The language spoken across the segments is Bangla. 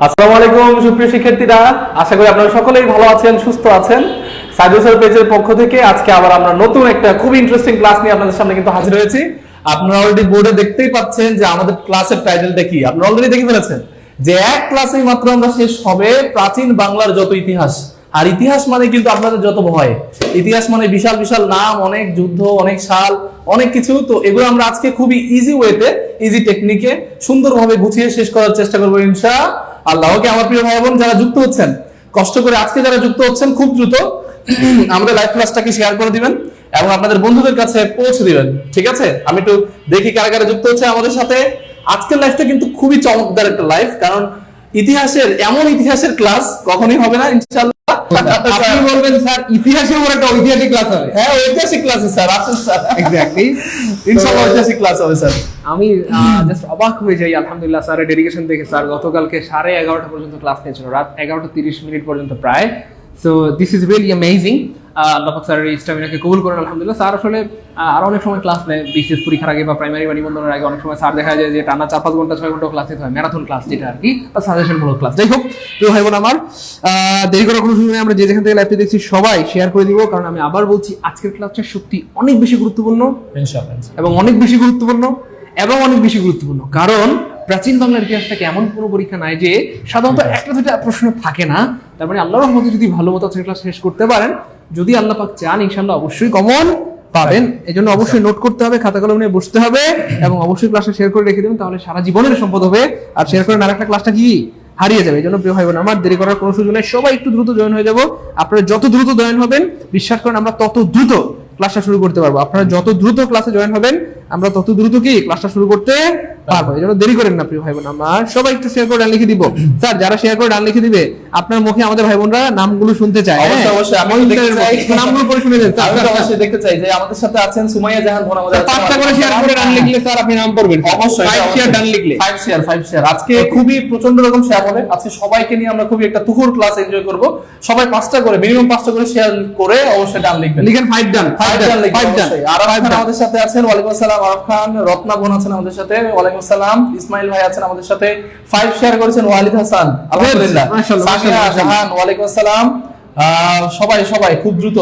আসসালামু আলাইকুম সুপ্রিয় শিক্ষার্থীরা, আশা করি আপনারা সকলেই ভালো আছেন, সুস্থ আছেন। সাইদুল স্যার পেজের পক্ষ থেকে আজকে আবার আমরা নতুন একটা খুব ইন্টারেস্টিং ক্লাস নিয়ে আপনাদের সামনে কিন্তু হাজির হয়েছি। আপনারা অলরেডি বোর্ডে দেখতেই পাচ্ছেন যে আমাদের ক্লাসের টাইটেলটা কি, আপনারা অলরেডি দেখে ফেলেছেন যে এক ক্লাসেই মাত্র আমরা শেষ হবে প্রাচীন বাংলার যত ইতিহাস। আর ইতিহাস মানে কিন্তু আপনাদের যত ভয়, ইতিহাস মানে বিশাল বিশাল নাম, অনেক যুদ্ধ, অনেক সাল, অনেক কিছু। তো এগুলো আমরা আজকে খুবই ইজি ওয়েতে, ইজি টেকনিকে সুন্দরভাবে গুছিয়ে শেষ করার চেষ্টা করবো ইনশাআল্লাহ। ওকে আমার প্রিয় ভাই বোন যারা যুক্ত হচ্ছেন, কষ্ট করে আজকে যারা যুক্ত হচ্ছেন, খুব দ্রুত আমাদের লাইভ ক্লাসটাকে শেয়ার করে দিবেন এবং আপনাদের বন্ধুদের কাছে পৌঁছে দিবেন, ঠিক আছে? আমি একটু দেখি কারা কারা যুক্ত হচ্ছে আমাদের সাথে। আজকের লাইভটা কিন্তু খুবই চমৎকার একটা লাইভ, কারণ ইতিহাসের এমন ইতিহাসের ক্লাস কখনোই হবে না ইনশাআল্লাহ। আপনি বলবেন স্যার ইতিহাসের উপর একটা ঐতিহাসিক ক্লাস হবে। হ্যাঁ, ঐতিহাসিক ক্লাস স্যার, আসুন স্যার, এক্স্যাক্টলি ইনশাআল্লাহ ঐতিহাসিক ক্লাস হবে স্যার। আমি জাস্ট অবাক হয়ে যাই আলহামদুলিল্লাহ স্যারের ডেডিকেশন দেখে। স্যার গতকালকে 11:30 পর্যন্ত ক্লাস নিয়েছিল, রাত 11:30 পর্যন্ত প্রায়। So this is really amazing. Allah পাক স্যারের স্ট্যামিনাকে কবুল করেন আলহামদুলিল্লাহ। স্যার আসলে আরো অনেক সময় ক্লাস নেয়, বিসিএস পরীক্ষার আগে বা প্রাইমারি বা নিবন্ধনের আগে অনেক সময় স্যার দেখা যায় যে টানা 4-5 ঘন্টা 6 ঘন্টা ক্লাস নিতে হয়, ম্যারাথন ক্লাস যেটা আর কি, বা সাজেশনমূলক ক্লাস। যাই হোক প্রিয় ভাই বোন আমার, দেরি করার কোনো সুযোগ নেই। আমরা যে যেখান থেকে লাইভটি দেখছি সবাই শেয়ার করে দিব, কারণ আমি আবার বলছি আজকের ক্লাসটা সত্যি অনেক বেশি গুরুত্বপূর্ণ ইনশাআল্লাহ, এবং অনেক বেশি গুরুত্বপূর্ণ এবং অনেক বেশি গুরুত্বপূর্ণ। কারণ প্রাচীন বাংলার ইতিহাসটাকে এমন কোনো পরীক্ষা নাই যে সাধারণত একটা দুটা প্রশ্ন থাকে না। তার মানে আল্লাহর রহমতে যদি ভালো মতো আজকের ক্লাস শেষ করতে পারেন, যদি আল্লাহ পাক চান, ইনশাআল্লাহ অবশ্যই কমন পাবেন। এই জন্য অবশ্যই নোট করতে হবে, খাতা কলম নিয়ে বসতে হবে এবং অবশ্যই ক্লাসটা শেয়ার করে রেখে দেবেন, তাহলে সারা জীবনের সম্পদ হবে। আর শেয়ার করে আরেকটা ক্লাসটা কি হারিয়ে যাবে। এই জন্য প্রিয় ভাই বোন আমার, দেরি করার কোনো সুযোগ নেই, সবাই একটু দ্রুত জয়েন হয়ে যাবো। আপনারা যত দ্রুত জয়েন হবেন, বিশ্বাস করেন আমরা তত দ্রুত ক্লাসটা শুরু করতে পারবো। আপনারা যত দ্রুত ক্লাসে জয়েন হবেন, আমরা তত দ্রুত কি ক্লাসটা শুরু করতে পারবো। এই জন্য দেরি করেন না প্রিয় ভাই বোন আমার, সবাই একটু শেয়ার করে ডান লিখে দিব। স্যার যারা শেয়ার করে ডান লিখে দিবে, আপনার মুখে আমাদের ভাই বোনরা নামগুলো শুনতে চায়। অবশ্যই অবশ্যই, আমি দেখতে চাই নামগুলো পড়ে শুনে দেন। আমি তো অবশ্যই দেখতে চাই যে আমাদের সাথে আছেন সুমাইয়া জাহান বোন, আমাদের 5টা করে শেয়ার করে ডান লিখলে স্যার আপনি নাম পড়বেন। অবশ্যই 5 শেয়ার ডান লিখলে 5 শেয়ার। আজকে খুবই প্রচন্ড রকম শেয়ার হবে। আজকে সবাইকে নিয়ে আমরা খুবই একটা তুখুর ক্লাস এনজয় করব। সবাই 5টা করে, মিনিমাম 5টা করে শেয়ার করে অবশ্যই ডান লিখবেন। লিখেন 5 ডান, 5 ডান, 5 ডান। আরব খান আমাদের সাথে আছেন, ওয়ালাইকুম আসসালাম। আরব খান, রত্না বোন আছেন আমাদের সাথে, ওয়ালাইকুম আসসালাম। ইসমাইল ভাই আছেন আমাদের সাথে, 5 শেয়ার করেছেন। ওয়ালিদ হাসান, আলহামদুলিল্লাহ। সামিয়া জাহান, ওয়ালাইকুম আসসালাম। সবাই সবাই খুব দ্রুত,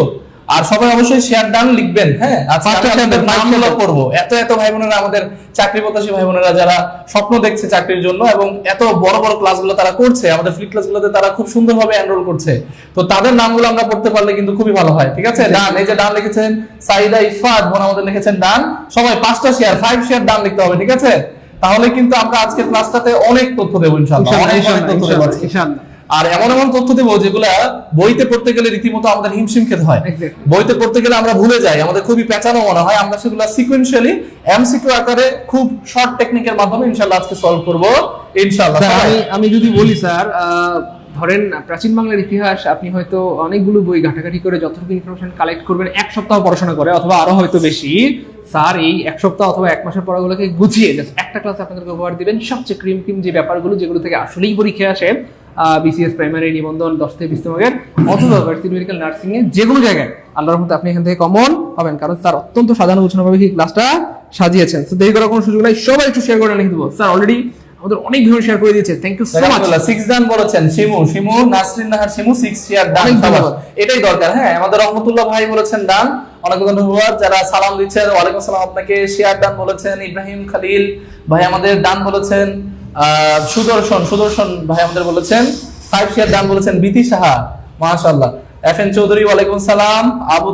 আর সবাই অবশ্যই শেয়ার ডান লিখবেন। হ্যাঁ, আজকে আমাদের নামগুলো করব। এত এত ভাই বোনেরা, আমাদের চাকরি প্রত্যাশী ভাই বোনেরা যারা স্বপ্ন দেখছে চাকরির জন্য এবং এত বড় বড় ক্লাসগুলো তারা করছে, আমাদের ফ্রি ক্লাসগুলোতে তারা খুব সুন্দরভাবে এনরোল করছে, তো তাদের নামগুলো আমরা পড়তে পারলে কিন্তু খুবই ভালো হয়। ঠিক আছে, ডান, এই যে ডান লিখেছেন সাইদা ইফাত বোন আমাদের লিখেছেন ডান। সবাই 5টা শেয়ার, 5 শেয়ার ডান লিখতে হবে, ঠিক আছে? তাহলে কিন্তু আমরা আজকের ক্লাসটাতে অনেক তথ্য দেবো ইনশাআল্লাহ, অনেক তথ্য দেবো ইনশাআল্লাহ। আর এমন এমন তথ্য দেবো যেগুলা বইতে পড়তে গেলে রীতিমতো আমাদের হিমশিম খেতে হয়। বইতে পড়তে গেলে আমরা ভুলে যাই, আমাদের খুবই পেঁচানো মনে হয়। আমরা সেগুলো সিকোয়েন্সিয়ালি এমসিকিউ আকারে খুব শর্ট টেকনিকের মাধ্যমে ইনশাআল্লাহ আজকে সলভ করব ইনশাআল্লাহ। আমি যদি বলি স্যার, ধরেন প্রাচীন বাংলার ইতিহাস আপনি হয়তো অনেকগুলো বই ঘাটাঘাটি করে যতটুকু ইনফরমেশন কালেক্ট করবেন 1 সপ্তাহ পড়াশোনা করে, অথবা আরো হয়তো বেশি। স্যার এই 1 সপ্তাহ অথবা 1 মাসের পড়াগুলোকে গুছিয়ে জাস্ট একটা ক্লাস আপনাদেরকে উপহার দিবেন, সবচেয়ে ক্রিম যে ব্যাপারগুলো যেগুলো থেকে আসলেই পরীক্ষা আসে, বিসিএস, প্রাইমারি, নিবন্ধন, 10 থেকে 20 মার্কের, অথবা ভার্সিটি মেডিকেল নার্সিং এ যে কোনো জায়গায় আল্লাহর রহমতে আপনি এখান থেকে কমন পাবেন, কারণ স্যার অত্যন্ত সাধারণ গোছানোভাবে এই ক্লাসটা সাজিয়েছেন। তো দেরি করার কোনো সুযোগ নাই, সবাই একটু শেয়ার করে লিখে দেবো। স্যার অলরেডি আমাদের অনেক ভিডিও শেয়ার করে দিয়েছে, থ্যাংক ইউ সো মাচ। 6 ডান বলেছেন শিমু নাসরিন নাহার শিমু, 6 শেয়ার ডান। এটাই দরকার। হ্যাঁ, আমাদের রহমতুল্লাহ ভাই বলেছেন ডান, অনেক ধন্যবাদ। যারা সালাম দিচ্ছেন, ওয়ালাইকুম আসসালাম আপনাকে, শেয়ার ডান বলেছেন। ইব্রাহিম খালিল ভাই আমাদের ডান বলেছেন। সুদর্শন ভাই আমাদের বলেছেন 5 শেয়ার ডান বলেছেন। বিতি সাহা, মাশাআল্লাহ। এফএন চৌধুরী, ওয়ালাইকুম সালাম। Abu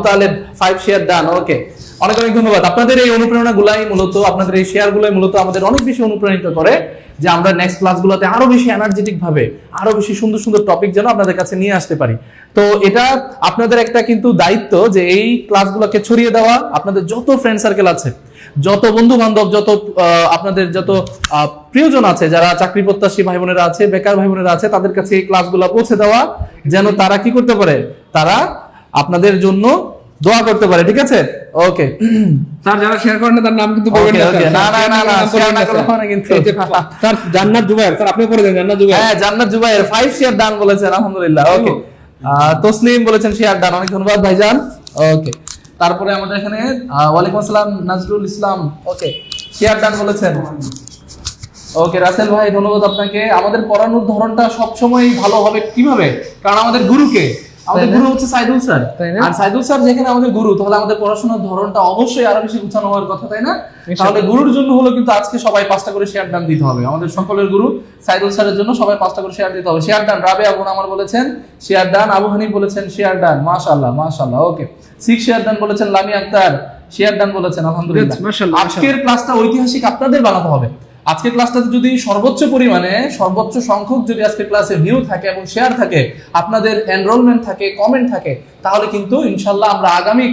Taleb 5 share done. Okay, অনেক অনেক ধন্যবাদ। আপনাদের এই অনুপ্রেরণাগুলাই মূলত, আপনাদের এই শেয়ারগুলাই মূলত আমাদের অনেক বেশি অনুপ্রাণিত করে যে আমরা নেক্সট ক্লাসগুলোতে আরো বেশি এনার্জেটিক ভাবে, আরো বেশি সুন্দর সুন্দর টপিক যেন আপনাদের কাছে নিয়ে আসতে পারি। তো এটা আপনাদের একটা কিন্তু দায়িত্ব যে এই ক্লাসগুলোকে ছড়িয়ে দেওয়া। আপনাদের যত ফ্রেন্ড সার্কেল আছে, যত বন্ধু বান্ধব, যত আপনাদের যত প্রিয়জন আছে, যারা চাকরি প্রত্যাশী ভাই বোনেরা আছে, বেকার ভাই বোনেরা আছে, তাদের কাছে এই ক্লাসগুলো পৌঁছে দেওয়া, যেন তারা কি করতে পারে, তারা আপনাদের জন্য দোয়া করতে পারে। ঠিক আছে, ওকে স্যার। যারা শেয়ার করেন না তার নাম কিন্তু বলবেন না। না শেয়ার না করলে হয় না কিন্তু। স্যার জান্নাত জুবায়ের, স্যার আপনি করে দেন জান্নাত জুবায়ের। হ্যাঁ, জান্নাত জুবায়ের 5 শেয়ার ডান বলেছেন, আলহামদুলিল্লাহ। ওকে, তসলিম বলেছেন শেয়ার ডান, অনেক ধন্যবাদ ভাইজান। ওকে, তারপরে আমাদের এখানে ওয়ালাইকুম আসসালাম নাজরুল ইসলাম, ওকে শেয়ার ডান বলেছেন। ওকে রাসেল ভাই, ধন্যবাদ আপনাকে। আমাদের পড়ানোর ধরনটা সবসময় ভালো হবে কিভাবে? কারণ আমাদের গুরুকে, আমাদের গুরু হচ্ছে সাইদুল স্যার, তাই না? আর সাইদুল স্যার যেখানে আমাদের গুরু, তাহলে আমাদের পড়াশোনার ধরনটা অবশ্যই আরো বেশি গুছানো হওয়ার কথা, তাই না? তাহলে গুরুর জন্য হলো কিন্তু আজকে সবাই 5টা করে শেয়ার ডান দিতে হবে। আমাদের সকলের গুরু সাইদুল স্যারের জন্য সবাই 5টা করে শেয়ার দিতে হবে। Share done. রাবেয়া বোন আমার বলেছেন শেয়ার ডান, আবু হানিফ বলেছেন শেয়ার ডান, মাশাআল্লাহ মাশাআল্লাহ। ওকে 6 শেয়ার ডান বলেছেন, লামি আক্তার শেয়ার ডান বলেছেন, আলহামদুলিল্লাহ। মাশাআল্লাহ, আজকের ক্লাসটা ঐতিহাসিক আপনাদের বানাতে হবে। আজকের ক্লাসটাতে যদি সর্বোচ্চ পরিমাণে, সর্বোচ্চ সংখ্যক যদি আজকের ক্লাসে ভিউ থাকে এবং শেয়ার থাকে, আপনাদের এনরোলমেন্ট থাকে, কমেন্ট থাকে, তাহলে কিন্তু ইনশাআল্লাহ আমরা আগামী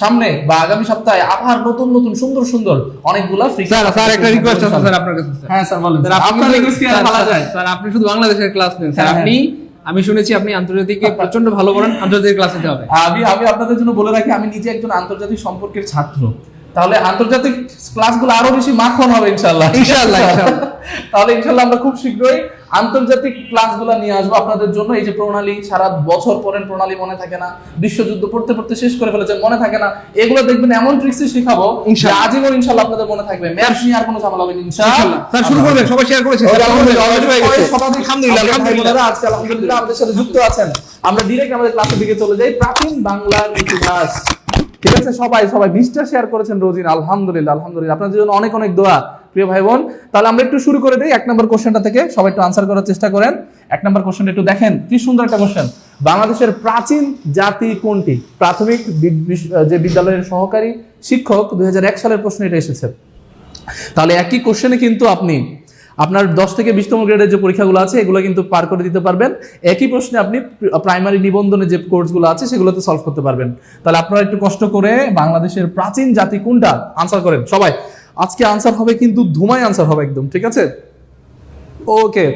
সামনে বা আগামী সপ্তাহে আবার নতুন নতুন সুন্দর সুন্দর অনেকগুলা ফ্রি। স্যার একটা রিকোয়েস্ট আছে স্যার আপনার কাছে। হ্যাঁ স্যার বলেন। স্যার আপনার রিকোয়েস্ট কি আর বলা যায়? স্যার আপনি শুধু বাংলাদেশের ক্লাস নেন স্যার, হ্যাঁ, আপনি, আমি শুনেছি আপনি আন্তর্জাতিকে প্রচন্ড ভালো করেন, আন্তর্জাতিক ক্লাস নিতে হবে। আমি আপনাদের জন্য বলে রাখি, আমি নিজে একজন আন্তর্জাতিক সম্পর্কের ছাত্র। তাহলে আন্তর্জাতিক ক্লাসগুলো আরো বেশি মাখন হবে ইনশাআল্লাহ। ইনশাআল্লাহ। তাহলে ইনশাআল্লাহ আমরা খুব শীঘ্রই আন্তর্জাতিক ক্লাসগুলো নিয়ে আসবো আপনাদের জন্য। এই যে প্রণালী, সারা বছর পড়েন প্রণালী মনে থাকে না, বিশ্বযুদ্ধ পড়তে পড়তে শেষ করে ফেলেছেন মনে থাকে না, এগুলো দেখবেন এমন ট্রিক্সই শেখাবো যে আজীবন ইনশাআল্লাহ আপনাদের মনে থাকবে। ম্যাথস নিয়ে আর কোনো ঝামেলা হবে না ইনশাআল্লাহ। স্যার শুরু করবেন, সবাই শেয়ার করেছে স্যার, আলহামদুলিল্লাহ আলহামদুলিল্লাহ। আজকে আলহামদুলিল্লাহ আমাদের সাথে যুক্ত আছেন। আমরা ডিরেক্ট আমাদের ক্লাসের দিকে চলে যাই। প্রাচীন বাংলার ইতিহাস, ঠিক আছে? সবাই 20টা শেয়ার করেছেন রোজিন, আলহামদুলিল্লাহ আলহামদুলিল্লাহ। আপনাদের জন্য অনেক অনেক দোয়া প্রিয় ভাই বোন। তাহলে আমরা একটু শুরু করে দেই 1 নম্বর কোশ্চেনটা থেকে। সবাই একটু আনসার করার চেষ্টা করেন। 1 নম্বর কোশ্চেনটা একটু দেখেন, কি সুন্দর একটা কোশ্চেন। বাংলাদেশের প্রাচীন জাতি কোনটি? প্রাথমিক যে বিদ্যালয়ের সহকারী শিক্ষক 2001 সালের প্রশ্ন এটা এসেছে। তাহলে একই কোশ্চেনে কিন্তু আপনি আপনার 10 থেকে 20তম গ্রেডের যে পরীক্ষাগুলো আছে এগুলো কিন্তু পার করে দিতে পারবেন। একই প্রশ্নে আপনি প্রাইমারি নিবন্ধনে যে কোর্সগুলো আছে সেগুলোতে সলভ করতে পারবেন। তাহলে আপনারা একটু কষ্ট করে বাংলাদেশের প্রাচীন জাতি কোনটা আনসার করেন সবাই। আজকে আনসার হবে কিন্তু ধুমায় আনসার হবে একদম, ঠিক আছে? ওকে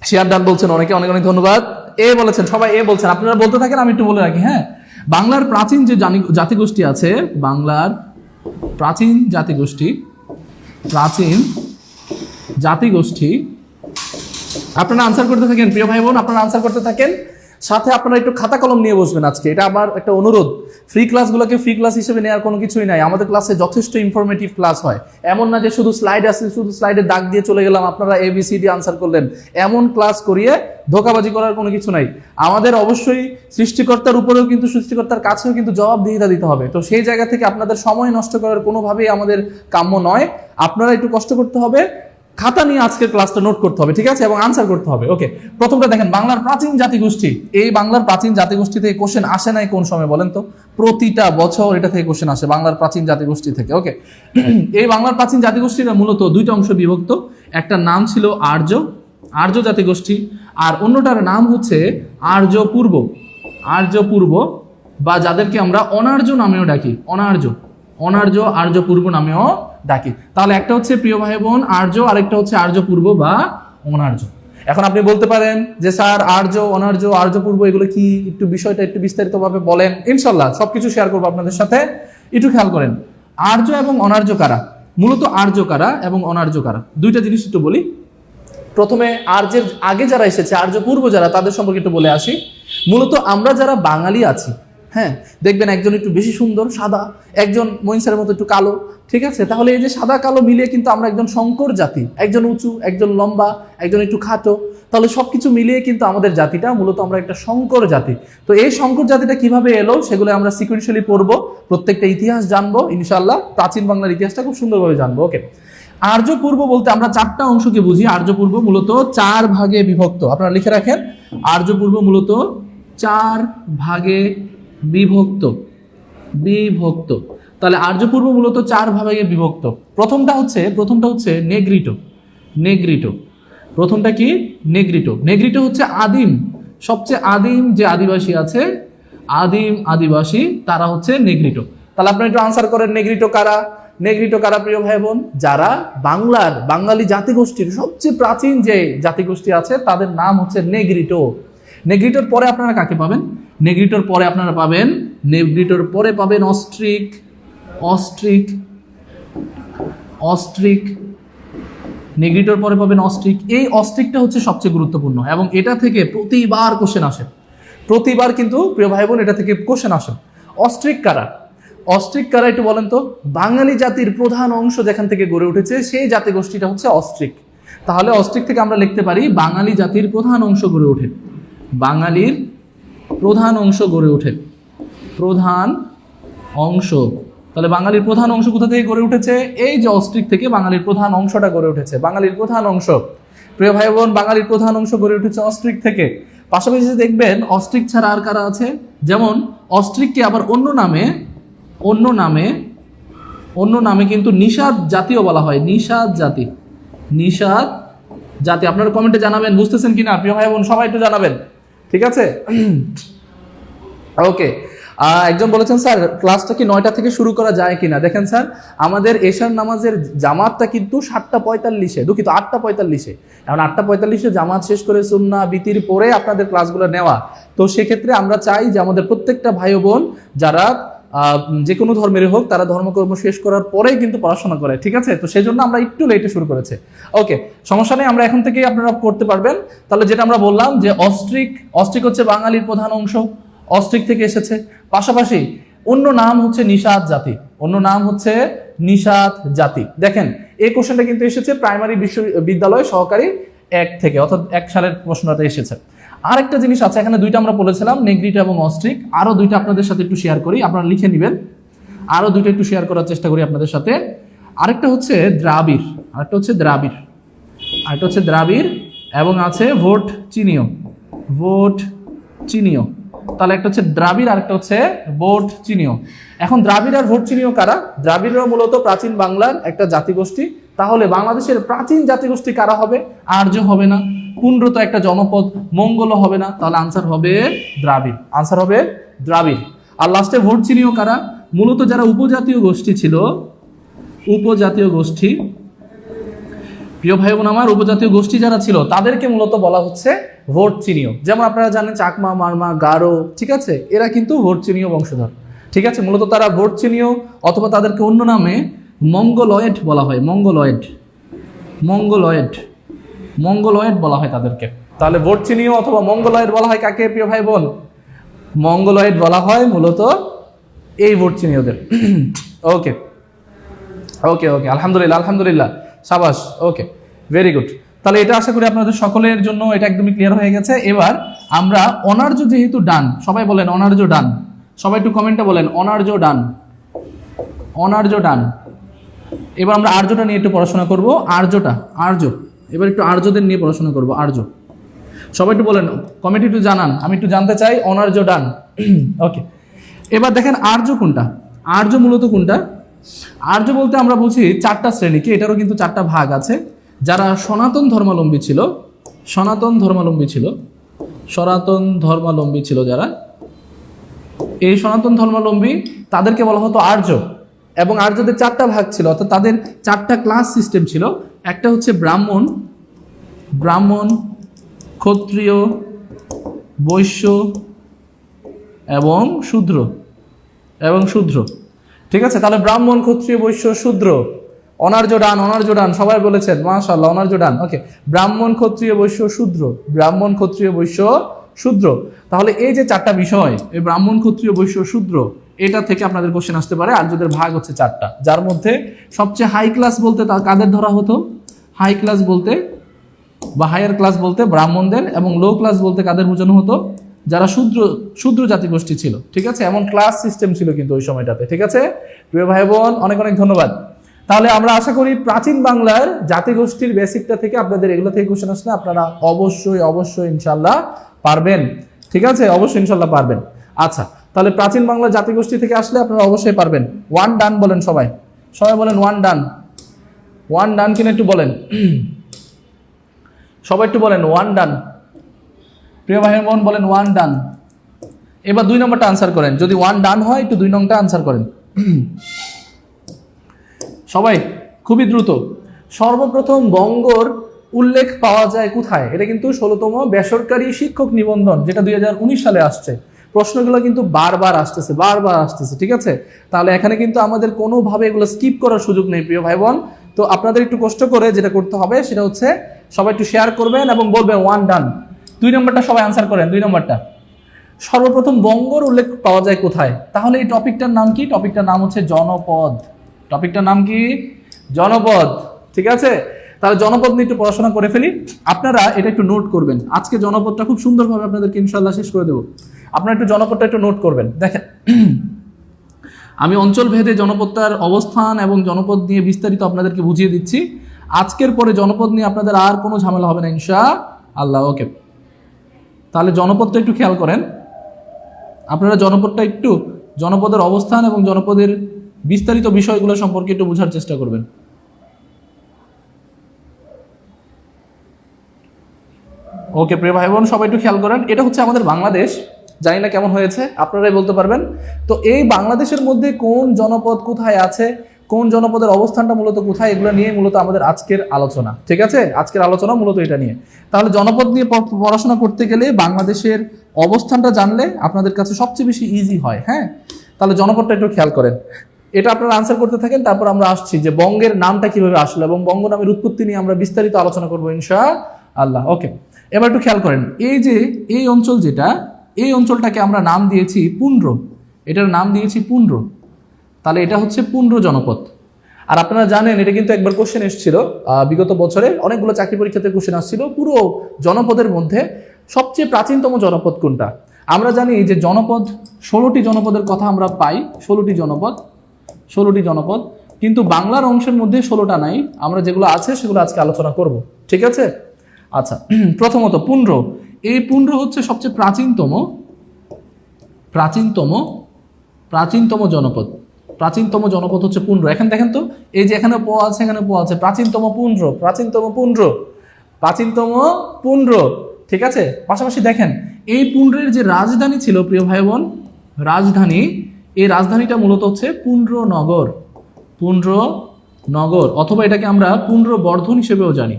শেয়ার ডান বলছেন অনেকে, অনেক অনেক ধন্যবাদ। এ বলেছেন সবাই, এ বলছেন। আপনারা বলতে থাকেন, আমি একটু বলে রাখি। হ্যাঁ, বাংলার প্রাচীন যে জাতিগোষ্ঠী আছে, বাংলার প্রাচীন জাতিগোষ্ঠী আপনারা আনসার করতে থাকেন প্রিয় ভাই বোন, আপনারা আনসার করতে থাকেন। সাথে আপনারা একটু খাতা কলম নিয়ে বসবেন আজকে, এটা আমার একটা অনুরোধ। ফ্রি ক্লাসগুলোকে ফ্রি ক্লাস হিসেবে নেওয়ার কোনো কিছুই নাই। আমাদের ক্লাসে যথেষ্ট ইনফরমেটিভ ক্লাস হয়। এমন না যে শুধু স্লাইড আছে, শুধু স্লাইডে দাগ দিয়ে চলে গেলাম, আপনারা ABCD আনসার করলেন। এমন ক্লাস করিয়ে ধোঁকাবাজি করার কোনো কিছু নাই। আমাদের অবশ্যই সৃষ্টিকর্তার উপরেও কিন্তু, সৃষ্টিকর্তার কাছেও কিন্তু জবাবদিহিতা দিতে হবে। তো সেই জায়গা থেকে আপনাদের সময় নষ্ট করার কোনোভাবেই আমাদের কাম্য নয়। আপনারা একটু কষ্ট করতে হবে, খাতা নিয়ে আজকের ক্লাসটা নোট করতে হবে, ঠিক আছে? এবং আনসার করতে হবে। ওকে, প্রথমটা দেখেন, বাংলার প্রাচীন জাতিগোষ্ঠী। এই বাংলার প্রাচীন জাতিগোষ্ঠী থেকে কোশ্চেন আসে নাই কোন সময় বলেন তো? প্রতিটা বছর এটা থেকে কোশ্চেন আসে, বাংলার প্রাচীন জাতিগোষ্ঠী থেকে। ওকে, এই বাংলার প্রাচীন জাতিগোষ্ঠীটা মূলত 2টা অংশ বিভক্ত। একটা নাম ছিল আর্য জাতিগোষ্ঠী, আর অন্যটার নাম হচ্ছে আর্য পূর্ব, বা যাদেরকে আমরা অনার্য নামেও ডাকি। আর্য পূর্ব নামেও ডাকি। তাহলে একটা হচ্ছে প্রিয় ভাই বোন আর্য, আরেকটা হচ্ছে আর্য পূর্ব বা অনার্য। এখন আপনি বলতে পারেন যে স্যার আর্য, অনার্য, আর্য পূর্ব এগুলো কি, একটু বিষয়টা একটু বিস্তারিতভাবে বলেন। ইনশাল্লাহ সবকিছু শেয়ার করবো আপনাদের সাথে। একটু খেয়াল করেন, আর্য এবং অনার্য কারা? মূলত আর্য কারা এবং অনার্য কারা, 2টা জিনিস একটু বলি। প্রথমে আর্যের আগে যারা এসেছে, আর্য পূর্ব যারা, তাদের সম্পর্কে একটু বলে আসি। মূলত আমরা যারা বাঙালি আছি, হ্যাঁ, দেখবেন একজন একটু বেশি সুন্দর সাদা, একজন মহিষের মতো একটু কালো, ঠিক আছে? তাহলে এই যে সাদা কালো মিলিয়ে কিন্তু আমরা একজন সংকর জাতি। একজন উঁচু, একজন লম্বা, একজন একটু খাটো। তাহলে সবকিছু মিলিয়ে কিন্তু আমাদের জাতিটা মূলত আমরা একটা সংকর জাতি। তো এই সংকর জাতিটা কিভাবে এলো সেগুলো আমরা সিকুয়েন্সিয়ালি পড়বো, প্রত্যেকটা ইতিহাস জানবো ইনশাআল্লাহ। প্রাচীন বাংলার ইতিহাসটা খুব সুন্দরভাবে জানবো। ওকে, আর্য পূর্ব বলতে আমরা 4টা অংশকে বুঝি। আর্য পূর্ব মূলত 4 ভাগে বিভক্ত। আপনারা লিখে রাখেন, আর্য পূর্ব মূলত 4 ভাগে বিভক্ত। তাহলে আর্য পূর্ব মূলত 4 ভাগে বিভক্ত। প্রথমটা হচ্ছে নেগ্রিটো। প্রথমটা কি? নেগ্রিটো হচ্ছে আদিম, সবচেয়ে আদিম যে আদিবাসী আছে, আদিবাসী, তারা হচ্ছে নেগ্রিটো। তাহলে আপনি একটু আনসার করেন, নেগ্রিটো কারা প্রিয় ভাই বোন? যারা বাঙালি জাতিগোষ্ঠীর সবচেয়ে প্রাচীন যে জাতিগোষ্ঠী আছে তাদের নাম হচ্ছে নেগ্রিটো। নেগ্রিটোর পরে আপনারা কাকে পাবেন? নেগ্রিটোর পরে পাবেন অস্ট্রিক। নেগ্রিটোর পরে পাবেন অস্ট্রিক। এই অস্ট্রিকটা হচ্ছে সবচেয়ে গুরুত্বপূর্ণ এবং এটা থেকে প্রতিবার কোশ্চেন আসে। প্রতিবার কিন্তু প্রিয় ভাই বোন এটা থেকে কোশ্চেন আসে। অস্ট্রিক কারা? অস্ট্রিক কারা একটু বলেন তো? বাঙালি জাতির প্রধান অংশ যেখান থেকে গড়ে উঠেছে সেই জাতিগোষ্ঠীটা হচ্ছে অস্ট্রিক। তাহলে অস্ট্রিক থেকে আমরা লিখতে পারি বাঙালি জাতির প্রধান অংশ গড়ে ওঠে, বাঙালির প্রধান অংশ গড়ে ওঠে, প্রধান অংশ। তাহলে বাঙালির প্রধান অংশ কোথা থেকে গড়ে উঠেছে? এই যে অস্ট্রিক থেকে বাঙালির প্রধান অংশটা গড়ে উঠেছে, বাঙালির প্রধান অংশ। প্রিয় ভাই বোন, বাঙালির প্রধান অংশ গড়ে উঠেছে অস্ট্রিক থেকে। পাশাপাশি দেখবেন অস্ট্রিক ছাড়া আর কারা আছে, যেমন অস্ট্রিককে আবার অন্য নামে কিন্তু নিষাদ জাতিও বলা হয়, নিষাদ জাতি, নিষাদ জাতি। আপনারা কমেন্টে জানাবেন বুঝতেছেন কিনা প্রিয় ভাই বোন, সবাই একটু জানাবেন, ঠিক আছে? ওকে, একজন বলেছেন স্যার ক্লাসটা কি 9টা থেকে শুরু করা যায় কিনা। দেখেন স্যার, আমাদের এশার নামাজের জামাতটা কিন্তু 7:45, দুঃখিত 8:45। এখন 8:45 জামাত শেষ করে সুন্নাহ বিতির পরে আপনাদের ক্লাসগুলো নেওয়া। তো সেক্ষেত্রে আমরা চাই যে আমাদের প্রত্যেকটা ভাই বোন যারা যে কোনো ধর্মের হোক তারা ধর্মকর্ম শেষ করার পরেই কিন্তু পড়াশোনা করে, ঠিক আছে? তো সেই জন্য আমরা একটু লেটে শুরু করেছি। ওকে, সমস্যা নেই, আমরা এখন থেকেই আপনারা করতে পারবেন। তাহলে যেটা আমরা বললাম যে অস্ট্রিক হচ্ছে বাঙালির প্রধান অংশ, অস্ট্রিক থেকে এসেছে। পাশাপাশি অন্য নাম হচ্ছে নিষাদ জাতি, অন্য নাম হচ্ছে নিষাদ জাতি। দেখেন এই কোশ্চেনটা কিন্তু এসেছে প্রাইমারি বিশ্ববিদ্যালয় সহকারী 1 থেকে, অর্থাৎ 1 সালের প্রশ্নটা এসেছে। আরেকটা জিনিস আছে, এখানে দুইটা আমরা বলেছিলাম, নেগ্রিটো এবং অস্ট্রিক। আরো দুইটা আপনাদের সাথে একটু শেয়ার করি, আপনারা লিখে নেবেন। আরো দুইটা একটু শেয়ার করার চেষ্টা করি আপনাদের সাথে। আরেকটা হচ্ছে দ্রাবিড়, এবং আছে ভোট চিনিও। তাহলে একটা হচ্ছে দ্রাবিড়, আরেকটা হচ্ছে ভোট চিনিও। এখন দ্রাবিড় আর ভোট চিনিও কারা? দ্রাবিড়রা মূলত প্রাচীন বাংলার একটা জাতিগোষ্ঠী। তাহলে বাংলাদেশের প্রাচীন জাতিগোষ্ঠী কারা হবে? আর্য হবে না, পুন্ড্র তো একটা জনপদ, মঙ্গলও হবে না, তাহলে আনসার হবে দ্রাবিড়। আর লাস্টে ভোট চিনিও কারা? মূলত যারা উপজাতীয় গোষ্ঠী ছিল, প্রিয় ভাই বোন আমার, উপজাতীয় গোষ্ঠী যারা ছিল তাদেরকে মূলত বলা হচ্ছে ভোট চিনিও। যেমন আপনারা জানেন চাকমা, মারমা, গারো, ঠিক আছে, এরা কিন্তু ভোট চিনিও বংশধর, ঠিক আছে? মূলত তারা ভোট চিনিও, অথবা তাদেরকে অন্য নামে মঙ্গলয়েড বলা হয়, মঙ্গলয়েড বলা হয় তাদেরকে। তাহলে ভোট চিনিও অথবা মঙ্গলয়েড বলা হয় কাকে প্রিয় ভাই বোন? মঙ্গলয়েড বলা হয় মূলত এই ভোট চিনিওদের। ওকে, আলহামদুলিল্লাহ, সাবাস, ওকে, ভেরি গুড। তাহলে এটা আশা করি আপনাদের সকলের জন্য এটা একদমই ক্লিয়ার হয়ে গেছে। এবার আমরা অনার্য যেহেতু ডান, সবাই বলেন অনার্য ডান, সবাই একটু কমেন্টে বলেন অনার্য ডান। এবার আমরা আর্যটা নিয়ে একটু পড়াশোনা করব। আর্য, এবার একটু আর্যদের নিয়ে পড়াশোনা করব। আর্য, সবাই একটু বলেন, কমেন্টে একটু জানান, আমি একটু জানতে চাই অনার্য ডান। ওকে, এবার দেখেন আর্য কোনটা, আর্য মূলত কোনটা? আর্য বলতে আমরা বলছি 4টা শ্রেণীকে, এটারও কিন্তু 4টা ভাগ আছে। যারা সনাতন ধর্মাবলম্বী ছিল, যারা এই সনাতন ধর্মাবলম্বী তাদেরকে বলা হতো আর্য। এবং আর্যদের 4টা ভাগ ছিল, অর্থাৎ তাদের 4টা ক্লাস সিস্টেম ছিল। একটা হচ্ছে ব্রাহ্মণ, ক্ষত্রিয়, বৈশ্য এবং শূদ্র, ঠিক আছে? তাহলে ব্রাহ্মণ, ক্ষত্রিয়, বৈশ্য, শূদ্র। অনার্য ডান, সবাই বলেছেন মাশাআল্লাহ, অনার্য ডান। ওকে, ব্রাহ্মণ, ক্ষত্রিয়, বৈশ্য, শূদ্র। তাহলে এই যে 4টা বিষয়, এই ব্রাহ্মণ, ক্ষত্রিয়, বৈশ্য, শূদ্র, এটা থেকে আপনাদের কোশ্চেন আসতে পারে। আর্যদের ভাগ হচ্ছে 4টা, যার মধ্যে সবচেয়ে হাই ক্লাস বলতে কাদের ধরা হতো? হাই ক্লাস বলতে বা হায়ার ক্লাস বলতে ব্রাহ্মণদের, এবং লো ক্লাস বলতে কাদের বোঝানো হতো? যারা শূদ্র জাতিগোষ্ঠী ছিল, ঠিক আছে? এমন ক্লাস সিস্টেম ছিল কিন্তু ওই সময়টাতে, ঠিক আছে? প্রিয় ভাই বোন, অনেক ধন্যবাদ। তাহলে আমরা আশা করি প্রাচীন বাংলার জাতিগোষ্ঠীর বেসিকটা থেকে আপনাদের এগুলো থেকে কোশ্চেন আসলে আপনারা অবশ্যই ইনশাল্লাহ পারবেন, ঠিক আছে? অবশ্যই ইনশাল্লাহ পারবেন। আচ্ছা, তাহলে প্রাচীন বাংলার জাতিগোষ্ঠী থেকে আসলে আপনারা অবশ্যই পারবেন। 1 ডান বলেন সবাই বলেন 1 ডান কিনা একটু বলেন, সবাই একটু বলেন 1 ডান। প্রিয় ভাই বোন বলেন 1 ডান। এবার 2 নম্বরটা আনসার করেন, যদি 1 ডান হয় একটু 2 নংটা আনসার করেন সবাই, খুবই দ্রুত। সর্বপ্রথম বঙ্গর উল্লেখ পাওয়া যায় কোথায়? এটা কিন্তু 16তম বেসরকারি শিক্ষক নিবন্ধন, যেটা 2019 সালে আসছে। প্রশ্নগুলো কিন্তু বারবার আসতেছে, ঠিক আছে? তাহলে এখানে কিন্তু আমাদের কোনোভাবে এগুলো স্কিপ করার সুযোগ নেই প্রিয় ভাই বোন। তো আপনাদের একটু কষ্ট করে যেটা করতে হবে সেটা হচ্ছে সবাই একটু শেয়ার করবেন এবং বলবেন 1 ডান। 2 নম্বরটা সবাই আনসার করেন, 2 নম্বরটা। সর্বপ্রথম বঙ্গর উল্লেখ পাওয়া যায় কোথায়? তাহলে এই টপিকটার নাম কি? টপিকটার নাম হচ্ছে জনপদ। টপিকটার নাম কি? জনপদ। ঠিক আছে, তাহলে জনপদ নিয়ে একটু পড়াশোনা করে ফেলি। আপনারা এটা একটু নোট করবেন, আজকে জনপদটা খুব সুন্দরভাবে আপনাদেরকে ইনশাল্লাহ শেষ করে দেবো। আপনারা একটু জনপদটা একটু নোট করবেন। দেখেন, আমি অঞ্চল ভেদে জনপদটার অবস্থান এবং জনপদ নিয়ে বিস্তারিত আপনাদেরকে বুঝিয়ে দিচ্ছি। আজকের পরে জনপদ নিয়ে আপনাদের আর কোনো ঝামেলা হবে না ইনশাআল্লাহ। ওকে, তাহলে জনপদটা একটু খেয়াল করেন। আপনারা জনপদটা একটু, জনপদের অবস্থান এবং জনপদের বিস্তারিত বিষয়গুলো সম্পর্কে একটু বোঝার চেষ্টা করবেন। ওকে প্রিয় ভাই বোন, সবাই একটু খেয়াল করেন। এটা হচ্ছে আমাদের বাংলাদেশ, জানি না কেমন হয়েছে, আপনারাই বলতে পারবেন। তো এই বাংলাদেশের মধ্যে কোন জনপদ কোথায় আছে, কোন জনপদের অবস্থানটা মূলত কোথায়, এগুলো নিয়ে মূলত আমাদের আজকের আলোচনা। ঠিক আছে, আজকের আলোচনা মূলত এটা নিয়ে। তাহলে জনপদ নিয়ে পড়াশোনা করতে গেলে বাংলাদেশের অবস্থানটা জানলে আপনাদের কাছে সবচেয়ে বেশি ইজি হয়। হ্যাঁ, তাহলে জনপদটা একটু খেয়াল করেন। এটা আপনারা আনসার করতে থাকেন, তারপর আমরা আসছি যে বঙ্গের নামটা কিভাবে আসলো এবং বঙ্গ নামের উৎপত্তি নিয়ে আমরা বিস্তারিত আলোচনা করবো ইনশাআল্লাহ। ওকে, এবার একটু খেয়াল করেন। এই যে এই অঞ্চল, যেটা এই অঞ্চলটাকে আমরা নাম দিয়েছি পুন্ড্র, এটার নাম দিয়েছি পুন্ড্র। তাহলে এটা হচ্ছে পুন্ড্র জনপদ। আর আপনারা জানেন এটা কিন্তু একবার কোশ্চেন এসেছিল বিগত বছরে, অনেকগুলো চাকরি পরীক্ষাতে কোশ্চেন আসছিল, পুরো জনপদের মধ্যে সবচেয়ে প্রাচীনতম জনপদ কোনটা। আমরা জানি যে জনপদ 16টি জনপদের কথা আমরা পাই, 16টি জনপদ, কিন্তু বাংলার অংশের মধ্যে 16টা নাই। আমরা যেগুলো আছে সেগুলো আজকে আলোচনা করব। ঠিক আছে, আচ্ছা। প্রথমত পুন্ড্র, এই পুন্ড্র হচ্ছে সবচেয়ে প্রাচীনতম জনপদ। প্রাচীনতম জনপদ হচ্ছে পুন্ড্র। এখানে দেখেন তো, এই যে এখানে প আছে, এখানে প আছে, প্রাচীনতম পুন্ড্র। ঠিক আছে, পাশাপাশি দেখেন এই পুন্ড্রের যে রাজধানী ছিল প্রিয় ভাই বোন, রাজধানী, এই রাজধানীটা মূলত হচ্ছে পুন্ড্রনগর, অথবা এটাকে আমরা পুন্ড্রবর্ধন হিসেবেও জানি,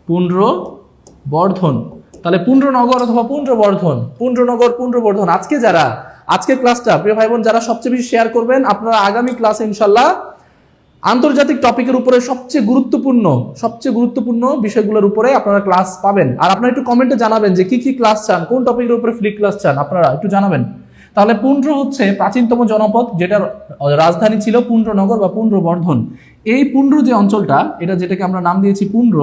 পুন্ড্রবর্ধন। তাহলে পুন্ড্রনগর অথবা পুন্ড্রবর্ধন। আজকে ক্লাসটা প্রিয় ভাই বোন যারা সবচেয়ে বেশি শেয়ার করবেন, আপনারা আগামী ক্লাসে ইনশাল্লাহ আন্তর্জাতিক টপিকের উপরে সবচেয়ে গুরুত্বপূর্ণ বিষয়গুলোর উপরে আপনারা ক্লাস পাবেন। আর আপনারা একটু কমেন্টে জানাবেন যে কি ক্লাস চান, কোন টপিকের উপরে ফ্রি ক্লাস চান, আপনারা একটু জানাবেন। তাহলে পুন্ড্র হচ্ছে প্রাচীনতম জনপদ, যেটার রাজধানী ছিল পুন্ড্রনগর বা পুন্ড্রবর্ধন। এই পুন্ড্র যে অঞ্চলটা, এটা যেটাকে আমরা নাম দিয়েছি পুন্ড্র,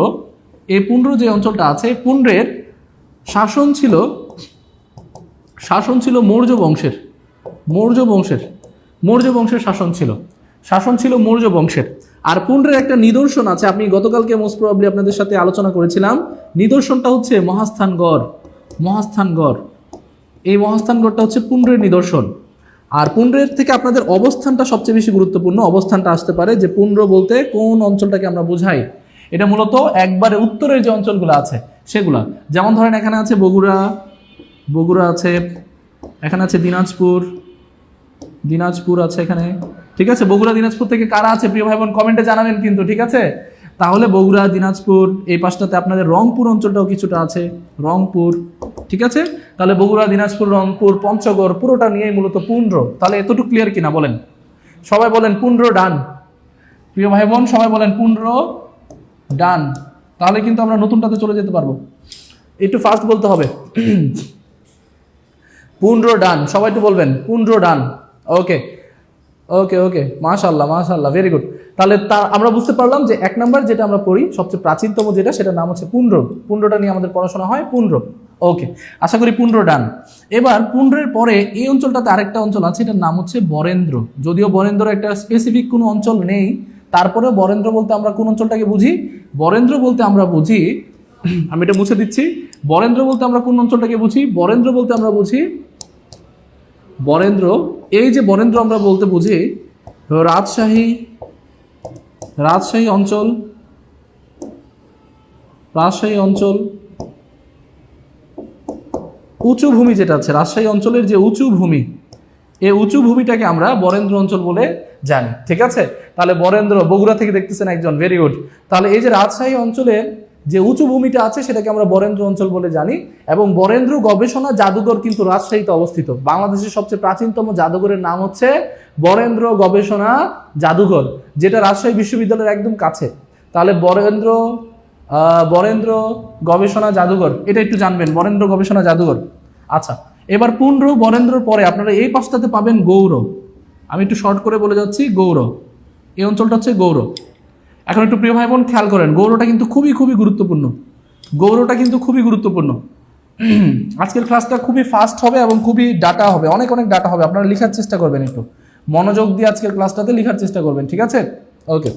এই পুন্ড্র যে অঞ্চলটা আছে, পুন্ড্রের শাসন ছিল মৌর্য বংশের শাসন ছিল মৌর্য বংশের। আর পুন্ড্রের একটা নিদর্শন আছে, আপনি গতকালকে মোস্ট প্রবাবলি আপনাদের সাথে আলোচনা করেছিলাম। নিদর্শনটা হচ্ছে মহাস্থানগড়। এই মহাস্থানগড়টা হচ্ছে পুন্ড্রের নিদর্শন। আর পুন্ড্রের থেকে আপনাদের অবস্থানটা সবচেয়ে বেশি গুরুত্বপূর্ণ। অবস্থানটা আসতে পারে যে পুন্ড্র বলতে কোন অঞ্চলটাকে আমরা বুঝাই। এটা মূলত একবারে উত্তরের যে অঞ্চলগুলো আছে সেগুলা, যেমন ধরেন এখানে আছে বগুড়া আছে, এখানে আছে দিনাজপুর আছে এখানে। ঠিক আছে, বগুড়া দিনাজপুর থেকে কারা আছে প্রিয় ভাই বোন কমেন্টে জানাবেন কিন্তু। ঠিক আছে, তাহলে বগুড়া দিনাজপুর, এই পাশটাতে আপনাদের রংপুর অঞ্চলটাও কিছুটা আছে, রংপুর। ঠিক আছে, তাহলে বগুড়া দিনাজপুর রংপুর পঞ্চগড় পুরোটা নিয়েই মূলত পুন্ড্র। তাহলে এতটুকু ক্লিয়ার কিনা বলেন? সবাই বলেন পুন্ড্র ডান। প্রিয় ভাই বোন সবাই বলেন পুন্ড্র ডান। তাহলে কিন্তু আমরা নতুনটাতে চলে যেতে পারবো। একটু ফাস্ট বলতে হবে। পুন্ড্র ডান, সবাই একটু বলবেন পুন্ড্র ডান। ওকে, মাশাআল্লাহ, ভেরি গুড। তাহলে আমরা বুঝতে পারলাম যে 1 নাম্বার যেটা আমরা পড়ি সবচেয়ে প্রাচীনতম যেটা, সেটার নাম হচ্ছে পুন্ড্রটা নিয়ে আমাদের পড়াশোনা হয়, পুন্ড্র। ওকে, আশা করি পুন্ড্র ডান। এবার পুন্ড্রের পরে এই অঞ্চলটাতে আরেকটা অঞ্চল আছে, এটার নাম হচ্ছে বরেন্দ্র। যদিও বরেন্দ্র একটা স্পেসিফিক কোনো অঞ্চল নেই, তারপরেও বরেন্দ্র বলতে আমরা কোন অঞ্চলটাকে বুঝি? বরেন্দ্র বলতে আমরা বুঝি, আমি এটা মুছে দিচ্ছি, বরেন্দ্র বলতে আমরা কোন অঞ্চলটাকে বুঝি? বরেন্দ্র বলতে আমরা বুঝি এই যে বরেন্দ্র আমরা বলতে বুঝি রাজশাহী অঞ্চল, উঁচু ভূমি যেটা আছে, রাজশাহী অঞ্চলের যে উঁচু ভূমি, এই উঁচু ভূমিটাকে আমরা বরেন্দ্র অঞ্চল বলে জানি। ঠিক আছে, তাহলে বরেন্দ্র, বগুড়া থেকে দেখতেছেন একজন, ভেরি গুড। তাহলে এই যে রাজশাহী অঞ্চলের যে উঁচু ভূমিটা আছে সেটাকে আমরা বরেন্দ্র অঞ্চল বলে জানি। এবং বরেন্দ্র গবেষণা জাদুঘর কিন্তু রাজশাহীতে অবস্থিত। বাংলাদেশের সবচেয়ে প্রাচীনতম জাদুঘরের নাম হচ্ছে বরেন্দ্র গবেষণা জাদুঘর, যেটা রাজশাহী বিশ্ববিদ্যালয়ের একদম কাছে। তাহলে বরেন্দ্র গবেষণা জাদুঘর, এটা একটু জানবেন, বরেন্দ্র গবেষণা জাদুঘর। আচ্ছা, এবার পুন্ড্র বরেন্দ্রর পরে আপনারা এই পাঁচটাতে পাবেন গৌর। আমি একটু শর্ট করে বলে যাচ্ছি, গৌর, এই অঞ্চলটা হচ্ছে গৌর। এখন একটু প্রিয় ভাই বোন খেয়াল করেন, গৌরটা কিন্তু খুবই খুবই গুরুত্বপূর্ণ, গৌরটা কিন্তু খুবই গুরুত্বপূর্ণ। আজকের ক্লাসটা খুবই ফাস্ট হবে এবং খুবই ডাটা হবে, অনেক অনেক ডাটা হবে, আপনারা লেখার চেষ্টা করবেন, একটু মনোযোগ দিয়ে আজকের ক্লাসটাতে লেখার চেষ্টা করবেন, ঠিক আছে? ওকে,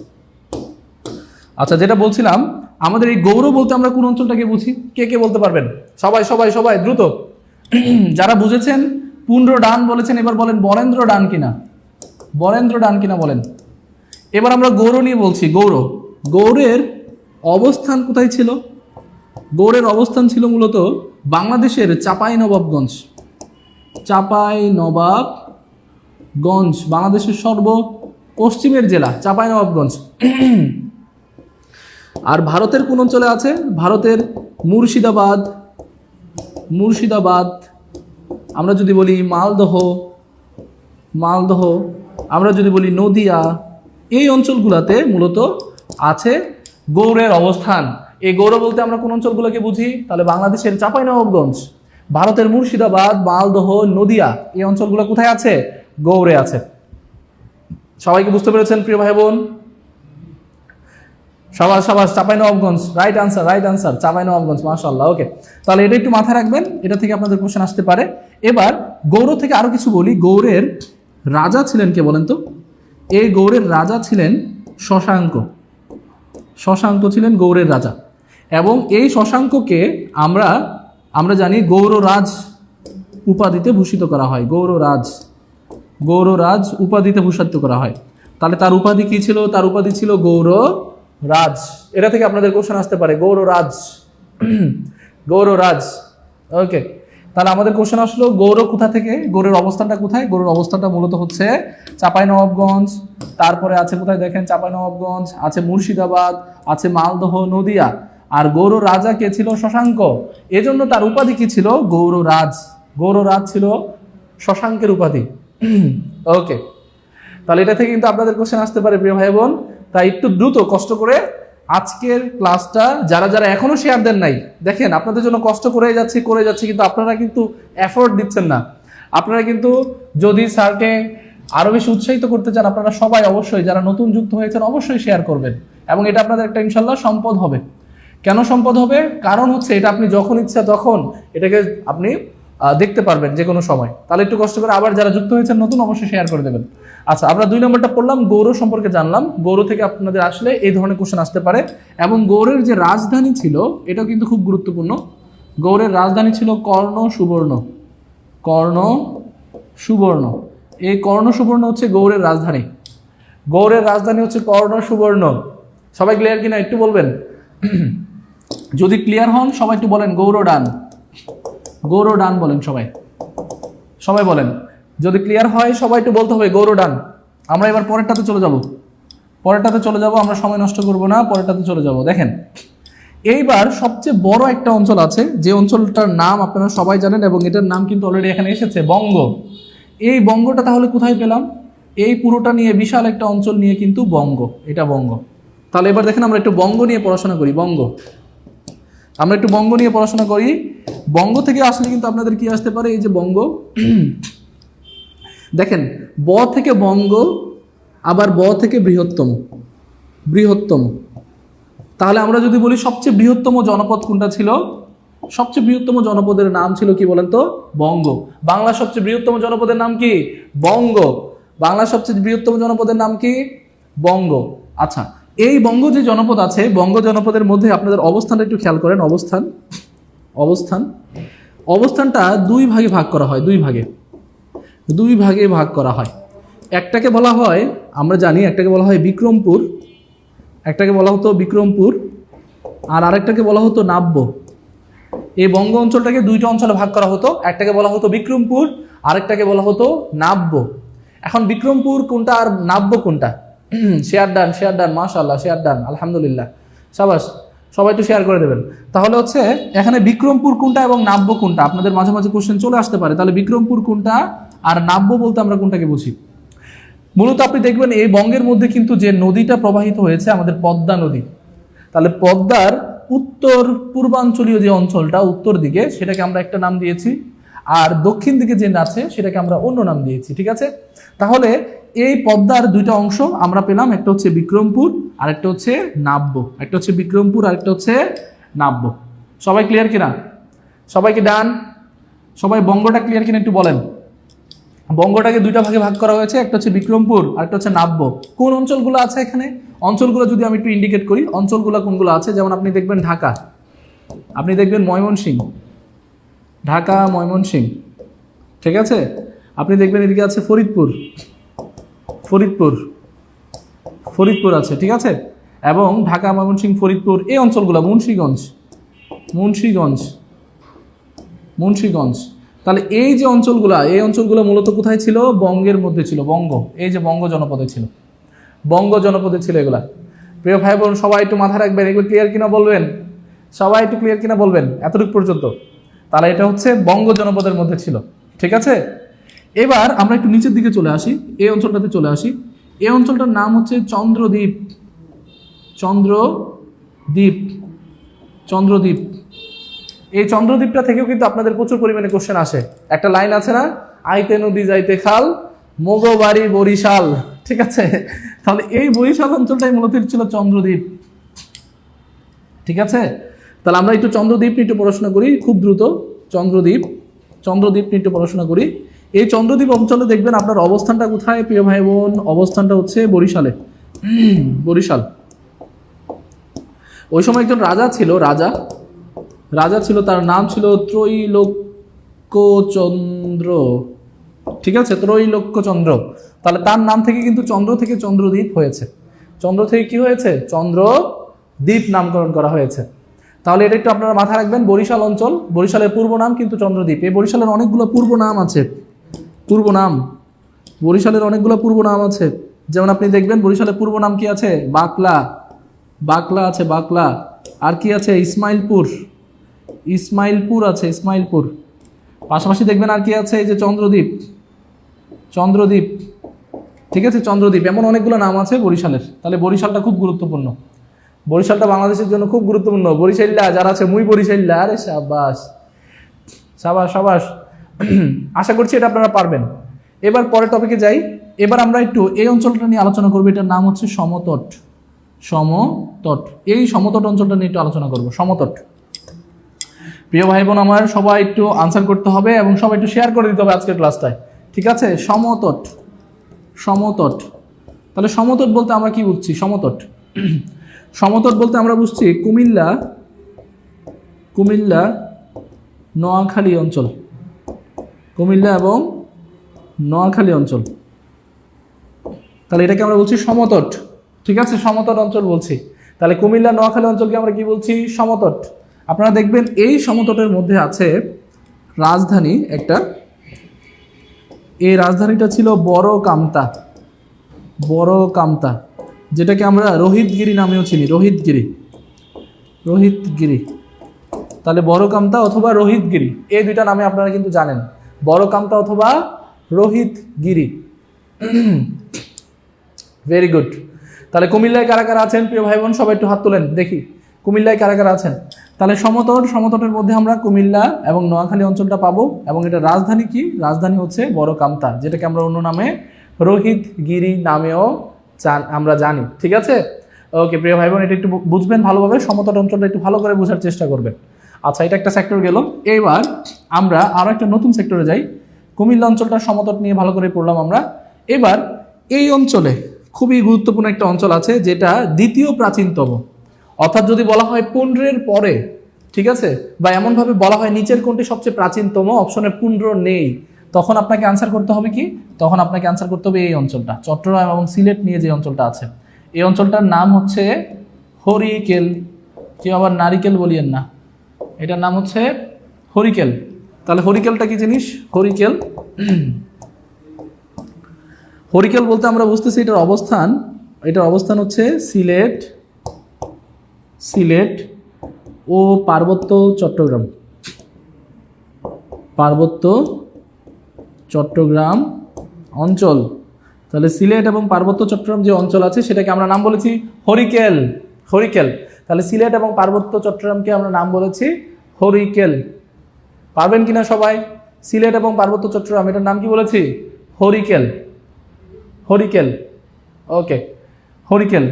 আচ্ছা, যেটা বলছিলাম, আমাদের এই গৌর বলতে আমরা কোন অঞ্চলটাকে বুঝি? কে কে বলতে পারবেন? সবাই সবাই সবাই দ্রুত। যারা বুঝেছেন পুন্ড্র ডান বলেছেন, এবার বলেন বরেন্দ্র ডান কিনা, বরেন্দ্র ডান কিনা বলেন। এবার আমরা গৌর নিয়ে বলছি। গৌর, গৌড়ের অবস্থান কোথায় ছিল? গৌড়ের অবস্থান ছিল মূলত বাংলাদেশের চাঁপাইনবাবগঞ্জ, চাঁপাইনবাবগঞ্জ বাংলাদেশের সর্ব পশ্চিমের জেলা চাঁপাইনবাবগঞ্জ। আর ভারতের কোন অঞ্চলে আছে? ভারতের মুর্শিদাবাদ, মুর্শিদাবাদ, আমরা যদি বলি মালদহ, মালদহ, আমরা যদি বলি নদিয়া, এই অঞ্চলগুলোতে মূলত আছে গৌড়ের অবস্থান। এই গৌড় বলতে আমরা কোন অঞ্চলগুলোকে বুঝি? তাহলে বাংলাদেশের চাঁপাইনবাবগঞ্জ, ভারতের মুর্শিদাবাদ, মালদহ, নদিয়া, এই অঞ্চলগুলো কোথায় আছে? গৌড়ে আছে। সবাইকে বুঝতে পেরেছেন প্রিয় ভাই বোন? সাবাস সাবাস, Chapainawabganj, right answer, right answer, Chapainawabganj, মাশাআল্লাহ। ওকে, তাহলে এটা একটু মাথায় রাখবেন, এটা থেকে আপনাদের কোশ্চেন আসতে পারে। এবার গৌড় থেকে আরো কিছু বলি। গৌড়ের রাজা ছিলেন কে বলেন তো? এই গৌড়ের রাজা ছিলেন শশাঙ্ক, শশাঙ্ক ছিলেন গৌড়ের রাজা। এবং এই শশাঙ্ককে আমরা জানি গৌড়রাজ উপাধিতে ভূষিত করা হয়, গৌড়রাজ, গৌড়রাজ উপাধিতে ভূষিত করা হয়। তাহলে তার উপাধি কি ছিল? তার উপাধি ছিল গৌড়রাজ। এটা থেকে আপনাদের কোশ্চেন আসতে পারে, গৌড়রাজ, গৌড়রাজ। ওকে, তাহলে আমাদের কোশ্চেন আসলো গৌড় কোথা থেকে, গৌড়ের অবস্থানটা কোথায়? গৌড়ের অবস্থানটা মূলত হচ্ছে চাঁপাইনবাবগঞ্জ, তারপরে আছে কোথায় দেখেন, চাঁপাইনবাবগঞ্জ, আছে মুর্শিদাবাদ, আছে মালদহ, নদিয়া। আর গৌড় রাজা কে ছিল? শশাঙ্ক। এজন্য তার উপাধি কি ছিল? গৌড়রাজ। গৌড়রাজ ছিল শশাঙ্কের উপাধি। ওকে, তাহলে এটা থেকে কিন্তু আপনাদের কোশ্চেন আসতে পারে প্রিয় ভাই বোন। তাই একটু দ্রুত কষ্ট করে আজকের ক্লাসটা যারা যারা এখনো শেয়ার দেন নাই, দেখেন আপনাদের জন্য কষ্ট করে যাচ্ছি কিন্তু আপনারা কিন্তু এফোর্ট দিচ্ছেন না। আপনারা কিন্তু যদি স্যারকে আরো বেশি উৎসাহিত করতে চান, আপনারা সবাই অবশ্যই যারা নতুন যুক্ত হয়েছেন অবশ্যই শেয়ার করবেন, এবং এটা আপনাদের একটা ইনশাল্লাহ সম্পদ হবে। কেন সম্পদ হবে? কারণ হচ্ছে এটা আপনি যখন ইচ্ছা তখন এটাকে আপনি দেখতে পারবেন যে কোনো সময়। তাহলে একটু কষ্ট করে আবার যারা যুক্ত হয়েছেন নতুন অবশ্যই শেয়ার করে দেবেন। আচ্ছা, আমরা 2 নম্বরটা পড়লাম, গৌড় সম্পর্কে জানলাম। গৌড় থেকে আপনাদের আসলে এই ধরনের কোশ্চেন আসতে পারে। এবং গৌড়ের যে রাজধানী ছিল এটাও কিন্তু খুব গুরুত্বপূর্ণ। গৌড়ের রাজধানী ছিল কর্ণ সুবর্ণ, কর্ণ সুবর্ণ। এই কর্ণ সুবর্ণ হচ্ছে গৌড়ের রাজধানী। গৌড়ের রাজধানী হচ্ছে কর্ণ সুবর্ণ। সবাই ক্লিয়ার কিনা একটু বলবেন? যদি ক্লিয়ার হন সবাই একটু বলেন গৌড় ডান, গৌড় ডান বলেন সবাই, সবাই বলেন। যদি ক্লিয়ার হয় সবাই একটু বলতে হবে গৌড় ডান। আমরা এবার পরেরটাতে চলে যাব, পরেরটাতে চলে যাব, আমরা সময় নষ্ট করব না, পরেরটাতে চলে যাব। দেখেন, এইবার সবচেয়ে বড় একটা অঞ্চল আছে, যে অঞ্চলটার নাম আপনারা সবাই জানেন এবং এটার নাম কিন্তু অলরেডি এখানে এসেছে, বঙ্গ। এই বঙ্গটা তাহলে কোথায় পেলাম? এই পুরোটা নিয়ে বিশাল একটা অঞ্চল নিয়ে কিন্তু বঙ্গ, এটা বঙ্গ। তাহলে এবার দেখেন আমরা একটু বঙ্গ নিয়ে পড়াশোনা করি। বঙ্গ, আমরা একটু বঙ্গ নিয়ে পড়াশোনা করি। বঙ্গ থেকে আসলে কিন্তু আপনাদের কি আসতে পারে? এই যে বঙ্গ, দেখেন ব থেকে বঙ্গ, আবার ব থেকে বৃহত্তম, বৃহত্তম। তাহলে আমরা যদি বলি সবচেয়ে বৃহত্তম জনপদ কোনটা ছিল? সবচেয়ে বৃহত্তম জনপদের নাম ছিল কি বলেন তো? বঙ্গ। বাংলার সবচেয়ে বৃহত্তম জনপদের নাম কি? বঙ্গ। বাংলার সবচেয়ে বৃহত্তম জনপদের নাম কি? বঙ্গ। আচ্ছা, এই বঙ্গ যে জনপদ আছে, বঙ্গ জনপদের মধ্যে আপনাদের অবস্থানটা একটু খেয়াল করেন। অবস্থান, অবস্থান, অবস্থানটা 2 ভাগে ভাগ করা হয়, 2 ভাগে, 2 ভাগে ভাগ করা হয়। একটাকে বলা হয়, আমরা জানি একটাকে বলা হয় বিক্রমপুর, একটাকে বলা হতো বিক্রমপুর, আর আরেকটাকে বলা হতো নাব্য। এই বঙ্গ অঞ্চলটাকে 2টা অঞ্চলে ভাগ করা হতো, একটাকে বলা হতো বিক্রমপুর, আরেকটাকে বলা হতো নাব্য। এখন বিক্রমপুর কোনটা আর নাব্য কোনটা? শেয়ার ডান, শেয়ার ডান, মাশাআল্লাহ, শেয়ার ডান, আলহামদুলিল্লাহ, সাবাস, সবাই একটু শেয়ার করে দেবেন। তাহলে হচ্ছে এখানে বিক্রমপুর কোনটা এবং নাব্য কোনটা আপনাদের মাঝে মাঝে কোশ্চেন চলে আসতে পারে। তাহলে বিক্রমপুর কোনটা আর নাব্য বলতে আমরা কোনটাকে বুঝি? মূলত আপনি দেখবেন এই বঙ্গের মধ্যে কিন্তু যে নদীটা প্রবাহিত হয়েছে আমাদের পদ্মা নদী। তাহলে পদ্মার উত্তর পূর্বাঞ্চলীয় যে অঞ্চলটা উত্তর দিকে, সেটাকে আমরা একটা নাম দিয়েছি। আর দক্ষিণ দিকে যে আছে সেটাকে আমরা অন্য নাম দিয়েছি, ঠিক আছে? তাহলে এই পদ্মার দুইটা অংশ আমরা পেলাম, একটা হচ্ছে বিক্রমপুর আর একটা হচ্ছে নাব্য। একটা হচ্ছে বিক্রমপুর আর একটা হচ্ছে নাব্য। সবাই ক্লিয়ার কিনা? সবাই কি ডান? সবাই বঙ্গটা ক্লিয়ার কিনা একটু বলেন। বঙ্গটাকে দুইটা ভাগে ভাগ করা হয়েছে, একটা হচ্ছে বিক্রমপুর আর একটা হচ্ছে নাব্য। কোন অঞ্চলগুলো আছে এখানে? অঞ্চলগুলো যদি আমি একটু ইন্ডিকেট করি, অঞ্চলগুলো কোনগুলো আছে, যেমন আপনি দেখবেন ঢাকা, আপনি দেখবেন ময়মনসিংহ, ঢাকা ময়মনসিংহ, ঠিক আছে? আপনি দেখবেন এদিকে আছে ফরিদপুর, ফরিদপুর, ফরিদপুর আছে, ঠিক আছে? এবং ঢাকা ময়মনসিংহ ফরিদপুর এই অঞ্চলগুলো, মুন্সিগঞ্জ, মুন্সিগঞ্জ, মুন্সিগঞ্জ। তাহলে এই যে অঞ্চলগুলো, এই অঞ্চলগুলো মূলত কোথায় ছিল? বঙ্গের মধ্যে ছিল, বঙ্গ, এই যে বঙ্গ জনপদে ছিল, বঙ্গ জনপদে ছিল এগুলা। প্রিয় ভাই বোন সবাই একটু মাথায় রাখবেন, এগুলো ক্লিয়ার কিনা বলবেন, সবাই একটু ক্লিয়ার কিনা বলবেন এতটুকু পর্যন্ত। তাহলে এটা হচ্ছে বঙ্গ জনপদের মধ্যে ছিল, ঠিক আছে? এবার আমরা একটু নিচের দিকে চলে আসি, এই অঞ্চলটাতে চলে আসি। এই অঞ্চলটার নাম হচ্ছে চন্দ্রদ্বীপ, চন্দ্রদ্বীপ, চন্দ্রদ্বীপ। এই চন্দ্রদ্বীপটা থেকেও কিন্তু আপনাদের প্রচুর পরিমাণে কোশ্চেন আসে। একটা লাইন আছে না, আইতে নদী যাইতে খাল, মোগো বাড়ি বরিশাল, ঠিক আছে? তাহলে এই বরিশাল অঞ্চলটাই মূলত ছিল চন্দ্রদ্বীপ, ঠিক আছে? তাহলে আমরা একটু চন্দ্রদ্বীপ নিয়ে একটু পড়াশোনা করি খুব দ্রুত। চন্দ্রদ্বীপ, চন্দ্রদ্বীপ নিয়ে একটু পড়াশোনা করি। এই চন্দ্রদ্বীপ অঞ্চলে দেখবেন আপনার অবস্থানটা কোথায় প্রিয় ভাই বোন? অবস্থানটা হচ্ছে বরিশালে, বরিশাল। ওই সময় একজন রাজা ছিল, রাজা ছিল, তার নাম ছিল ত্রৈলোক্যচন্দ্র, ঠিক আছে? ত্রৈলোক্যচন্দ্র। তাহলে তার নাম থেকে কিন্তু চন্দ্র থেকে চন্দ্রদ্বীপ হয়েছে, চন্দ্র থেকে কি হয়েছে? চন্দ্রদ্বীপ নামকরণ করা হয়েছে। তাহলে এটা একটু আপনারা মাথায় রাখবেন। বরিশাল অঞ্চল, বরিশালের পূর্ব নাম কিন্তু চন্দ্রদ্বীপ। এই বরিশালের অনেকগুলো পূর্ব নাম আছে, পূর্ব নাম, বরিশালের অনেকগুলো পূর্ব নাম আছে। যেমন আপনি দেখবেন বরিশালের পূর্ব নাম কি আছে? বাকলা, বাকলা আছে, বাকলা। আর কি আছে? ইসমাইলপুর, ইসমাইলপুর আছে, ইসমাইলপুর। পাশাপাশি দেখবেন আর কি আছে? এই যে চন্দ্রদ্বীপ, চন্দ্রদ্বীপ, ঠিক আছে? চন্দ্রদ্বীপ। এমন অনেকগুলো নাম আছে বরিশালের। তাহলে বরিশালটা খুব গুরুত্বপূর্ণ, বরিশালটা বাংলাদেশের জন্য খুব গুরুত্বপূর্ণ। বরিশাল্লা যারা আছে, মুই বরিশাল্লা, আরে সাবাস, সাবাস, সাবাস। আশা করছি এটা আপনারা পারবেন। এবার পরের টপিকে যাই। এবার আমরা একটু এই অঞ্চলটা নিয়ে আলোচনা করবো। এটার নাম হচ্ছে সমতট, সমতট। এই সমতট অঞ্চলটা নিয়ে একটু আলোচনা করবো, সমতট। প্রিয় ভাই বোন আমার, সবাই একটু আনসার করতে হবে এবং সবাই একটু শেয়ার করে দিতে হবে আজকের ক্লাসটায়, ঠিক আছে? সমতট, সমতট। তাহলে সমতট বলতে আমরা কি বুঝছি? সমতট, সমতট বলতে আমরা বুঝছি কুমিল্লা, কুমিল্লা নোয়াখালী অঞ্চল, কুমিল্লা এবং নোয়াখালী অঞ্চল। তাহলে এটাকে আমরা বলছি সমতট, ঠিক আছে? সমতট অঞ্চল বলছি। তাহলে কুমিল্লা নোয়াখালী অঞ্চলকে আমরা কি বলছি? সমতট। আপনারা দেখবেন এই সমতটের মধ্যে আছে রাজধানী একটা, এই রাজধানীটা ছিল বড় কামতা, বড় কামতা, যেটাকে আমরা রোহিতগিরি নামেও চিনি, রোহিতগিরি, রোহিতগিরি। তাহলে বড় কামতা অথবা রোহিতগিরি, এই দুইটা নামে আপনারা কিন্তু জানেন, বড় কামতা অথবা রোহিতগিরি। Very good. তাহলে কুমিল্লায় কারা কারা আছেন প্রিয় ভাই বোন? সবাই একটু হাত তোলেন দেখি, কুমিল্লায় কারা কারা আছেন? তাহলে সমতট, সমতটের মধ্যে আমরা কুমিল্লা এবং নোয়াখালী অঞ্চলটা পাবো। এবং এটা রাজধানী কি? রাজধানী হচ্ছে বড় কামতা, যেটাকে আমরা অন্য নামে রোহিতগিরি নামেও আমরা জানি, ঠিক আছে? ওকে প্রিয় ভাই বোন, এটা একটু বুঝবেন ভালোভাবে, সমতট অঞ্চলটা একটু ভালো করে বোঝার চেষ্টা করবেন। আচ্ছা, এটা একটা সেক্টর গেল। এবার আমরা আরো একটা নতুন সেক্টরে যাই। কুমিল্লা অঞ্চলটা সমতট নিয়ে ভালো করে পড়লাম আমরা। এবার এই অঞ্চলে খুবই গুরুত্বপূর্ণ একটা অঞ্চল আছে, যেটা দ্বিতীয় প্রাচীনতম, অর্থাৎ যদি বলা হয় 15-এর পরে, ঠিক আছে, বা এমনভাবে বলা হয় নিচের কোনটি সবচেয়ে প্রাচীনতম, অপশনে 15 নেই, তখন আপনাকে আনসার করতে হবে কি? তখন আপনাকে আনসার করতে হবে এই অঞ্চলটা, চট্টগ্রাম এবং সিলেট নিয়ে যে অঞ্চলটা আছে। এই অঞ্চলটার নাম হচ্ছে হরিকেল। কেউ আবার নারিকেল বলিয়েন না, এটার নাম হচ্ছে হরিকেল। তাহলে হরিকেলটা কি জিনিস? হরিকেল, হরিকেল বলতে আমরা বুঝতেছি এটার অবস্থান, এটার অবস্থান হচ্ছে সিলেট, সিলেট ও পার্বত্য চট্টগ্রাম, পার্বত্য চট্টগ্রাম অঞ্চল। তাহলে সিলেট এবং পার্বত্য চট্টগ্রাম যে অঞ্চল আছে সেটাকে আমরা নাম বলেছি হরিকেল, হরিকেল। তাহলে সিলেট এবং পার্বত্য চট্টগ্রামকে আমরা নাম বলেছি হরিকেল। পারবেন কিনা সবাই? সিলেট এবং পার্বত্য চট্টগ্রাম, এটার নাম কি বলেছি? হরিকেল। হরিকেল, ওকে, হরিকেল।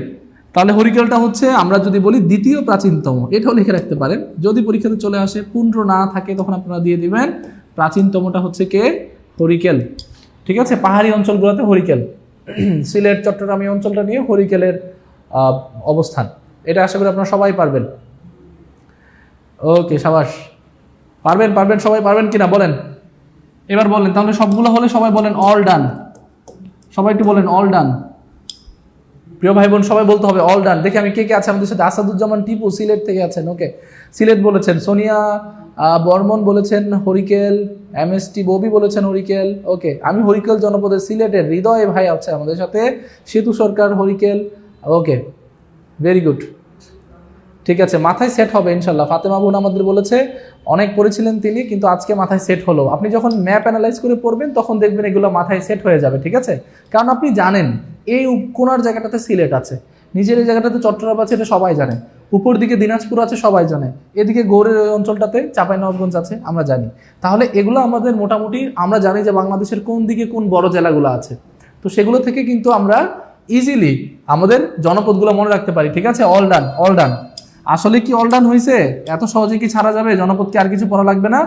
তাহলে হরিকেলটা হচ্ছে আমরা যদি বলি দ্বিতীয় প্রাচীনতম, এটাও লিখে রাখতে পারেন। যদি পরীক্ষাতে চলে আসে পূর্ণ না থাকে তখন আপনারা দিয়ে দিবেন প্রাচীনতমটা হচ্ছে কে? হরিকেল। ঠিক আছে, পাহাড়ি অঞ্চলগুলোতে হরিকেল। সিলেট চট্টগ্রাম এই অঞ্চলটা নিয়ে হরিকেলের অবস্থান। এটা আশা করি আপনারা সবাই পারবেন। ওকে, সাবাস। পারবেন পারবেন, সবাই পারবেন কিনা বলেন, এবার বলেন। তাহলে সবগুলো হলে সবাই বলেন অল ডান। সবাই একটু বলেন অল ডান। প্রিয় ভাই বোন সবাই বলতে হবে অল ডান। দেখি আমি কে কে আছে আমাদের সাথে। আসাদুজ্জামান টিপু সিলেট থেকে আছেন, ওকে, সিলেট বলেছেন। সোনিয়া বর্মন বলেছেন হরিকেল। MST ববি বলেছেন হরিকেল, ওকে। আমি হরিকেল জনপদের সিলেটের হৃদয় ভাই আছে আমাদের সাথে, সেতু সরকার হরিকেল, ওকে, ভেরি গুড। ঠিক আছে, মাথায় সেট হবে ইনশাল্লাহ। ফাতেমা বোন আমাদের বলেছে অনেক পড়েছিলেন তিনি, কিন্তু আজকে মাথায় সেট হলো। আপনি যখন ম্যাপ অ্যানালাইজ করে পড়বেন তখন দেখবেন এগুলো মাথায় সেট হয়ে যাবে, ঠিক আছে? কারণ আপনি জানেন এই কোনার জায়গাটাতে সিলেট আছে, নিজের এই জায়গাটাতে চট্টগ্রাম আছে, এটা সবাই জানে। উপর দিকে দিনাজপুর আছে, সবাই জানে। এদিকে গৌড়ের ওই অঞ্চলটাতে চাঁপাইনবাবগঞ্জ আছে, আমরা জানি। তাহলে এগুলো আমাদের মোটামুটি আমরা জানি যে বাংলাদেশের কোন দিকে কোন বড় জেলাগুলো আছে। তো সেগুলো থেকে কিন্তু আমরা ইজিলি আমাদের জনপদগুলো মনে রাখতে পারি, ঠিক আছে? All done, all done. আসলে কি অল ডান হয়েছে? এত সহজে কি ছাড়া যাবে? জনপদকে আর কিছু পড়া লাগবে না?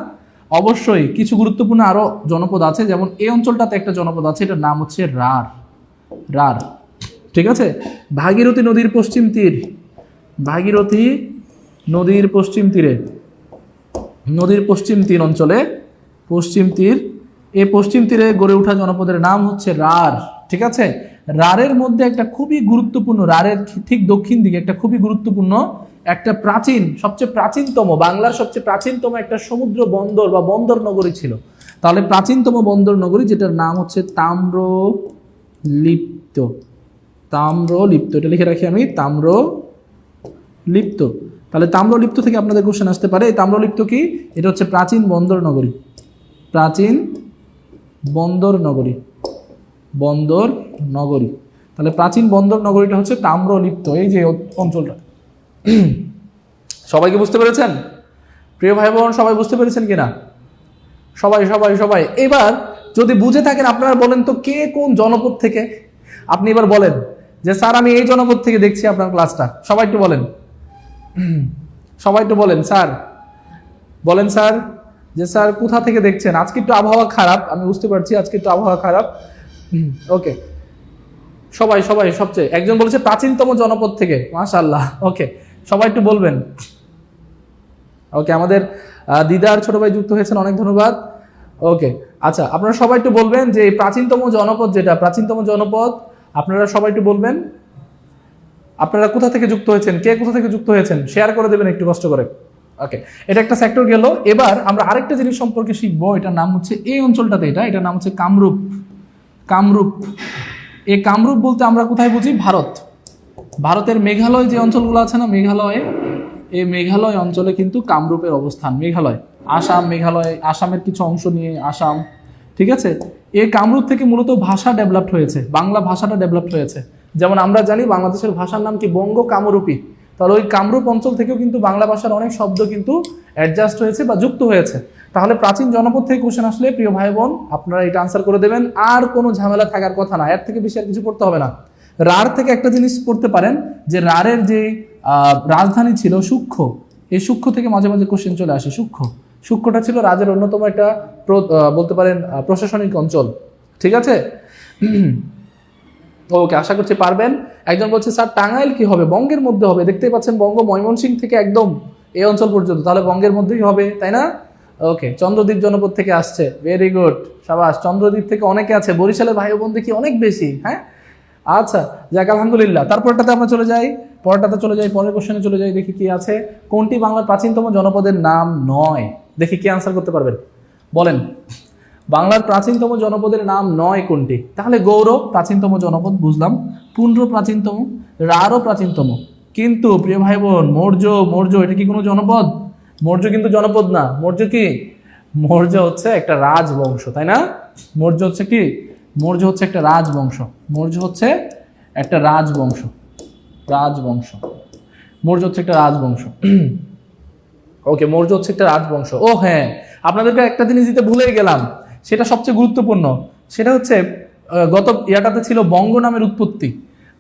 অবশ্যই কিছু গুরুত্বপূর্ণ আরো জনপদ আছে, যেমন এই অঞ্চলটাতে একটা জনপদ আছে, এটার নাম হচ্ছে রার। রার, ঠিক আছে? ভাগীরথী নদীর পশ্চিম তীর, ভাগীরথী নদীর পশ্চিম তীরে, নদীর পশ্চিম তীর অঞ্চলে, পশ্চিম তীর, এই পশ্চিম তীরে গড়ে ওঠা জনপদের নাম হচ্ছে রার, ঠিক আছে? রারের মধ্যে একটা খুবই গুরুত্বপূর্ণ, রারের ঠিক দক্ষিণ দিকে একটা খুবই গুরুত্বপূর্ণ একটা প্রাচীন, সবচেয়ে প্রাচীনতম, বাংলার সবচেয়ে প্রাচীনতম একটা সমুদ্র বন্দর বা বন্দর নগরী ছিল। তাহলে প্রাচীনতম বন্দর নগরী, যেটার নাম হচ্ছে তাম্রলিপ্ত। তাম্রলিপ্ত, এটা লিখে রাখি আমি, তাম্রলিপ্ত। তাহলে তাম্রলিপ্ত থেকে আপনাদের কোশ্চেন আসতে পারে। এই তাম্রলিপ্ত কি? এটা হচ্ছে প্রাচীন বন্দর নগরী, প্রাচীন বন্দর নগরী, বন্দর নগরী। তাহলে প্রাচীন বন্দর নগরীটা হচ্ছে তাম্রলিপ্ত, এই যে অঞ্চলটা। সবাইকে বুঝতে পেরেছেন? প্রিয় ভাই বোন সবাই বুঝতে পেরেছেন কিনা? সবাই সবাই সবাই। এবার যদি বুঝে থাকেন আপনারা বলেন তো কে কোন জনপদ থেকে? আপনি এবার বলেন যে স্যার আমি এই জনপদ থেকে দেখছি আপনার ক্লাসটা। সবাই একটু বলেন, সবাই একটু বলেন স্যার, বলেন স্যার যে স্যার কোথা থেকে দেখছেন? আজকে একটু আবহাওয়া খারাপ, আমি বুঝতে পারছি আজকে একটু আবহাওয়া খারাপ, ওকে। সবাই সবাই সবচেয়ে একজন বলেছে প্রাচীনতম জনপদ থেকে, মাশাআল্লাহ, ওকে। সবাই একটু বলবেন, ওকে। আমাদের দিদার ছোট ভাই যুক্ত হয়েছেন, অনেক ধন্যবাদ, ওকে। আচ্ছা, আপনারা সবাই একটু বলবেন যে এই প্রাচীনতম জনপদ, যেটা প্রাচীনতম জনপদ, আপনারা সবাই একটু বলবেন আপনারা কোথা থেকে যুক্ত হয়েছেন, কে কোথা থেকে যুক্ত হয়েছেন, শেয়ার করে দেবেন একটু কষ্ট করে, ওকে। এটা একটা সেক্টর গেল। এবার আমরা আরেকটা জিনিস সম্পর্কে শিখবো, এটার নাম হচ্ছে এই অঞ্চলটাতে, এটার নাম হচ্ছে কামরূপ। কামরূপ, এই কামরূপ বলতে আমরা কোথায় বুঝি? ভারত। ভারতের মেঘালয় যে অঞ্চলগুলো আছে না, মেঘালয়, এই মেঘালয় অঞ্চলে কিন্তু কামরূপের অবস্থান। মেঘালয়, আসাম, মেঘালয়, আসামের কিছু অংশ নিয়ে আসাম, ঠিক আছে? এই কামরূপ থেকে মূলত ভাষা ডেভেলপড হয়েছে, বাংলা ভাষাটা ডেভেলপড হয়েছে। যেমন আমরা জানি বাংলাদেশের ভাষার নাম কি? বঙ্গ কামরূপী। তাহলে ওই কামরূপ অঞ্চল থেকেও কিন্তু বাংলা ভাষার অনেক শব্দ কিন্তু অ্যাডজাস্ট হয়েছে বা যুক্ত হয়েছে। তাহলে প্রাচীন জনপদ থেকে কোশ্চেন আসলে প্রিয় ভাই বোন আপনারা এটা আনসার করে দেবেন, আর কোনো ঝামেলা থাকার কথা না, এর থেকে বেশি আর কিছু পড়তে হবে না। রার থেকে একটা জিনিস পড়তে পারেন যে রারের যে রাজধানী ছিল সূক্ষ্ম, এই সূক্ষ্ম থেকে মাঝে মাঝে কোশ্চেন চলে আসে। সূক্ষ্মটা ছিল রাজের অন্যতম একটা বলতে পারেন প্রশাসনিক অঞ্চল, ঠিক আছে? ওকে, আশা করছি পারবেন। একজন বলছে স্যার টাঙ্গাইল কি হবে? বঙ্গের মধ্যে হবে, দেখতেই পাচ্ছেন বঙ্গ ময়মনসিংহ থেকে একদম এই অঞ্চল পর্যন্ত, তাহলে বঙ্গের মধ্যেই হবে, তাই না? ওকে, চন্দ্রদ্বীপ জনপদ থেকে আসছে, ভেরি গুড, সাবাস। চন্দ্রদ্বীপ থেকে অনেকে আছে, বরিশালের ভাই বোন দেখি অনেক বেশি, হ্যাঁ। আচ্ছা, যাক আলহামদুলিল্লাহ। তারপরটাতে আমরা চলে যাই, পরের কোশ্চেনে চলে যাই, দেখি কি আছে। কোনটি বাংলার প্রাচীনতম জনপদের নাম নয়? দেখি কি আনসার করতে পারবেন, বলেন। বাংলার প্রাচীনতম জনপদের নাম নয় কোনটি? তাহলে গৌড় প্রাচীনতম জনপদ, বুঝলাম। পুন্ড্র প্রাচীনতম, রারও প্রাচীনতম, কিন্তু প্রিয় ভাই বোন মৌর্য এটা কি কোনো জনপদ? মৌর্য কিন্তু জনপদ না। মৌর্য কি? মৌর্য হচ্ছে একটা রাজবংশ, তাই না? মৌর্য হচ্ছে কি? মৌর্য হচ্ছে একটা রাজবংশ, মৌর্য হচ্ছে একটা রাজবংশ, মৌর্য হচ্ছে একটা রাজবংশ। ওকে, মৌর্য হচ্ছে একটা রাজবংশ। ও হ্যাঁ, আপনাদেরকে একটা জিনিস দিতে ভুলেই গেলাম, সেটা সবচেয়ে গুরুত্বপূর্ণ। সেটা হচ্ছে গত ইয়াটাতে ছিল বঙ্গ নামের উৎপত্তি।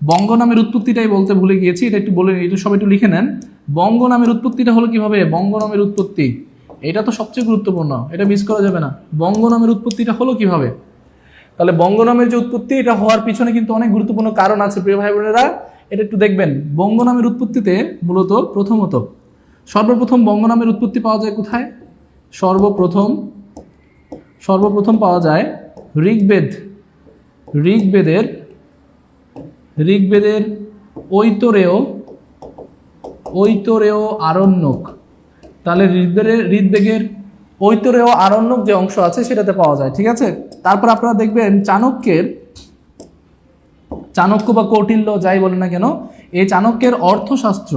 বঙ্গ নামের উৎপত্তিটাই বলতে ভুলে গিয়েছি, এটা একটু বলে, এটা সবাই একটু লিখে নেন। বঙ্গ নামের উৎপত্তিটা হলো কিভাবে? বঙ্গ নামের উৎপত্তি, এটা তো সবচেয়ে গুরুত্বপূর্ণ, এটা মিস করা যাবে না। বঙ্গ নামের উৎপত্তিটা হলো কিভাবে? তাহলে বঙ্গ নামের যে উৎপত্তি, এটা হওয়ার পিছনে কিন্তু অনেক গুরুত্বপূর্ণ কারণ আছে প্রিয় ভাই বোনেরা, এটা একটু দেখবেন। বঙ্গ নামের উৎপত্তিতে মূলত সর্বপ্রথম বঙ্গ নামের উৎপত্তি পাওয়া যায় কোথায়? সর্বপ্রথম পাওয়া যায় ঋগ্বেদের ঐতরেয় আরণ্যক। তাহলে ঋগ্বেদের ঐতরেয় আরণ্যক যে অংশ আছে সেটাতে পাওয়া যায়, ঠিক আছে। তারপর আপনারা দেখবেন চাণক্য বা কৌটিল্য যাই বলেন না কেন, এই চাণক্যের অর্থশাস্ত্র,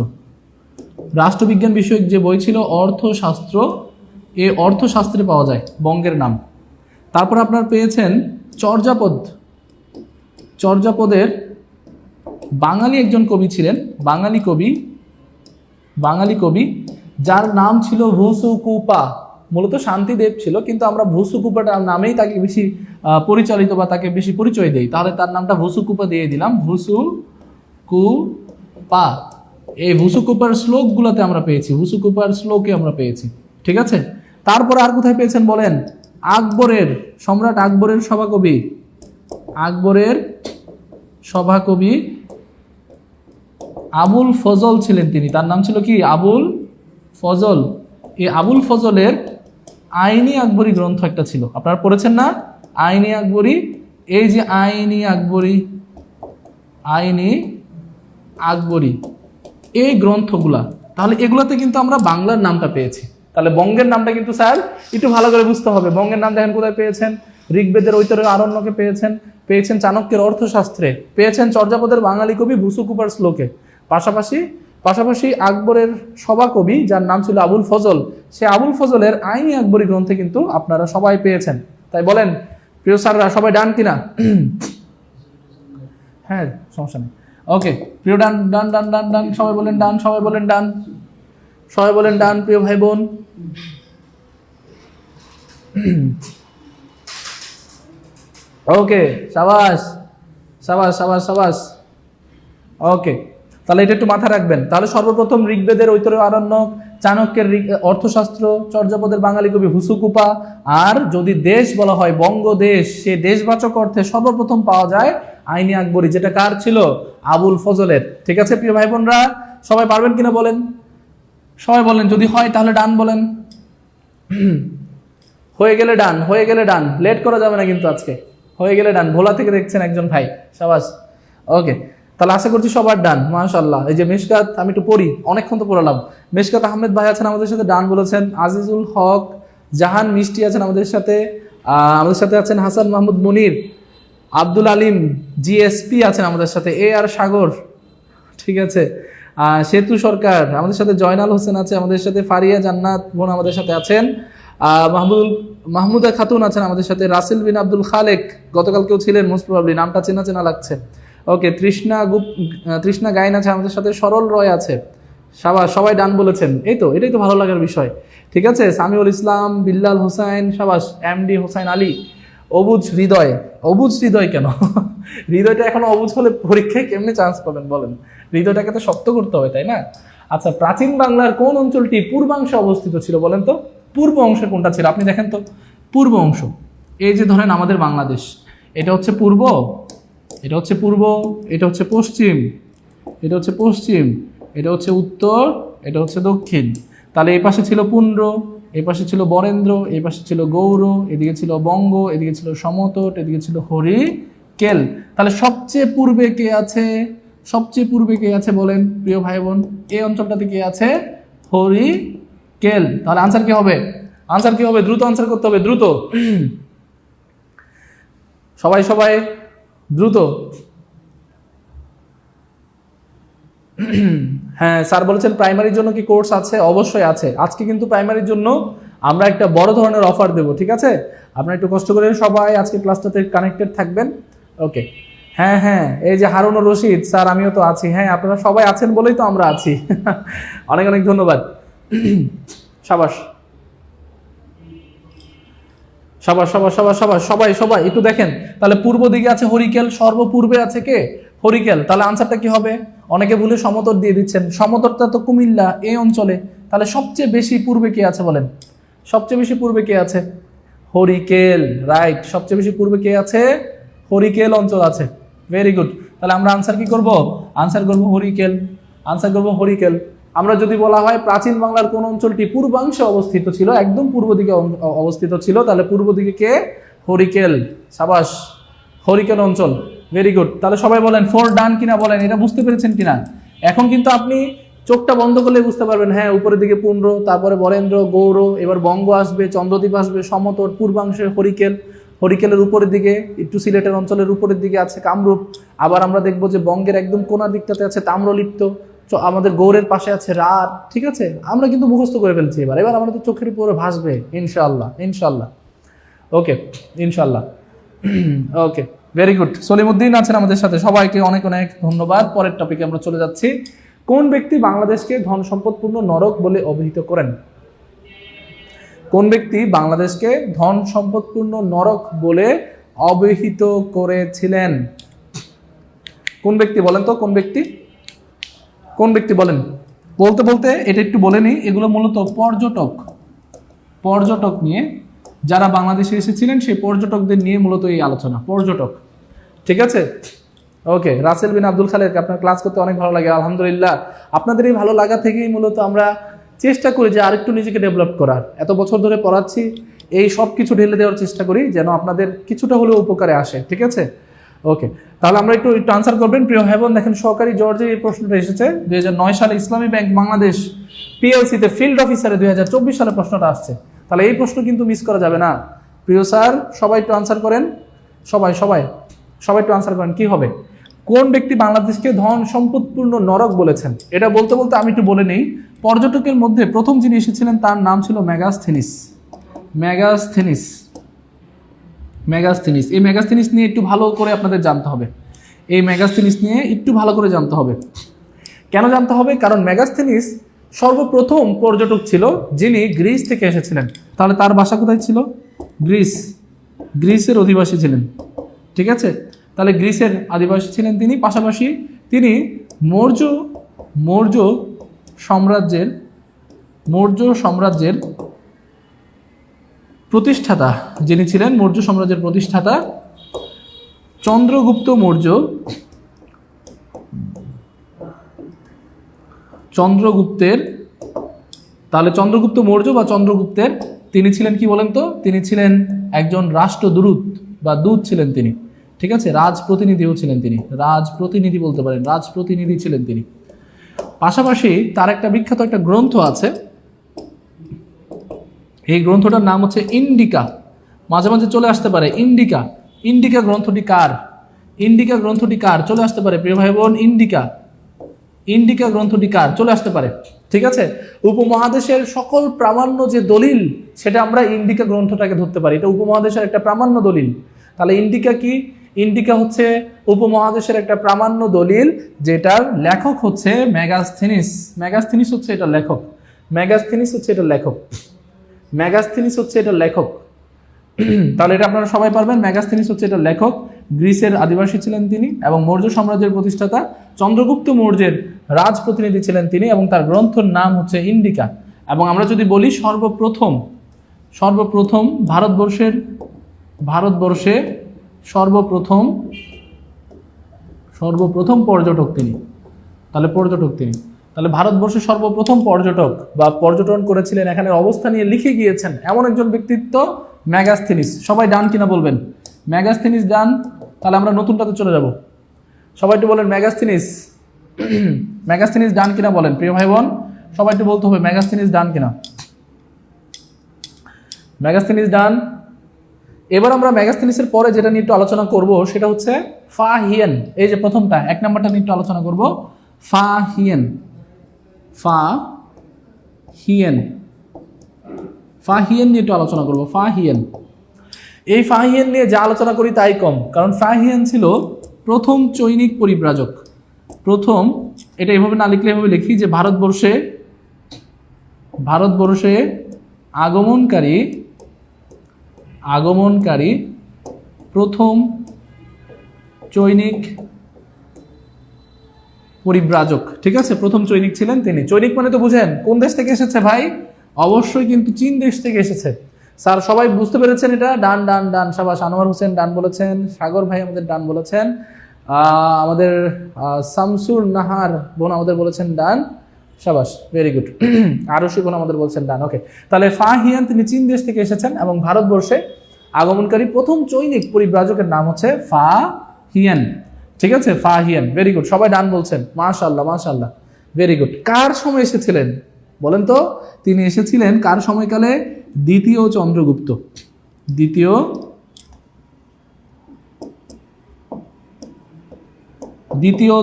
রাষ্ট্রবিজ্ঞান বিষয়ক যে বই ছিল অর্থশাস্ত্র, এই অর্থশাস্ত্রে পাওয়া যায় বঙ্গের নাম। তারপর আপনারা পেয়েছেন চর্যাপদের বাঙালি একজন কবি ছিলেন, বাঙালি কবি যার নাম ছিল ভুসুকুপা। মূলত শান্তিদেব ছিল, কিন্তু আমরা ভুসুকুপাটার নামেই তাকে বেশি পরিচালিত বা তাকে বেশি পরিচয় দেই, তাহলে তার নামটা ভুসুকুপা দিয়ে দিলাম, ভুসুকুপা। এই ভুসুকুপার শ্লোকগুলোতে আমরা পেয়েছি, ভুসুকুপার শ্লোকে আমরা পেয়েছি, ঠিক আছে। তারপর আর কোথায় পেয়েছেন বলেন? সম্রাট আকবরের সভাকবি আবুল ফজল ছিলেন তিনি, তার নাম ছিল কি? আবুল ফজল। এই আবুল ফজলের আইনি আকবরী গ্রন্থ একটা ছিল, আপনারা পড়েছেন না? আইনি আকবরী, এই যে আইনি আকবরী এই গ্রন্থগুলা, তাহলে এগুলাতে কিন্তু আমরা বাংলার নামটা পেয়েছি। তাহলে বঙ্গের নামটা কিন্তু স্যার একটু ভালো করে বুঝতে হবে। বঙ্গের নাম দেখেন কোথায় পেয়েছেন? ঋগ্বেদের ঐতরেয় আরণ্যকে পেয়েছেন চাণক্যের অর্থশাস্ত্রে, পেয়েছেন চর্যাপদের বাঙালি কবি ভুসুকুপার শ্লোকে, পাশাপাশি আকবরের সভাকবি যার নাম ছিল আবুল ফজল, সে আবুল ফজলের আইনি আকবরী গ্রন্থে কিন্তু আপনারা সবাই পেয়েছেন। তাই বলেন প্রিয় স্যাররা, সবাই ডান কিনা? হ্যাঁ, সমস্যা নেই। ওকে, প্রিয় ডান ডান ডান ডান ডান, সবাই বলেন ডান, সবাই বলেন ডান প্রিয় ভাই বোন। ওকে, সাবাস। ওকে, তাহলে এটা একটু মাথায় রাখবেন। তাহলে সর্বপ্রথম ঋগ্বেদের ঐতরেয় আরণ্যক, চাণক্যের অর্থশাস্ত্র, চর্যাপদের বাঙালি কবি ভুসুকুপা, আর যদি দেশ বলা হয় বঙ্গদেশ, সে দেশবাচক অর্থে সর্বপ্রথম পাওয়া যায় আইনি আকবরী, যেটা কার ছিল? আবুল ফজলের। ঠিক আছে প্রিয় ভাই বোনরা, সবাই পারবেন কিনা বলেন? সবাই বলেন, যদি হয় তাহলে ডান বলেন। হয়ে গেলে ডান, লেট করা যাবে না কিন্তু আজকে। হয়ে গেলে ডান, ভোলা থেকে দেখছেন একজন ভাই, সাবাস। ওকে, তাহলে আশা করছি সবার ডান, মাশাআল্লাহ। এই যে মেশকাত, আমি একটু পড়ি, অনেকক্ষণ তো পড়ালাম। মেশকাত আহমেদ ভাই আছেন আমাদের সাথে, ডান বলেছেন। আজিজুল হক জাহান মিষ্টি আছেন আমাদের সাথে আছেন হাসান মাহমুদ মনির, আব্দুল আলিম জিএসপি আছেন আমাদের সাথে, আর সাগর, ঠিক আছে। সেতু সরকার আমাদের সাথে, জয়নাল হোসেন আছে আমাদের সাথে, ফারিয়া জান্নাত বোন আমাদের সাথে আছেন, মাহমুদা খাতুন আছেন আমাদের সাথে, রাসেল বিন আব্দুল খালেক গতকালকেও ছিলেন, মোস্ট প্রবাবলি, নামটা চেনা লাগছে। ওকে, তৃষ্ণা গাইন আছে আমাদের সাথে, সরল রয় আছে, সবাই ডান বলেছেন। এটাই তো ভালো লাগার বিষয়, ঠিক আছে। সামিউল ইসলাম, বিল্লাল হোসাইন, সাবাস। এমডি হোসাইন আলী, অবুজ হৃদয় কেন? হৃদয়টা এখন অবুজ হলে পরীক্ষায় কেমনে চান্স পাবেন বলেন? হৃদয়টাকে তো শক্ত করতে হবে, তাই না? আচ্ছা, প্রাচীন বাংলার কোন অঞ্চলটি পূর্বাংশে অবস্থিত ছিল বলেন তো? পূর্ব অংশে কোনটা ছিল আপনি দেখেন তো। পূর্ব অংশ, এই যে ধরেন আমাদের বাংলাদেশ, এটা হচ্ছে পূর্ব, এটা হচ্ছে পশ্চিম, এটা হচ্ছে উত্তর, এটা হচ্ছে দক্ষিণ। তাহলে এই পাশে ছিল পুন্ড্র, এই পাশে ছিল বরেন্দ্র, এই পাশে ছিল গৌর, এদিকে ছিল বঙ্গ, এদিকে ছিল সমতট, এদিকে ছিল হরিকেল। তাহলে সবচেয়ে পূর্বে কে আছে বলেন প্রিয় ভাই বোন? এই অঞ্চলটাতে কে আছে? হরিকেল। তাহলে আনসার কি হবে? দ্রুত আনসার করতে হবে, দ্রুত। সবাই দ্রুত। হ্যাঁ, স্যার বলেছেন প্রাইমারির জন্য কি কোর্স আছে? অবশ্যই আছে। আজকে কিন্তু প্রাইমারির জন্য আমরা একটা বড় ধরনের অফার দেব, ঠিক আছে। আপনারা একটু কষ্ট করে সবাই আজকে ক্লাসটাতে কানেক্টেড থাকবেন। ওকে, হ্যাঁ, এই যে হারুন রশিদ স্যার, আমিও তো আছি। হ্যাঁ, আপনারা সবাই আছেন বলেই তো আমরা আছি। অনেক ধন্যবাদ। সাবাস সাবাস সাবাস সাবাস সাবাস, সবাই সবাই একটু দেখেন। তাহলে পূর্ব দিকে আছে হরিকেল, সর্বপূর্বে আছে কে? হরিকেল। তাহলে আনসারটা কি হবে? অনেকে ভুলে সমতট দিয়ে দিচ্ছেন, সমতটটা তো কুমিল্লা এই অঞ্চলে। তাহলে সবচেয়ে বেশি পূর্বে কে আছে বলেন? সবচেয়ে বেশি পূর্বে কে আছে? হরিকেল, রাইট। সবচেয়ে বেশি পূর্বে কে আছে? হরিকেল অঞ্চল আছে। Very good. তাহলে আমরা আনসার কি করব? আনসার করব হরিকেল, আনসার করব হরিকেল। আমরা যদি বলা হয় প্রাচীন বাংলার কোন অঞ্চলটি পূর্বাংশে অবস্থিত ছিল, একদম পূর্ব দিকে অবস্থিত ছিল, তাহলে পূর্ব দিকে কে? হরিকেল। সাবাস, হরিকেল অঞ্চল। Very good. তাহলে সবাই বলেন 4 ডান কিনা বলেন, এটা বুঝতে পেরেছেন কিনা? এখন কিন্তু আপনি চোখটা বন্ধ করলে বুঝতে পারবেন, হ্যাঁ উপরের দিকে পুন্ড্র, তারপরে বরেন্দ্র, গৌর, এবার বঙ্গ আসবে, চন্দ্রদ্বীপ আসবে, সমতট, পূর্বাংশে হরিকেল, হরিকেলের উপরের দিকে একটু সিলেটের অঞ্চলের উপরের দিকে আছে কামরূপ। আবার আমরা দেখবো যে বঙ্গের একদম কোনার দিকটাতে আছে তাম্রলিপ্ত, আমাদের গৌড়ের পাশে আছে রাত। ঠিক আছে, আমরা কিন্তু মুখস্থ করে ফেলছি। এবার এবার আমাদের চোখের উপরে ভাসবে ইনশাআল্লাহ, ইনশাআল্লাহ। ওকে, ইনশাআল্লাহ। ওকে, ভেরি গুড। সলিমউদ্দিন আছেন আমাদের সাথে, সবাইকে অনেক অনেক ধন্যবাদ। পরের টপিকে আমরা চলে যাচ্ছি। কোন ব্যক্তি বাংলাদেশকে ধন সম্পদপূর্ণ নরক বলে অভিহিত করেন? কোন ব্যক্তি বাংলাদেশকে ধন সম্পদপূর্ণ নরক বলে অভিহিত করেছিলেন? কোন ব্যক্তি বলেন তো? কোন ব্যক্তি? কোন ব্যক্তি বলেন? বলতে বলতে এটা একটু বলে নিই, এগুলো মূলত পর্যটক, পর্যটক নিয়ে, যারা বাংলাদেশে এসেছিলেন সেই পর্যটকদের নিয়ে মূলত এই আলোচনা। পর্যটক, ঠিক আছে। ওকে, রাসেল বিন আব্দুল খালেক, আপনার ক্লাস করতে অনেক ভালো লাগে, আলহামদুলিল্লাহ। আপনাদের এই ভালো লাগা থেকেই মূলত আমরা চেষ্টা করি যে আরেকটু নিজেকে ডেভেলপ করার। এত বছর ধরে পড়াচ্ছি, এই সব কিছু ঢেলে দেওয়ার চেষ্টা করি যেন আপনাদের কিছুটা হলেও উপকারে আসে, ঠিক আছে। ওকে, তাহলে আমরা একটু আনসার করবেন প্রিয় ভাই বোন। দেখেন, সহকারী জর্জে এই প্রশ্নটা এসেছে 2009 সালে ইসলামী ব্যাংক বাংলাদেশ পিএলসিতে ফিল্ড অফিসারে 2024 সালে প্রশ্নটা আসছে। তাহলে এই প্রশ্ন কিন্তু মিস করা যাবে না। প্রিয় স্যার, সবাই একটু আনসার করেন, সবাই সবাই সবাই একটু আনসার করেন। কি হবে? কোন ব্যক্তি বাংলাদেশকে ধন সম্পদপূর্ণ নরক বলেছেন? এটা বলতে বলতে আমি একটু বলে নেই, পর্যটকের মধ্যে প্রথম যিনি এসেছিলেন তার নাম ছিল মেগাসথেনিস। মেগাসথেনিস, মেগাসথেনিস। এই মেগাসথেনিস নিয়ে একটু ভালো করে আপনাদের জানতে হবে। এই মেগাসথেনিস নিয়ে একটু ভালো করে জানতে হবে। কেন জানতে হবে? কারণ মেগাসথেনিস সর্বপ্রথম পর্যটক ছিল যিনি গ্রিস থেকে এসেছিলেন। তাহলে তার বাসা কোথায় ছিল? গ্রিস, গ্রিসের অধিবাসী ছিলেন, ঠিক আছে। তাহলে গ্রিসের আদিবাসী ছিলেন তিনি। পাশাপাশি তিনি মৌর্য সাম্রাজ্যের প্রতিষ্ঠাতা যিনি ছিলেন, মৌর্য সাম্রাজ্যের প্রতিষ্ঠাতা চন্দ্রগুপ্ত মৌর্য, চন্দ্রগুপ্তের, তাহলে চন্দ্রগুপ্ত মৌর্য বা চন্দ্রগুপ্তের তিনি ছিলেন কি বলেন তো? তিনি ছিলেন একজন রাষ্ট্রদূত বা দূত ছিলেন তিনি, ঠিক আছে। রাজপ্রতিনিধিও ছিলেন তিনি, রাজপ্রতিনিধি বলতে পারেন, রাজপ্রতিনিধি ছিলেন তিনি। পাশাপাশি তার একটা বিখ্যাত একটা গ্রন্থ আছে, এই গ্রন্থটার নাম হচ্ছে ইন্ডিকা। মাঝে মাঝে চলে আসতে পারে ইন্ডিকা। ইন্ডিকা গ্রন্থটি কার? ইন্ডিকা গ্রন্থটি কার? চলে আসতে পারে প্রিয় ভাই বোন, ইন্ডিকা, ইন্ডিকা গ্রন্থটি কার? চলে আসতে পারে, ঠিক আছে। উপমহাদেশের সকল প্রামাণ্য যে দলিল, সেটা আমরা ইন্ডিকা গ্রন্থটাকে ধরতে পারি। এটা উপমহাদেশের একটা প্রামাণ্য দলিল। তাহলে ইন্ডিকা কি? ইন্ডিকা হচ্ছে উপমহাদেশের একটা প্রামাণ্য দলিল, যেটার লেখক হচ্ছে মেগাসথেনিস। মেগাসথেনিস হচ্ছে এটা লেখক, মেগাসথেনিস হচ্ছে এটা লেখক, মেগাসথেনিস হচ্ছে এটা লেখক। তাহলে এটা আপনারা সবাই পারবেন, মেগাসথেনিস হচ্ছে এটা লেখক। গ্রিসের আদিবাসী ছিলেন তিনি এবং মৌর্য সাম্রাজ্যের প্রতিষ্ঠাতা চন্দ্রগুপ্ত মৌর্যের রাজপ্রতিনিধি ছিলেন তিনি, এবং তার গ্রন্থের নাম হচ্ছে ইন্ডিকা। এবং আমরা যদি বলি সর্বপ্রথম ভারতবর্ষে সর্বপ্রথম পর্যটক তিনি। তাহলে পর্যটক তিনি, তাহলে ভারতবর্ষের সর্বপ্রথম পর্যটক বা পর্যটন করেছিলেন, এখানে অবস্থা নিয়ে লিখে গিয়েছেন, এমন একজন ব্যক্তিত্ব মেগাসথেনিস। সবাই ডান কিনা বলবেন? মেগাসথেনিস ডান। তাহলে আমরা নতুনটাতে চলে যাব। সবাই একটু বলেন মেগাসথেনিস, মেগাসথেনিস ডান কিনা বলেন প্রিয় ভাই বোন, সবাই একটু বলতে হবে মেগাসথেনিস ডান কিনা। মেগাসথেনিস ডান। এবার আমরা মেগাসথেনিসের পরে যেটা নিয়ে একটু আলোচনা করব সেটা হচ্ছে ফাহিয়েন। এই যে প্রথমটা, 1 নম্বরটা নিয়ে একটু আলোচনা করব, ফাহিয়েন। ফাহিয়েন, ফাহিয়েন নিয়ে একটু আলোচনা করব। ফাহিয়েন, এই ফাহিয়েন নিয়ে যা আলোচনা করি তাই কম, কারণ ফাহিয়েন ছিল প্রথম চৈনিক পরিব্রাজক। প্রথম, এটা এভাবে না লিখলে এভাবে লিখি যে ভারতবর্ষে ভারতবর্ষে আগমনকারী প্রথম চৈনিক পরিব্রাজক। ঠিক আছে, প্রথম চৈনিক ছিলেন তিনি। চৈনিক মানে তো বুঝেন কোন দেশ থেকে এসেছে ভাই? অবশ্যই কিন্তু চীন দেশ থেকে এসেছে। স্যার সবাই বুঝতে পেরেছেন এটা? ডান ডান ডান, সাবাস। আনোয়ার হোসেন ডান বলেছেন, সাগর ভাই আমাদের ডান বলেছেন, আমাদের শামসুর নাহার বোন আমাদের বলেছেন ডান, সাবাস, ভেরি গুড। আরশি বোন আমাদের বলছেন ডান। ওকে, তাহলে ফা হিয়ান তিনি চীন দেশ থেকে এসেছেন এবং ভারতবর্ষে আগমনকারী প্রথম চৈনিক পরিব্রাজকের নাম হচ্ছে ফা হিয়ান। ঠিক আছে, ফা হিয়ান, ভেরি গুড। সবাই ডান বলছেন, মাশাআল্লাহ মাশাআল্লাহ, ভেরি গুড। কার সময় এসেছিলেন বলেন তো? তিনি এসেছিলেন কার সময়কালে? দ্বিতীয় চন্দ্রগুপ্ত। দ্বিতীয়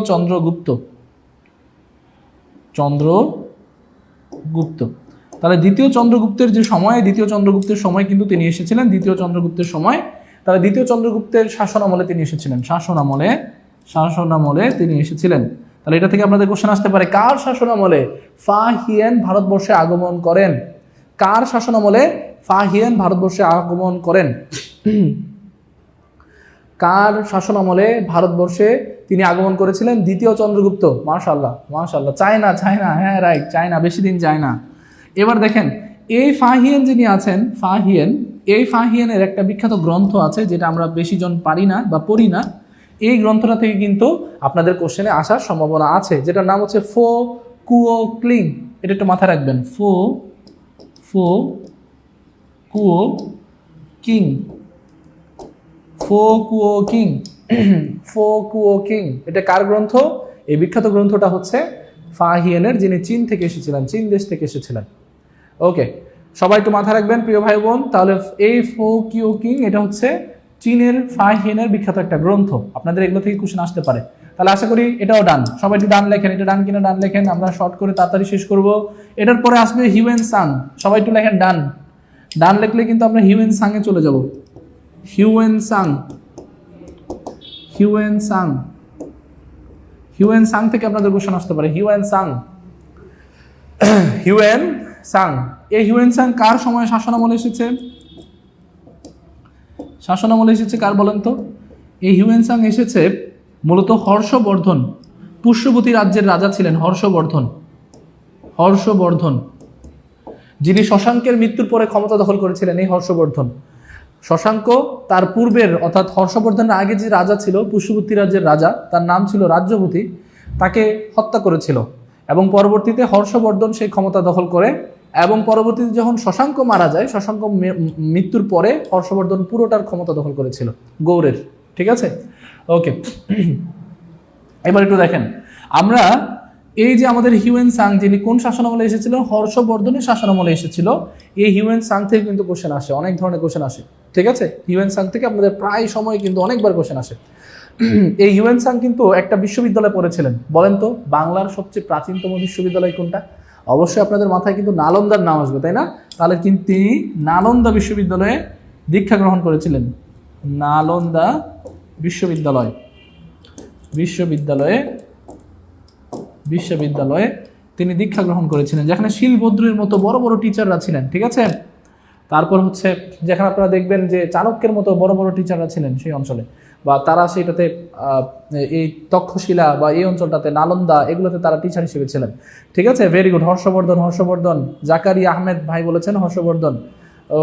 চন্দ্রগুপ্ত। তাহলে দ্বিতীয় চন্দ্রগুপ্তের যে সময়, দ্বিতীয় চন্দ্রগুপ্তের সময় কিন্তু তিনি এসেছিলেন, দ্বিতীয় চন্দ্রগুপ্তের সময়। তাহলে দ্বিতীয় চন্দ্রগুপ্তের শাসন আমলে তিনি এসেছিলেন, শাসন আমলে তিনি এসেছিলেন। তাহলে এটা থেকে আপনাদের কোশ্চেন আসতে পারে, কার শাসন আমলে ফা হিয়ান ভারতবর্ষে আগমন করেন? কার শাসন আমলে ফা হিয়ান ভারতবর্ষে আগমন করেন? কার শাসন আমলে ভারতবর্ষে তিনি আগমন করেছিলেন? দ্বিতীয় চন্দ্রগুপ্ত। মাশাআল্লাহ মাশাআল্লাহ। চায়না, হ্যাঁ রাইট, চায়না, বেশি দিন যায় না। এবার দেখেন, এই ফা হিয়ান যিনি আছেন, এই ফা হিয়ানের একটা বিখ্যাত গ্রন্থ আছে যেটা আমরা বেশি জন পারি না বা পড়ি না। এই গ্রন্থটা থেকে কিন্তু আপনাদের কোশ্চেনে আসার সম্ভাবনা আছে, যেটার নাম হচ্ছে ফো কুও ক্লিং। এটা একটু মাথায় রাখবেন, ফো কুও কিং। ফো কুও কিং এটা কার গ্রন্থ? এই বিখ্যাত গ্রন্থটা হচ্ছে ফা হিয়ানের, যিনি চীন থেকে এসেছিলেন, চীন দেশ থেকে এসেছিলেন। ওকে, সবাই একটু মাথায় রাখবেন প্রিয় ভাই বোন। তাহলে এই ফো কিও কিং এটা হচ্ছে চীনের ফা হিয়ানের বিখ্যাত একটা গ্রন্থ। আপনাদের এগুলো থেকে কোশ্চেন আসতে পারে। তাহলে আশা করি এটাও ডান। সবাই একটু ডান লেখেন, এটা ডান কিনা ডান লেখেন, আমরা শর্ট করে তাড়াতাড়ি শেষ করব। এটার পরে আসবে হিউয়েন সাং। সবাই একটু লেখেন ডান। ডান লিখলে কিন্তু আমরা হিউয়েন সাং এ চলে যাব। হিউয়েন সাং থেকে আপনাদের কোশ্চেন আসতে পারে। Hiuen Tsang. এই হিউয়েন সাং কার সময় শাসন আমলে এসেছে? কার বলেন তো? এই হিউয়েন সাং এসেছে মূলত হর্ষবর্ধন, পুষ্যবতী রাজ্যের রাজা ছিলেন হর্ষবর্ধন, যিনি শশাঙ্কের মৃত্যুর পরে ক্ষমতা দখল করেছিলেন। এই হর্ষবর্ধন, শশাঙ্ক তার পূর্বের অর্থাৎ হর্ষবর্ধনের আগে যে রাজা ছিল, পুষ্যবতী রাজ্যের রাজা, তার নাম ছিল রাজ্যবতী, তাকে হত্যা করেছিল এবং পরবর্তীতে হর্ষবর্ধন সেই ক্ষমতা দখল করে এবং পরবর্তীতে যখন শশাঙ্ক মারা যায়, শশাঙ্ক মৃত্যুর পরে হর্ষবর্ধন পুরোটার ক্ষমতা দখল করেছিল গৌড়ের। ঠিক আছে, ওকে। এবার একটু দেখেন, আমরা এই যে আমাদের হিউয়েন সাং যিনি কোন শাসনামলে এসেছিল? হর্ষবর্ধনের শাসনামলে এসেছিল। এই হিউয়েন সাং থেকে কিন্তু কোশ্চেন আসে, অনেক ধরনের কোশ্চেন আসে। ঠিক আছে, হিউয়েন সাং থেকে আপনাদের প্রায় সময় কিন্তু অনেকবার কোশ্চেন আসে। এই হিউয়েন সাং কিন্তু একটা বিশ্ববিদ্যালয়ে পড়েছিলেন। বলেন তো বাংলার সবচেয়ে প্রাচীনতম বিশ্ববিদ্যালয় কোনটা? অবশ্যই আপনাদের মাথায় কিন্তু নালন্দার নাম আসবে, তাই না? তাহলে কিন্তু তিনি নালন্দা বিশ্ববিদ্যালয়ে দীক্ষা গ্রহণ করেছিলেন। নালন্দা বিশ্ববিদ্যালয়ে তিনি দীক্ষা গ্রহণ করেছিলেন, যেখানে শিলভদ্রের মতো বড় বড় টিচাররা ছিলেন। ঠিক আছে, তারপর হচ্ছে যেখানে আপনারা দেখবেন যে চাণক্যের মতো বড় বড় টিচাররা ছিলেন সেই অঞ্চলে, বা তারা সেইটাতে এই তক্ষশিলা বা এই অঞ্চলটাতে নালন্দা এগুলোতে তারা টিচার হিসেবে ছিলেন। ঠিক আছে, ভেরি গুড। হর্ষবর্ধন। জাকারিয়া আহমেদ ভাই বলেছেন হর্ষবর্ধন।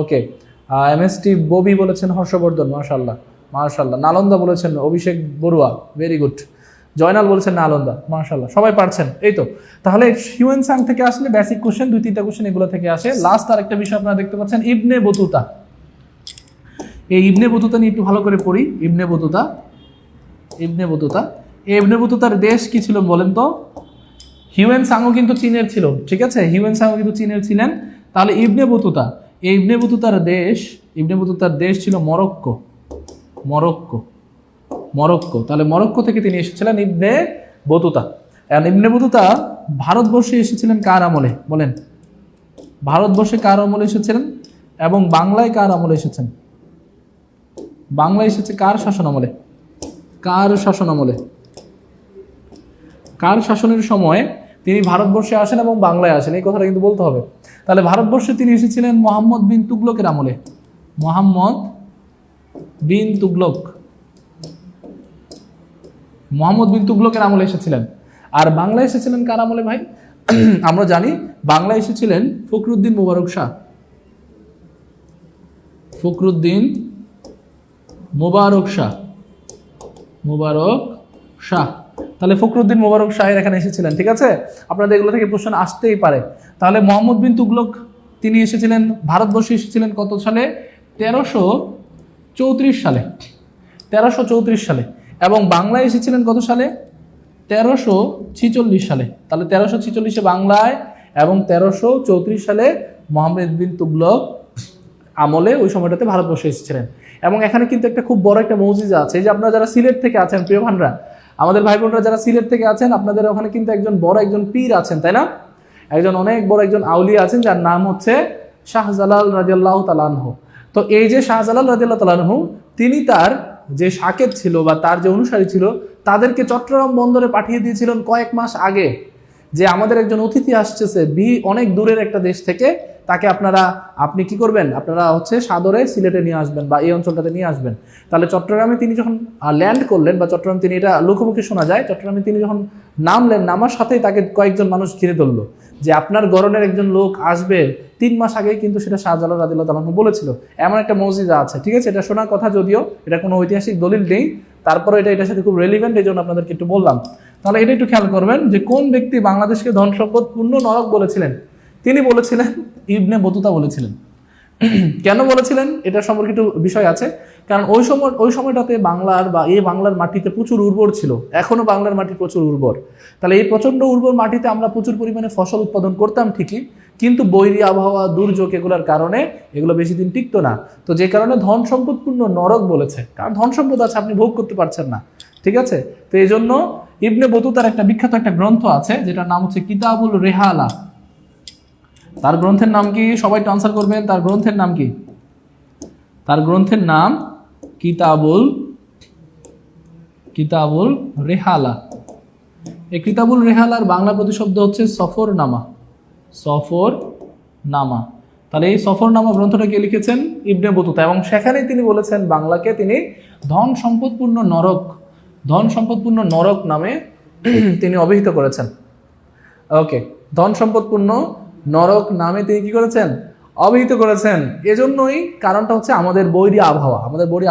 ওকে, এমএসটি ববি বলেছেন হর্ষবর্ধন। মাশাআল্লাহ। নালন্দা বলেছেন অভিষেক বড়ুয়া, ভেরি গুড। জয়নাল বলেছেন নালন্দা, মাশাআল্লাহ, সবাই পারছেন। এই তো, তাহলে হিউয়েন সাং থেকে আসলে বেসিক কোশ্চেন 2-3টা কোশ্চেন এগুলো থেকে আসে। লাস্ট আর একটা বিষয় আপনারা দেখতে পাচ্ছেন, ইবনে বতুতা। এই ইবনে বতুতা নিয়ে একটু ভালো করে পড়ি। Ibn Battuta. এই ইবনে বতুতার দেশ কি ছিল বলেন তো? হিউয়েন সাংও কিন্তু চীনের ছিল। ঠিক আছে, হিউয়েন সাংও কিন্তু চীনের ছিলেন। তাহলে ইবনে বতুতা, এই ইবনে বতুতার দেশ ছিল মরক্কো। তাহলে মরক্কো থেকে তিনি এসেছিলেন ইবনে বতুতা। ইবনে বতুতা ভারতবর্ষে এসেছিলেন কার আমলে বলেন? ভারতবর্ষে কার আমলে এসেছিলেন এবং বাংলায় কার আমলে এসেছেন? বাংলায় এসেছে কার শাসন আমলে? কার শাসনের সময় তিনি ভারতবর্ষে আসেন এবং বাংলায় আসেন, এই কথাটা কিন্তু বলতে হবে। তাহলে ভারতবর্ষে তিনি এসেছিলেন মোহাম্মদ বিন তুগলকের আমলে। মোহাম্মদ বিন তুগলক, মোহাম্মদ বিন তুগলকের আমলে এসেছিলেন। আর বাংলায় এসেছিলেন কার আমলে ভাই? আমরা জানি বাংলায় এসেছিলেন ফখরুদ্দিন মোবারক শাহ। ফখরুদ্দিন মোবারক শাহ, মোবারক শাহ। তাহলে ফখরুদ্দিন মোবারক শাহের এখানে এসেছিলেন। ঠিক আছে, আপনাদের এগুলো থেকে প্রশ্ন আসতেই পারে। তাহলে মোহাম্মদ বিন তুগলক তিনি এসেছিলেন ভারতবর্ষে, এসেছিলেন কত সালে? 1334 সালে, 1334 সালে। এবং বাংলায় এসেছিলেন কত সালে? 1346 সালে। তাহলে 1346-এ বাংলায় এবং 1334 সালে মোহাম্মদ বিন তুগলক আমলে ওই সময়টাতে ভারতবর্ষে এসেছিলেন। এবং এখানে কিন্তু একটা খুব বড় একটা মৌজিজা আছে। এই যে আপনারা যারা সিলেট থেকে আছেন, প্রিয় ভাইরা, আমাদের ভাই বোনরা যারা সিলেট থেকে আছেন, আপনাদের ওখানে কিন্তু একজন বড় একজন পীর আছেন, তাই না? একজন অনেক বড় একজন আউলিয়া আছেন, যার নাম হচ্ছে শাহজালাল রাদিয়াল্লাহু তাআলা আনহু। তো এই যে শাহজালাল রাদিয়াল্লাহু তাআলা আনহু, তিনি তার যে সাকেত ছিল বা তার যে অনুসারী ছিল, তাদেরকে চট্টগ্রাম বন্দরে পাঠিয়ে দিয়েছিলেন কয়েক মাস আগে, যে আমাদের একজন অতিথি আসতেছে অনেক দূরের একটা দেশ থেকে, তাকে আপনি কি করবেন? আপনারা হচ্ছে সাদরে সিলেটে নিয়ে আসবেন বা এই অঞ্চলটাতে নিয়ে আসবেন। তাহলে চট্টগ্রামে তিনি যখন ল্যান্ড করলেন, বা চট্টগ্রাম তিনি, এটা লোকমুখে শোনা যায়, চট্টগ্রামে তিনি যখন নামলেন, নামার সাথেই তাকে কয়েকজন মানুষ ঘিরে ধরলো যে আপনার গরনের একজন লোক আসবে। 3 মাস আগেই কিন্তু সেটা শাহজালাল রাদিয়াল্লাহু তাআলা বলেছিল। এমন একটা মসজিদ আছে, ঠিক আছে? এটা শোনার কথা, যদিও এটা কোনো ঐতিহাসিক দলিল নেই, তারপরে এটার সাথে খুব রেলিভেন্ট, এই জন্য আপনাদেরকে একটু বললাম। তাহলে এটা একটু খেয়াল করবেন যে কোন ব্যক্তি বাংলাদেশকে ধন সম্পদ পূর্ণ নরক বলেছিলেন। তিনি বলেছিলেন ইবনে বতুতা বলেছিলেন। কেন বলেছিলেন এটা সম্পর্কিত বিষয় আছে, কারণ ওই সময়টাতে বাংলার বা এই বাংলার মাটিতে প্রচুর উর্বর ছিল, এখনো বাংলার মাটি প্রচুর উর্বর। তাহলে এই প্রচন্ড উর্বর মাটিতে আমরা প্রচুর পরিমাণে ফসল উৎপাদন করতাম ঠিকই, কিন্তু বৈরী আবহাওয়া, দুর্যোগ এগুলোর কারণে এগুলো বেশি দিন টিকতো না। তো যে কারণে ধন সম্পদপূর্ণ নরক বলেছে, কারণ ধন সম্পদ আছে, আপনি ভোগ করতে পারছেন না। ঠিক আছে, তো এই জন্য ইবনে বতুতার একটা বিখ্যাত একটা গ্রন্থ আছে, যেটার নাম হচ্ছে কিতাবুল রেহালা। তার গ্রন্থের নাম কি? সবাই একটু আনসার করবেন। তার গ্রন্থের নাম কি? তার গ্রন্থের নাম কিতাবুল রেহালা। এই কিতাবুল রেহালার বাংলা প্রতিশব্দ হচ্ছে সফরনামা। সফরনামা। তাহলে এই সফরনামা গ্রন্থটা কে লিখেছেন? Ibn Battuta. এবং সেখানেই তিনি বলেছেন বাংলাকে তিনি ধন সম্পদপূর্ণ নরক নামে তিনি অভিহিত করেছেন। ওকে, ধন সম্পদপূর্ণ নরক নামে তিনি কি করেছেন? অভিহিত করেছেন। এজন্যই কারণটা হচ্ছে আমাদের বৈরী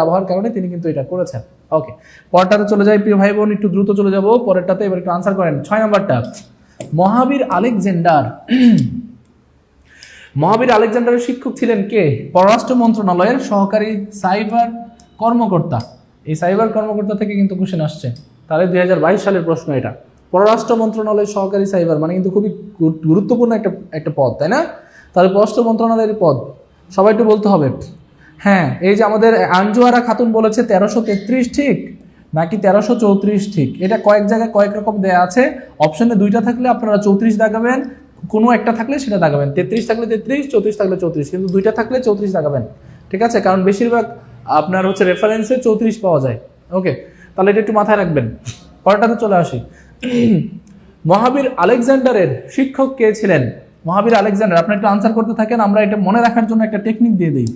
আবহাওয়ার কারণে তিনি কিন্তু এটা করেছেন। ওকে, পরেরটাতে চলে যাই প্রিয় ভাই বোন, একটু দ্রুত চলে যাব পরেরটাতে। এবার একটু আনসার করেন। 6 নম্বরটা, মহাবীর আলেকজান্ডার। মহাবীর আলেকজান্ডারের শিক্ষক ছিলেন কে? পররাষ্ট্র মন্ত্রণালয়ের সহকারী সাইবার কর্মকর্তা। এই সাইবার কর্মকর্তা থেকে কিন্তু কোশ্চেন আসছে। তাহলে 2022 সালের প্রশ্ন এটা। পররাষ্ট্র মন্ত্রণালয়ের সহকারী সাইবার মানে কিন্তু খুবই গুরুত্বপূর্ণ একটা পদ, তাই না? তাহলে পররাষ্ট্র মন্ত্রণালয়ের পদ সবাই একটু বলতে হবে। হ্যাঁ, এই যে আমাদের আনজুয়ারা খাতুন বলেছে 1333 ঠিক নাকি 1334 ঠিক? এটা কয়েক জায়গায় কয়েক রকম দেয়া আছে। অপশনে 2টা থাকলে আপনারা 34 দাগাবেন, কোনো একটা থাকলে সেটা দাগাবেন। 33 থাকলে 33, 34 থাকলে 34, কিন্তু 2টা থাকলে 34 দাগাবেন। ঠিক আছে, কারণ বেশিরভাগ আপনার হচ্ছে রেফারেন্সে 34 পাওয়া যায়। ওকে, তাহলে এটা একটু মাথায় রাখবেন। পরেরটাতে চলে আসি। মহাবীর আলেকজান্ডারের শিক্ষক কে ছিলেন? মহাবীর আলেকজান্ডার, আপনি একটু আনসার করতে থাকেন, আমরা এটা মনে রাখার জন্য একটা টেকনিক দিয়ে দিই।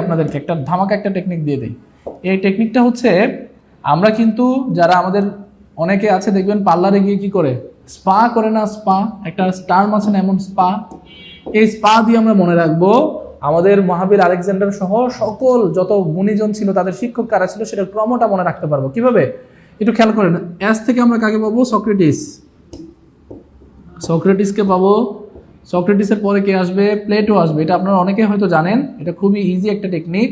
আপনাদেরকে একটা ধামাকা একটা টেকনিক দিয়ে দিই। এই টেকনিকটা হচ্ছে, আমরা কিন্তু যারা আমাদের অনেকে আছে দেখবেন পার্লারে গিয়ে কি করে, স্পা করে না? স্পা একটা টার্ম আছে না, এমন স্পা। এই স্পা দিয়ে আমরা মনে রাখবো আমাদের মহাবীর আলেকজান্ডার সহ সকল যত গুণীজন ছিল, তাদের শিক্ষক কারা ছিল, সেটা ক্রমটা মনে রাখতে পারবো। কিভাবে? একটু খেয়াল করেন। এস থেকে আমরা কাকে পাবো? সক্রেটিসকে পাবো। সক্রেটিসের পরে কে আসবে? প্লেটো আসবে। এটা আপনারা অনেকে হয়তো জানেন, এটা খুবই ইজি একটা টেকনিক।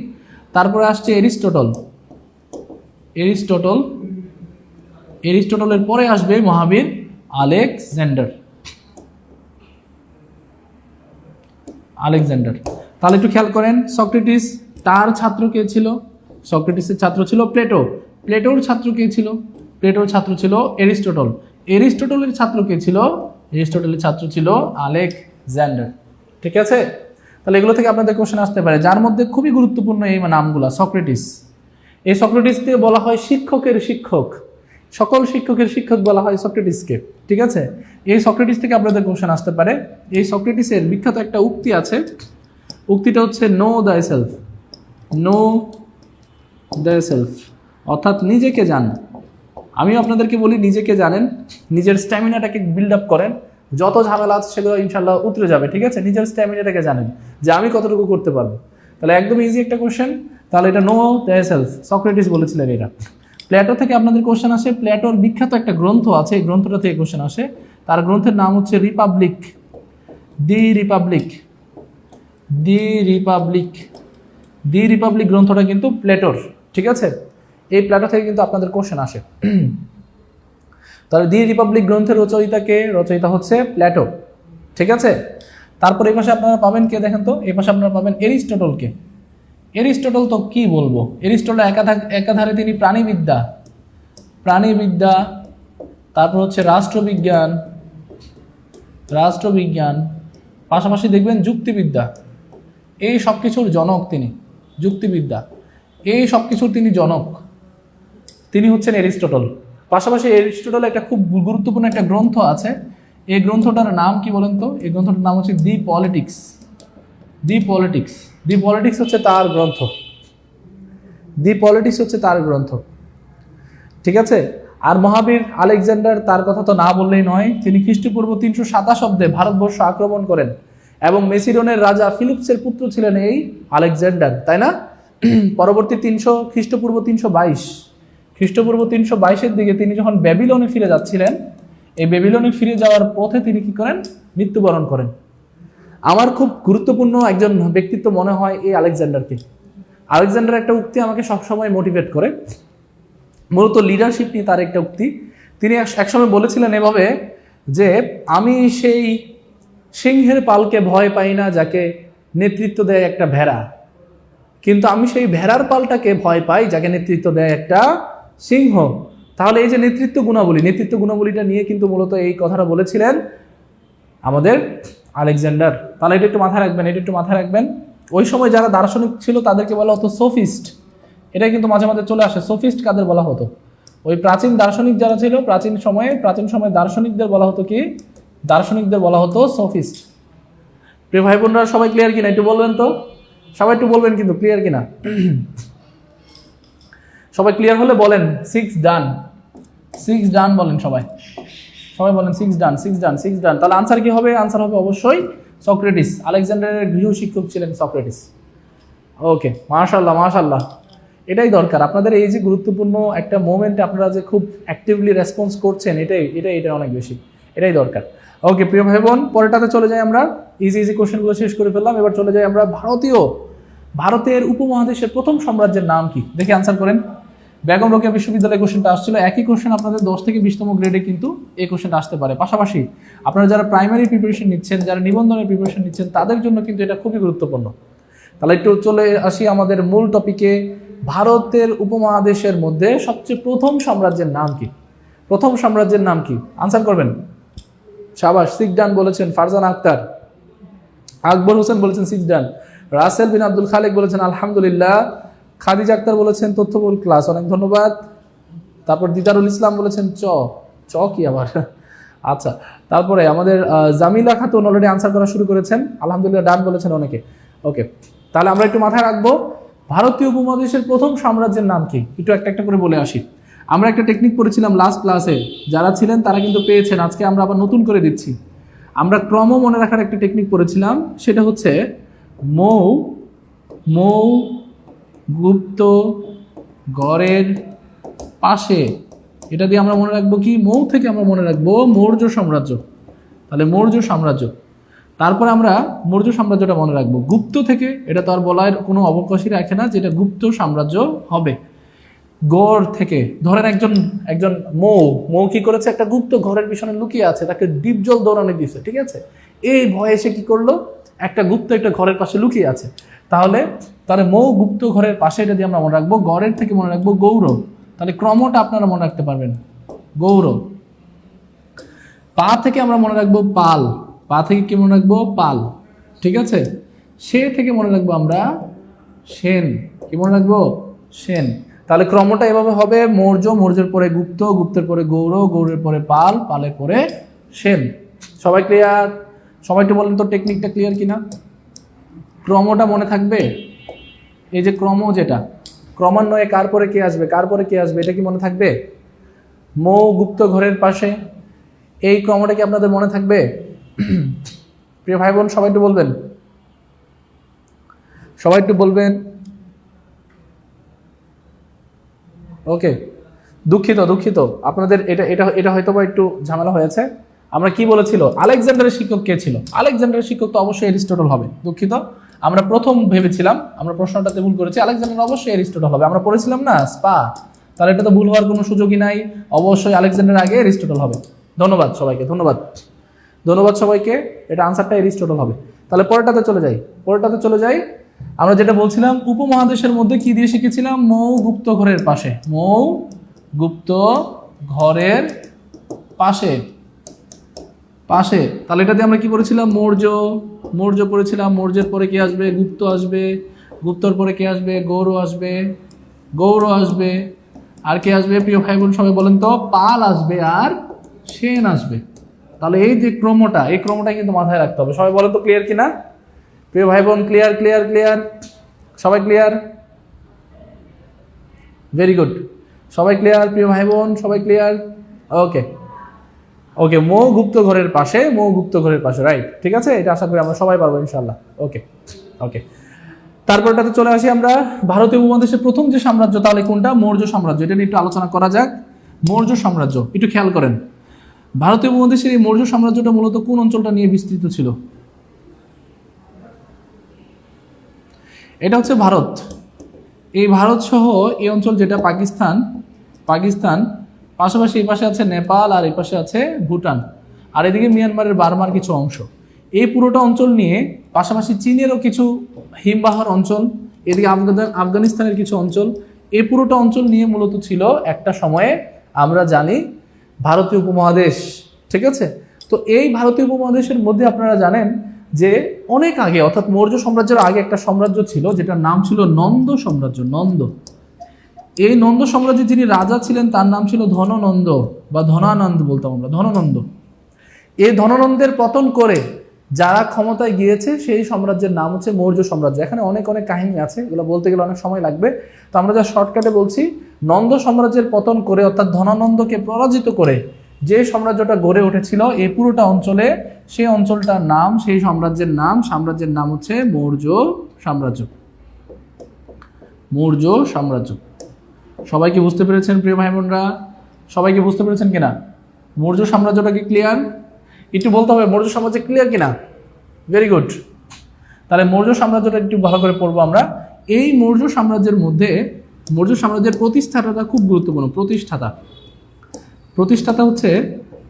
তারপরে আসছে এরিস্টটলের পরে আসবে মহাবীর আলেকজান্ডার। তাহলে একটু খেয়াল করেন, সক্রেটিস, তার ছাত্র কে ছিল? সক্রেটিসের ছাত্র ছিল প্লেটো। প্লেটোর ছাত্র কে ছিল? প্লেটোর ছাত্র ছিল এরিস্টটল। এরিস্টটলের ছাত্র কে ছিল? এরিস্টটলের ছাত্র ছিল আলেকজান্ডার। ঠিক আছে, তাহলে এগুলো থেকে আপনাদের কোশ্চেন আসতে পারে, যার মধ্যে খুবই গুরুত্বপূর্ণ এই নামগুলা। সক্রেটিস, এই সক্রেটিসকে বলা হয় শিক্ষকের শিক্ষক। সকল শিক্ষকের শিক্ষক বলা হয় সক্রেটিসকে, ঠিক আছে? এই সক্রেটিস থেকে আপনাদের কোশ্চেন আসতে পারে। এই সক্রেটিসের বিখ্যাত একটা উক্তি আছে, উক্তিটা হচ্ছে know the self, know the self, অর্থাৎ নিজেকে জান। আমি আপনাদেরকে বলি নিজেকে জানেন, নিজের স্ট্যামিনাটাকে বিল্ড আপ করেন, যত ঝামেলা আছে সেগুলো ইনশাল্লাহ উতরে যাবে, ঠিক আছে? নিজের স্ট্যামিনাটাকে জানেন যে আমি কতটুকু করতে পারবো। তাহলে একদম ইজি একটা কোশ্চেন, তাহলে এটা নো দ্য সেলফ, সক্রেটিস বলেছিলেন এটা। প্ল্যাটো থেকে আপনাদের কোশ্চেন আসে, প্ল্যাটোর বিখ্যাত একটা গ্রন্থ আছে, এই গ্রন্থটা থেকে কোশ্চেন আসে। তার গ্রন্থের নাম হচ্ছে রিপাবলিক, দি রিপাবলিক, দি রিপাবলিক, দি রিপাবলিক গ্রন্থটা কিন্তু প্লেটোর, ঠিক আছে? এই প্লেটো থেকে কিন্তু আপনাদের কোশ্চেন আসে। তাহলে দি রিপাবলিক গ্রন্থের রচয়িতাকে, রচয়িতা হচ্ছে প্লেটো, ঠিক আছে? তারপর এই পাশে আপনারা পাবেন কে দেখেন তো, এই পাশে আপনারা পাবেন এরিস্টটলকে। এরিস্টটল তো কি বলবো, এরিস্টটল একাধারে তিনি প্রাণীবিদ্যা, প্রাণীবিদ্যা, তারপর হচ্ছে রাষ্ট্রবিজ্ঞান, রাষ্ট্রবিজ্ঞান, পাশাপাশি দেখবেন যুক্তিবিদ্যা, এই সব কিছুর জনক তিনি, যুক্তিবিদ্যা, এই সব কিছুর তিনি জনক, তিনি হচ্ছেন এরিস্টটল। পাশাপাশি এরিস্টটল একটা খুব গুরুত্বপূর্ণ একটা গ্রন্থ আছে, এই গ্রন্থটার নাম কি বলেন তো? এই গ্রন্থটার নাম হচ্ছে দি পলিটিক্স, দি পলিটিক্স, দি পলিটিক্স হচ্ছে তার গ্রন্থ, দি পলিটিক্স হচ্ছে তার গ্রন্থ, ঠিক আছে? আর মহাবীর আলেকজান্ডার, তার কথা তো না বললেই নয়, তিনি খ্রিস্টপূর্ব 327 অব্দে ভারতবর্ষ আক্রমণ করেন এবং মেসিডনের রাজা ফিলিপসের পুত্র ছিলেন এই আলেকজান্ডার, তাই না? পরবর্তী 300 খ্রিস্টপূর্ব 322, খ্রিস্টপূর্ব 322-এর দিকে তিনি যখন ব্যাবিলনে ফিরে যাচ্ছিলেন, এই ব্যাবিলনে ফিরে যাওয়ার পথে তিনি কি করেন? মৃত্যুবরণ করেন। আমার খুব গুরুত্বপূর্ণ একজন ব্যক্তিত্ব মনে হয় এই আলেকজান্ডারকে। আলেকজান্ডার একটা উক্তি আমাকে সবসময় মোটিভেট করে, মূলত লিডারশিপ নিয়ে তার একটা উক্তি। তিনি একসময় বলেছিলেন এভাবে যে, আমি সেই সিংহের পালকে ভয় পাই না যাকে নেতৃত্ব দেয় একটা ভেড়া, কিন্তু আমি সেই ভেড়ার পালটাকে ভয় পাই যাকে নেতৃত্ব দেয় একটা সিংহ। তাহলে এই যে নেতৃত্ব গুণাবলী, নেতৃত্ব গুণাবলীটা নিয়ে কিন্তু মূলত এই কথাটা বলেছিলেন আমাদের আলেকজান্ডার। তাহলে এটা একটু মাথায় রাখবেন, এটা একটু মাথায় রাখবেন। ওই সময় যারা দার্শনিক ছিল তাদেরকে বলা হতো সোফিস্ট, এটা কিন্তু মাঝে মাঝে চলে আসে। সোফিস্ট কাদের বলা হতো? ওই প্রাচীন দার্শনিক যারা ছিল, প্রাচীন সময়ে দার্শনিকদের বলা হতো কি? দার্শনিকদের বলা হতো সোফিস্ট। প্রিয় ভাই বোনরা সবাই ক্লিয়ার কিনা একটু বলবেন তো? সবাই একটু বলবেন কিন্তু ক্লিয়ার কিনা। সবাই ক্লিয়ার হলে বলেন 6 ডান, 6 ডান বলেন সবাই, সবাই বলেন 6 ডান, 6 ডান, 6 ডান। তাহলে আনসার কি হবে? আনসার হবে অবশ্যই সক্রেটিস। আলেকজান্ডারের গৃহ শিক্ষক ছিলেন সক্রেটিস। ওকে, মাশাআল্লাহ মাশাআল্লাহ, এটাই দরকার আপনাদের। এই যে গুরুত্বপূর্ণ একটা মোমেন্টে আপনারা যে খুব অ্যাক্টিভলি রেসপন্স করছেন, এটা অনেক বেশি, এটাই দরকার। ওকে প্রিয় ভাই বোন, পরেরটাতে চলে যাই আমরা। ইজি কোশ্চেনগুলো শেষ করে ফেললাম, এবার চলে যাই আমরা ভারতের উপমহাদেশের প্রথম সাম্রাজ্যের নাম কি? দেখে আনসার করেন। বেগম রোকেয়া বিশ্ববিদ্যালয়ে কোশ্চেনটা আসছিল, একই কোশ্চেন আপনাদের 10 থেকে 20তম গ্রেডে কিন্তু এই কোশ্চেনটা আসতে পারে। পাশাপাশি আপনারা যারা প্রাইমারি প্রিপারেশন নিচ্ছেন, যারা নিবন্ধনের প্রিপারেশন নিচ্ছেন, তাদের জন্য কিন্তু এটা খুবই গুরুত্বপূর্ণ। তাহলে একটু চলে আসি আমাদের মূল টপিকে। ভারতের উপমহাদেশের মধ্যে সবচেয়ে প্রথম সাম্রাজ্যের নাম কি? প্রথম সাম্রাজ্যের নাম কি? আনসার করবেন। শাবাশ, 6 ডান বলেছেন ফারজান আক্তার। আকবর হোসেন বলেছেন 6 ডান। রাসেল বিন আব্দুল খালেক বলেছেন আলহামদুলিল্লাহ। খাদিজা আক্তার বলেছেন তথ্যবহুল ক্লাস, অনেক ধন্যবাদ। তারপর দিদারুল ইসলাম বলেছেন চ কি আবার? আচ্ছা, তারপরে আমাদের জামিলা খাতুন অলরেডি আনসার করা শুরু করেছেন, আলহামদুলিল্লাহ, ডান বলেছেন অনেকে। ওকে, তাহলে আমরা একটু মাথায় রাখবো ভারতীয় উপমহাদেশের প্রথম সাম্রাজ্যের নাম কি, একটু একটা একটা করে বলে আসি। আমরা একটা টেকনিক পড়েছিলাম লাস্ট ক্লাসে, যারা ছিলেন তারা কিন্তু পেয়েছেন, আজকে আমরা আবার নতুন করে দিচ্ছি। আমরা ক্রম মনে রাখার একটা টেকনিক পড়েছিলাম, সেটা হচ্ছে মৌ গুপ্ত গড়ের পাশে, এটা দিয়ে আমরা মনে রাখবো কি? মৌ থেকে আমরা মনে রাখবো মৌর্য সাম্রাজ্য। তাহলে মৌর্য সাম্রাজ্য। তারপরে আমরা মৌর্য সাম্রাজ্যটা মনে রাখবো। গুপ্ত থেকে, এটা তো আর বলার কোনো অবকাশই রাখে না যেটা গুপ্ত সাম্রাজ্য হবে। গড় থেকে, ধরেন একজন মৌ কি করেছে? একটা গুপ্ত ঘরের পিছনে লুকিয়ে আছে, তাকে ডিপ জল দৌড়ানো দিয়েছে, ঠিক আছে? এই ভয়ে সে কি করলো? একটা ঘরের পাশে লুকিয়ে আছে। তাহলে মৌ গুপ্ত ঘরের পাশে, এটা দিয়ে আমরা মনে রাখবো। গড়ের থেকে মনে রাখবো গৌরব। তাহলে ক্রমটা আপনারা মনে রাখতে পারবেন, গৌরব। পা থেকে আমরা মনে রাখবো পাল, পা থেকে কি মনে রাখবো? পাল, ঠিক আছে? সে থেকে মনে রাখবো আমরা সেন, কি মনে রাখবো? সেন। তাহলে ক্রমটা এভাবে হবে, মৌর্য, মৌর্যের পরে গুপ্ত, গুপ্তের পরে গৌড়, গৌড়ের পরে পাল, পালের পরে সেন। সবাই ক্লিয়ার? সবাই একটু বলেন তো টেকনিকটা ক্লিয়ার কিনা? ক্রমটা মনে থাকবে? এই যে ক্রম, যেটা ক্রমান্বয়ে কার পরে কে আসবে, কার পরে কে আসবে, এটা কি মনে থাকবে? মৌ গুপ্ত ঘরের পাশে, এই ক্রমটা কি আপনাদের মনে থাকবে? প্রিয় ভাই বোন সবাই একটু বলবেন, সবাই একটু বলবেন। ওকে, দুঃখিত দুঃখিত, আপনাদের এটা এটা এটা হয়তো বা একটু ঝামেলা হয়েছে। আমরা কি বলেছিল, আলেকজান্ডারের শিক্ষক কে ছিল? আলেকজান্ডারের শিক্ষক তো অবশ্যই এরিস্টটল হবে। দুঃখিত, আমরা প্রথম ভেবেছিলাম, আমরা প্রশ্নটাতে ভুল করেছি, আলেকজান্ডার অবশ্যই এরিস্টটল হবে। আমরা পড়েছিলাম না স্পা, তাহলে এটা তো ভুল হওয়ার কোনো সুযোগই নাই, অবশ্যই আলেকজান্ডার আগে এরিস্টটল হবে। ধন্যবাদ সবাইকে, ধন্যবাদ, ধন্যবাদ সবাইকে। এটা আনসারটা এরিস্টটল হবে। তাহলে পরেরটাতে চলে যাই, পরেরটাতে চলে যাই। আমরা যেটা বলছিলাম, উপমহাদেশের মধ্যে কি দিয়ে শিখেছিলাম? মৌ গুপ্ত ঘরের পাশে, মৌ গুপ্ত ঘরের পাশে, পাশে। তাহলে এটা দিয়ে আমরা কি পড়েছিলাম? মৌর্য, মৌর্য পড়েছিলাম। মৌর্যের পরে কি আসবে? গুপ্ত আসবে। গুপ্তর পরে কে আসবে? গৌড় আসবে, গৌড় আসবে। আর কে আসবে প্রিয় ভাই বোন সবাই বলেন তো? পাল আসবে আর সেন আসবে। তাহলে এই যে ক্রমটা, এই ক্রমটা কিন্তু মাথায় রাখতে হবে। সবাই বলেন তো ক্লিয়ার কিনা প্রিয় ভাই বোন? ক্লিয়ার ক্লিয়ার ক্লিয়ার, সবাই ক্লিয়ার? ভেরি গুড, সবাই ক্লিয়ার প্রিয় ভাই বোন? সবাই ক্লিয়ার? ওকে ওকে, মৌ গুপ্ত ঘরের পাশে, মৌ গুপ্ত ঘরের পাশে, রাইট, ঠিক আছে। এটা আশা করি আমরা সবাই পারবো ইনশাল্লাহ। ওকে ওকে, তারপরটাতে চলে আসি আমরা। ভারতীয় উপমহাদেশের প্রথম যে সাম্রাজ্য, তাহলে কোনটা? মৌর্য সাম্রাজ্য। এটা নিয়ে একটু আলোচনা করা যাক। মৌর্য সাম্রাজ্য একটু খেয়াল করেন। ভারতীয় উপমহাদেশের এই মৌর্য সাম্রাজ্যটা মূলত কোন অঞ্চলটা নিয়ে বিস্তৃত ছিল? এটা হচ্ছে ভারত। এই ভারত সহ এই অঞ্চল, যেটা পাকিস্তান, পাকিস্তান পাশাপাশি এই পাশে আছে নেপাল, আর এই পাশে আছে ভুটান, আর এদিকে মিয়ানমারের বার্মার কিছু অংশ। এই পুরোটা অঞ্চল নিয়ে পাশাপাশি চীনেরও কিছু হিমবাহর অঞ্চল, এদিকে আফগানিস্তানের কিছু অঞ্চল, এই পুরোটা অঞ্চল নিয়ে মূলত ছিল একটা সময়ে আমরা জানি ভারতীয় উপমহাদেশ, ঠিক আছে। তো এই ভারতীয় উপমহাদেশের মধ্যে আপনারা জানেন যে অনেক আগে, অর্থাৎ মৌর্য সাম্রাজ্যের আগে একটা সাম্রাজ্য ছিল যেটার নাম ছিল নন্দ সাম্রাজ্য। নন্দ, এই নন্দ সাম্রাজ্যের যিনি রাজা ছিলেন তার নাম ছিল ধননন্দ বা ধনানন্দ বলতাম আমরা, ধননন্দ। এই ধননন্দের পতন করে যারা ক্ষমতায় গিয়েছে সেই সাম্রাজ্যের নাম হচ্ছে মৌর্য সাম্রাজ্য। এখানে অনেক অনেক কাহিনী আছে, এগুলো বলতে গেলে অনেক সময় লাগবে, তো আমরা যা শর্টকাটে বলছি, নন্দ সাম্রাজ্যের পতন করে অর্থাৎ ধনানন্দকে পরাজিত করে যে সাম্রাজ্যটা গড়ে উঠেছিল এই পুরোটা অঞ্চলে, সেই অঞ্চলটার নাম, সেই সাম্রাজ্যের নাম হচ্ছে মৌর্য সাম্রাজ্য। মৌর্য সাম্রাজ্য। সবাই কি বুঝতে পেরেছেন প্রিয় ভাই বোনরা? সবাই কি বুঝতে পেরেছেন কিনা? মৌর্য সাম্রাজ্যটা কি ক্লিয়ার? একটু বলতে হবে মৌর্য সাম্রাজ্য ক্লিয়ার কিনা। Very good. তাহলে মৌর্য সাম্রাজ্যটা একটু ভালো করে পড়বো আমরা। এই মৌর্য সাম্রাজ্যের মধ্যে মৌর্য সাম্রাজ্যের প্রতিষ্ঠাতাটা খুব গুরুত্বপূর্ণ। প্রতিষ্ঠাতা হচ্ছে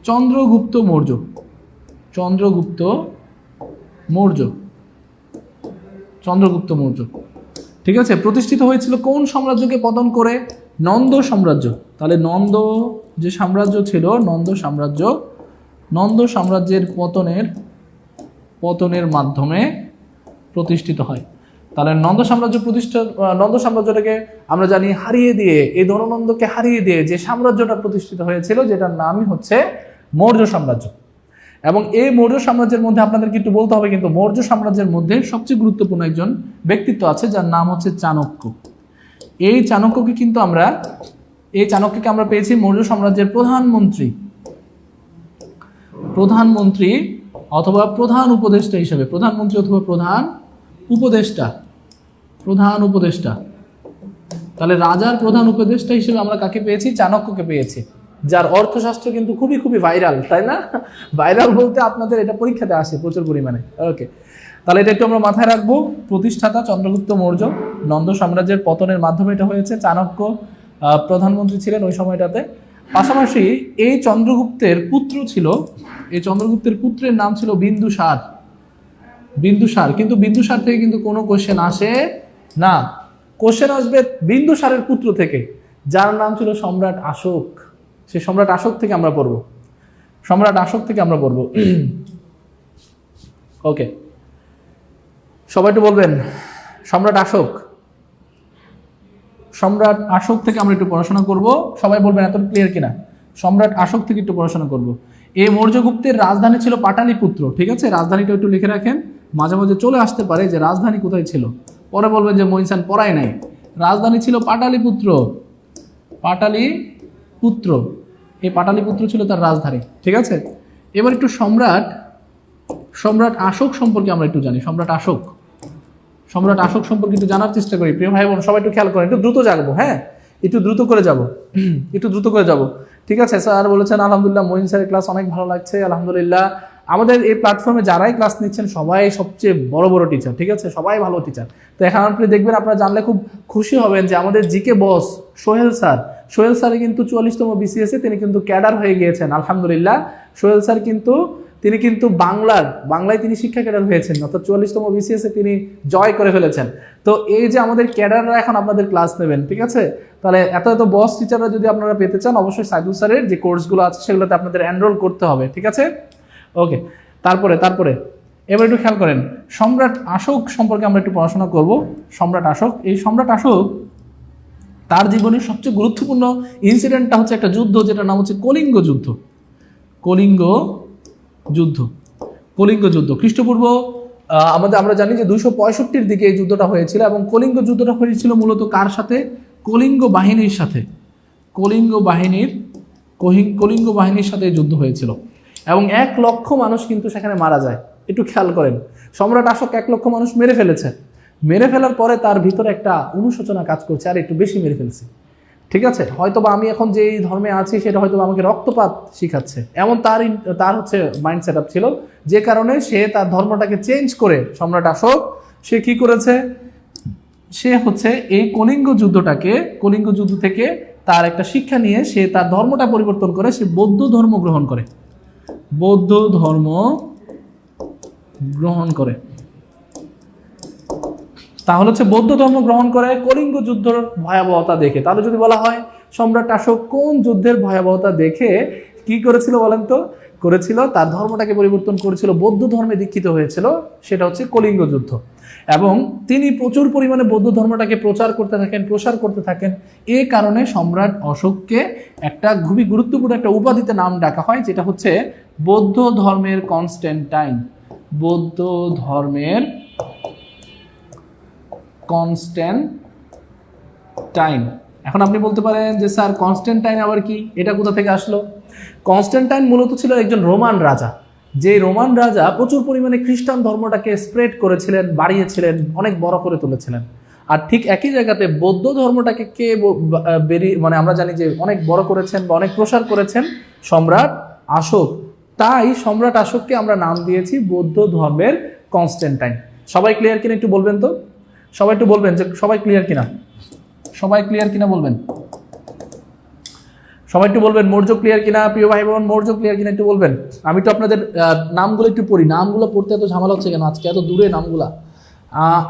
চন্দ্রগুপ্ত মৌর্য। চন্দ্রগুপ্ত মৌর্য, চন্দ্রগুপ্ত মৌর্য, ঠিক আছে। প্রতিষ্ঠিত হয়েছিল কোন সাম্রাজ্যকে পতন করে? নন্দ সাম্রাজ্য। তাহলে নন্দ যে সাম্রাজ্য ছিল, নন্দ সাম্রাজ্যের পতনের মাধ্যমে প্রতিষ্ঠিত হয়। তাহলে নন্দ সাম্রাজ্যটাকে আমরা জানি হারিয়ে দিয়ে, এই ধননন্দকে হারিয়ে দিয়ে যে সাম্রাজ্যটা প্রতিষ্ঠিত হয়েছিল, যেটার নামই হচ্ছে মৌর্য সাম্রাজ্য। এবং এই মৌর্য সাম্রাজ্যের মধ্যে আপনাদেরকে একটু বলতে হবে, কিন্তু মৌর্য সাম্রাজ্যের মধ্যে সবচেয়ে গুরুত্বপূর্ণ একজন ব্যক্তিত্ব আছে যার নাম হচ্ছে চাণক্য। এই চাণক্যকে আমরা পেয়েছি মৌর্য সাম্রাজ্যের প্রধানমন্ত্রী অথবা প্রধান উপদেষ্টা হিসেবে। প্রধানমন্ত্রী অথবা প্রধান উপদেষ্টা। তাহলে রাজার প্রধান উপদেষ্টা হিসেবে আমরা কাকে পেয়েছি? চাণক্যকে পেয়েছি, যার অর্থশাস্ত্র কিন্তু খুবই খুবই ভাইরাল, তাই না? ভাইরাল বলতে আপনাদের এটা পরীক্ষাতে আসে প্রচুর পরিমাণে। ওকে, তাহলে এটা একটু আমরা মাথায় রাখবো। প্রতিষ্ঠাতা চন্দ্রগুপ্ত মৌর্য, নন্দ সাম্রাজ্যের পতনের মাধ্যমে এটা হয়েছে। চাণক্য প্রধানমন্ত্রী ছিলেন ওই সময়টাতে। পাশাপাশি এই চন্দ্রগুপ্তের পুত্রের নাম ছিল বিন্দুসার। কিন্তু বিন্দুসার থেকে কিন্তু কোনো কোশ্চেন আসে না। কোশ্চেন আসবে বিন্দুসারের পুত্র থেকে, যার নাম ছিল সম্রাট অশোক। সেই সম্রাট অশোক থেকে আমরা পড়বো। ওকে, সবাই একটু বলবেন সম্রাট সম্রাট অশোক থেকে আমরা একটু পড়াশোনা করব। সবাই বলবেন এত ক্লিয়ার কিনা। সম্রাট অশোক থেকে একটু পড়াশোনা করব। এই মৌর্যগুপ্তের রাজধানী ছিল পাটালিপুত্র, ঠিক আছে? রাজধানীটা একটু লিখে রাখেন, মাঝে মাঝে চলে আসতে পারে যে রাজধানী কোথায় ছিল, পরে বলবেন যে মইনসান পড়ায় নাই। রাজধানী ছিল পাটালিপুত্র, পাটালিপুত্র, এই পাটালিপুত্র ছিল তার রাজধানী, ঠিক আছে? এবার একটু সম্রাট অশোক সম্পর্কে আমরা একটু জানি। সম্রাট অশোক সম্পর্কে একটু জানার চেষ্টা করি। প্রিয় ভাই বোন সবাই একটু খেয়াল করেন, একটু দ্রুত জাগবো, হ্যাঁ একটু দ্রুত করে যাব, ঠিক আছে? স্যার বলেছেন আলহামদুলিল্লাহ, মঈন স্যারের ক্লাস অনেক ভালো লাগছে, আলহামদুলিল্লাহ। আমাদের এই প্ল্যাটফর্মে যারাই ক্লাস নিচ্ছেন সবাই সবচেয়ে বড় বড় টিচার, ঠিক আছে? সবাই ভালো টিচার। তো এখন আপনি দেখবেন, আপনারা জানলে খুব খুশি হবেন যে আমাদের জিকে বস সোহেল স্যার কিন্তু 44তম বিসিএস তিনি কিন্তু ক্যাডার হয়ে গিয়েছেন, আলহামদুলিল্লাহ। সোহেল স্যার তিনি কিন্তু বাংলায় তিনি শিক্ষা ক্যাডার হয়েছেন, অর্থাৎ 44তম বিসিএস তিনি জয় করে ফেলেছেন। তো এই যে আমাদের ক্যাডাররা এখন আপনাদের ক্লাস নেবেন, ঠিক আছে? তাহলে এত বস টিচাররা যদি আপনারা পেতে চান, অবশ্যই সাইদুল স্যারের যে কোর্সগুলো আছে সেগুলোতে আপনাদের এনরোল করতে হবে, ঠিক আছে? ওকে, তারপরে এবার একটু খেয়াল করেন, সম্রাট অশোক সম্পর্কে আমরা একটু পড়াশোনা করব। সম্রাট অশোক, এই সম্রাট অশোক তার জীবনের সবচেয়ে গুরুত্বপূর্ণ ইনসিডেন্টটা হচ্ছে একটা যুদ্ধ, যেটার নাম হচ্ছে কলিঙ্গ যুদ্ধ খ্রিস্টপূর্ব আমরা জানি যে 265-র দিকে এই যুদ্ধটা হয়েছিল। এবং কলিঙ্গ যুদ্ধটা হয়েছিল মূলত কার সাথে? কলিঙ্গ বাহিনীর সাথে এই যুদ্ধ হয়েছিল এবং 1 লক্ষ মানুষ কিন্তু সেখানে মারা যায়। একটু খেয়াল করেন, সম্রাট অশোক 1 লক্ষ মানুষ মেরে ফেলার পরে তার ভিতরে একটা অনুশোচনা কাজ করছে, আর একটু বেশি মেরে ফেলছে, ঠিক আছে? হয়তোবা আমি এখন যেই ধর্মে আছি সেটা হয়তো আমাকে রক্তপাত শিখাচ্ছে, এমন তার হচ্ছে মাইন্ড সেট আপ ছিল, যে কারণে সে তার ধর্মটাকে চেঞ্জ করে, সম্রাট অশোক সে কি করেছে, সে হচ্ছে এই কলিঙ্গ যুদ্ধ থেকে তার একটা শিক্ষা নিয়ে সে তার ধর্মটা পরিবর্তন করে, সে বৌদ্ধ ধর্ম গ্রহণ করে। তাহলে হচ্ছে বৌদ্ধ ধর্ম গ্রহণ করে কলিঙ্গ যুদ্ধের ভয়াবহতা দেখে। তাহলে যদি বলা হয় সম্রাট অশোক কোন যুদ্ধের ভয়াবহতা দেখে কি করেছিল বলেন তো? করেছিল তার ধর্মটাকে পরিবর্তন করেছিল, বৌদ্ধ ধর্মে দীক্ষিত হয়েছিল, সেটা হচ্ছে কলিঙ্গ যুদ্ধ। এবং তিনি প্রচুর পরিমাণে বৌদ্ধ ধর্মটাকে প্রসার করতে থাকেন। এই কারণে সম্রাট অশোককে একটা খুবই গুরুত্বপূর্ণ একটা উপাধিতে নাম ডাকা হয়, যেটা হচ্ছে বৌদ্ধ ধর্মের কনস্ট্যান্টাইন। এখন আপনি বলতে পারেন যে স্যার কনস্ট্যান্টাইন আবার কি, এটা কোথা থেকে আসলো? কনস্ট্যান্টাইন মূলত ছিল একজন রোমান রাজা, যে রোমান রাজা প্রচুর পরিমাণে খ্রিস্টান ধর্মটাকে স্প্রেড করেছিলেন, বাড়িয়েছিলেন, অনেক বড় করে তুলেছিলেন। আর ঠিক একই জায়গাতে বৌদ্ধ ধর্মটাকে আমরা জানি যে অনেক বড় করেছেন বা অনেক প্রসার করেছেন সম্রাট অশোক। তাই সম্রাট অশোককে আমরা নাম দিয়েছি বৌদ্ধ ধর্মের কনস্ট্যান্টাইন। সবাই ক্লিয়ার কিনা একটু বলবেন তো? সবাই একটু বলবেন যে সবাই ক্লিয়ার কিনা বলবেন। সবাই একটু বলবেন মৌর্য ক্লিয়ার কিনা। প্রিয় ভাই বোন, মৌর্য ক্লিয়ার কিনা একটু বলবেন। আমি তো আপনাদের নামগুলো একটু পড়ি, নামগুলো পড়তে এত ঝামেলা হচ্ছে কেন আজকে, এত দূরে নামগুলা।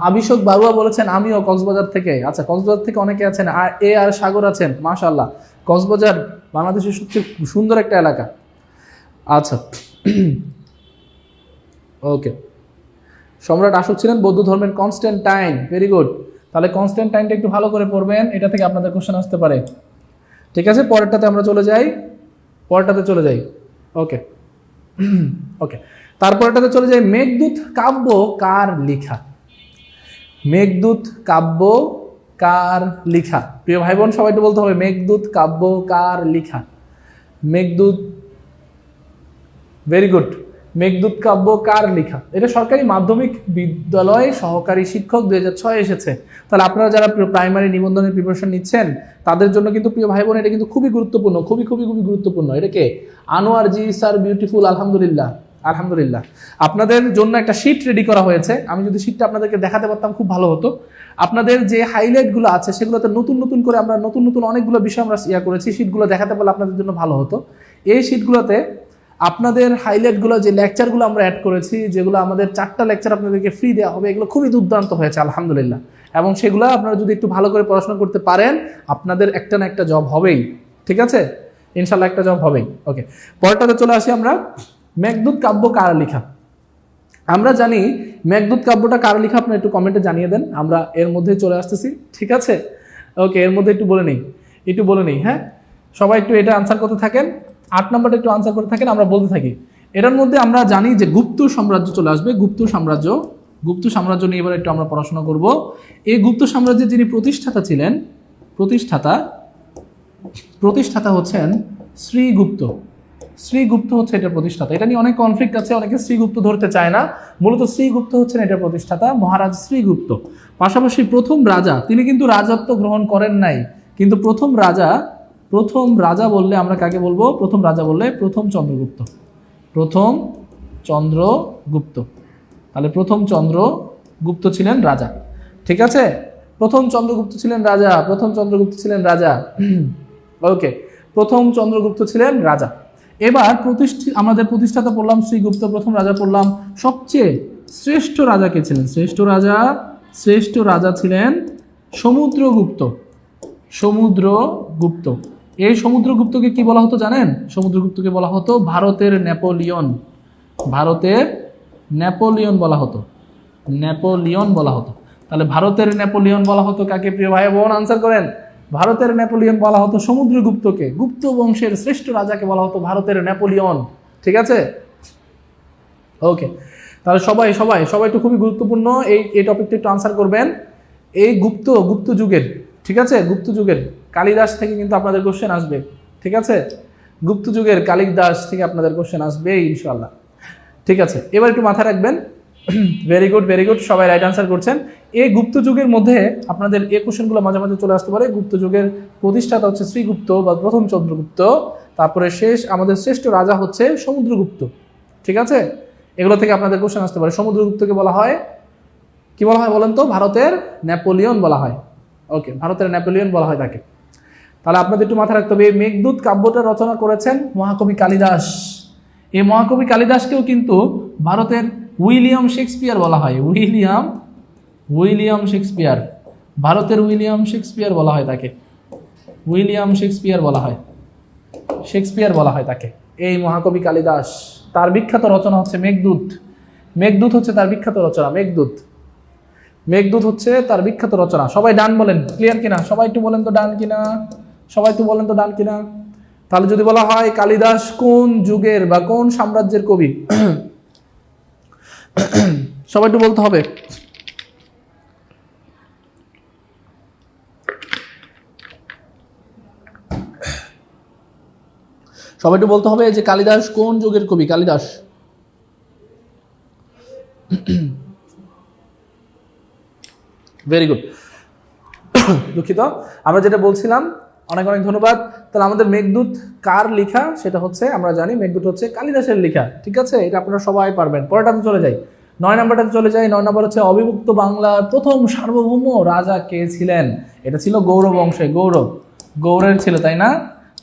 আবিষক বারুয়া বলেছেন আমিও কক্সবাজার থেকে। আচ্ছা, কক্সবাজার থেকে অনেকে আছেন, আর সাগর আছেন, মাশাআল্লাহ। কক্সবাজার বাংলাদেশের সবচেয়ে সুন্দর একটা এলাকা। আচ্ছা, ওকে। সম্রাট অশোক ছিলেন বৌদ্ধ ধর্মের কনস্ট্যান্টাইন, ভেরি গুড। তাহলে কনস্ট্যান্টাইনটা একটু ভালো করে পড়বেন, এটা থেকে আপনাদের কোশ্চেন আসতে পারে, ঠিক আছে? পরেরটাতে আমরা চলে যাই। ওকে, তারপরেরটাতে চলে যাই। মেঘদূত কাব্য কার লেখা? প্রিয় ভাই বোন সবাই একটু বলতে হবে, মেঘদূত কাব্য কার লেখা? Very good. মেঘদূত কাব্য কার লেখা? এটা সরকারি মাধ্যমিক বিদ্যালয় সহকারী শিক্ষক 2006 এসেছে। তাহলে আপনারা যারা প্রাইমারি নিবন্ধনের প্রিপারেশন নিচ্ছেন তাদের জন্য কিন্তু প্রিয় ভাই বোন এটা কিন্তু খুবই গুরুত্বপূর্ণ, খুবই গুরুত্বপূর্ণ। এটাকে আনোয়ার জি স্যার, বিউটিফুল, আলহামদুলিল্লাহ। আপনাদের জন্য একটা শীট রেডি করা হয়েছে। আমি যদি শীটটা আপনাদেরকে দেখাতে পারতাম খুব ভালো হতো। আপনাদের যে হাইলাইটগুলো আছে সেগুলোতে নতুন করে আমরা নতুন অনেকগুলো বিষয় আমরা করেছি। শীটগুলো দেখাতে পারলে আপনাদের জন্য ভালো হতো। এই শীটগুলোতে আপনাদের হাইলাইটগুলো, যে লেকচারগুলো আমরা অ্যাড করেছি, যেগুলো আমাদের 4টা লেকচার আপনাদেরকে ফ্রি দেওয়া হবে, এগুলো খুবই দুর্দান্ত হয়েছে আলহামদুলিল্লাহ। এবং সেগুলো আপনারা যদি একটু ভালো করে পড়াশোনা করতে পারেন, আপনাদের একটা না একটা জব হবেই, ঠিক আছে? ইনশাল্লাহ একটা জব হবেই। ওকে, পরেরটাতে চলে আসি আমরা। মেঘদূত কাব্য কার লেখা? আমরা জানি মেঘদূত কাব্যটা কার লেখা, আপনারা একটু কমেন্টে জানিয়ে দেন, আমরা এর মধ্যে চলে আসতেছি, ঠিক আছে? ওকে, এর মধ্যে একটু বলে নেই, হ্যাঁ সবাই একটু এটা আনসার করতে থাকেন, 8 নাম্বারটা একটু আনসার করতে থাকেন, আমরা বলতে থাকি। এটার মধ্যে আমরা জানি যে গুপ্ত সাম্রাজ্য চলে আসবে, গুপ্ত সাম্রাজ্য নিয়ে এবার একটু আমরা পড়াশোনা করব। এই গুপ্ত সাম্রাজ্যের যিনি প্রতিষ্ঠাতা ছিলেন, প্রতিষ্ঠাতা হচ্ছেন শ্রীগুপ্ত হচ্ছে এটার প্রতিষ্ঠাতা। এটা নিয়ে অনেক কনফ্লিক্ট আছে, অনেকে শ্রীগুপ্ত ধরতে চায় না, মূলত শ্রীগুপ্ত হচ্ছেন এটার প্রতিষ্ঠাতা, মহারাজ শ্রীগুপ্ত। পাশাপাশি প্রথম রাজা, তিনি কিন্তু রাজত্ব গ্রহণ করেন নাই, কিন্তু প্রথম রাজা বললে আমরা কাকে বলবো? প্রথম রাজা বললে প্রথম চন্দ্রগুপ্ত। তাহলে প্রথম চন্দ্রগুপ্ত ছিলেন রাজা, ঠিক আছে? প্রথম চন্দ্রগুপ্ত ছিলেন রাজা। ওকে, প্রথম চন্দ্রগুপ্ত ছিলেন রাজা। এবার আমাদের প্রতিষ্ঠাতা পড়লাম শ্রীগুপ্ত, প্রথম রাজা পড়লাম। সবচেয়ে শ্রেষ্ঠ রাজা কে ছিলেন? শ্রেষ্ঠ রাজা ছিলেন সমুদ্রগুপ্ত। এই সমুদ্রগুপ্তকে কি বলা হতো জানেন? সমুদ্রগুপ্তকে বলা হতো ভারতের নেপোলিয়ন বলা হতো। তাহলে ভারতের নেপোলিয়ন বলা হতো কাকে প্রিয় ভাই বোন? আনসার করেন। ভারতের নেপোলিয়ন বলা হতো সমুদ্রগুপ্তকে। গুপ্ত বংশের শ্রেষ্ঠ রাজাকে বলা হতো ভারতের নেপোলিয়ন, ঠিক আছে? ওকে, তাহলে সবাই একটু খুবই গুরুত্বপূর্ণ এই টপিকটা একটু আনসার করবেন। এই গুপ্ত যুগের, ঠিক আছে, গুপ্ত যুগের কালিদাস থেকে কিন্তু আপনাদের কোশ্চেন আসবে, ঠিক আছে? গুপ্ত যুগের কালিদাস থেকে আপনাদের কোশ্চেন আসবে ইনশাআল্লাহ, ঠিক আছে? এবার একটু মাথায় রাখবেন। ভেরি গুড, সবাই রাইট আনসার করছেন। এই গুপ্ত যুগের মধ্যে আপনাদের এই কোশ্চেনগুলো মাঝে মাঝে চলে আসতে পারে। গুপ্ত যুগের প্রতিষ্ঠাতা হচ্ছে শ্রীগুপ্ত বা প্রথম চন্দ্রগুপ্ত, তারপরে আমাদের শ্রেষ্ঠ রাজা হচ্ছে সমুদ্রগুপ্ত, ঠিক আছে? এগুলো থেকে আপনাদের কোশ্চেন আসতে পারে। সমুদ্রগুপ্তকে বলা হয় কি বলা হয় বলেন তো? ভারতের নেপোলিয়ন বলা হয়। ওকে, ভারতের নেপোলিয়ন বলা হয় তাকে। তাহলে আপনাদের একটু মাথায় রাখতে হবে, এই মেঘদূত কাব্যটা রচনা করেছেন মহাকবি কালিদাস। এই মহাকবি কালিদাসকেও কিন্তু ভারতের উইলিয়াম শেক্সপিয়ার বলা হয়। উইলিয়াম শেক্সপিয়ার, ভারতের উইলিয়াম শেক্সপিয়ার বলা হয় তাকে। শেক্সপিয়ার বলা হয় তাকে। এই মহাকবি কালিদাস, তার বিখ্যাত রচনা হচ্ছে মেঘদূত হচ্ছে তার বিখ্যাত রচনা। মেঘদূত হচ্ছে তার বিখ্যাত রচনা। সবাই ডান বলেন, ক্লিয়ার কিনা? সবাই একটু বলেন তো ডান কিনা? তাহলে যদি বলা হয় কালিদাস কোন যুগের বা কোন সাম্রাজ্যের কবি, সবাই একটু বলতে হবে। সবাই একটু বলতে হবে যে কালিদাস কোন যুগের কবি? Kalidas very good. দুঃখিত, আমরা যেটা বলছিলাম, অনেক ধন্যবাদ। তাহলে আমাদের মেঘদূত কার লেখা সেটা হচ্ছে আমরা জানি, মেঘদূত হচ্ছে কালিদাসের লেখা, ঠিক আছে? এটা আপনারা সবাই পারবেন। পরেরটাতে চলে যাই, 9 নাম্বারটাতে চলে যাই। 9 নাম্বার হচ্ছে অবিভক্ত বাংলার প্রথম সার্বভৌম রাজা কে ছিলেন? এটা ছিল গৌড় বংশে। গৌড়ের ছিল, তাই না?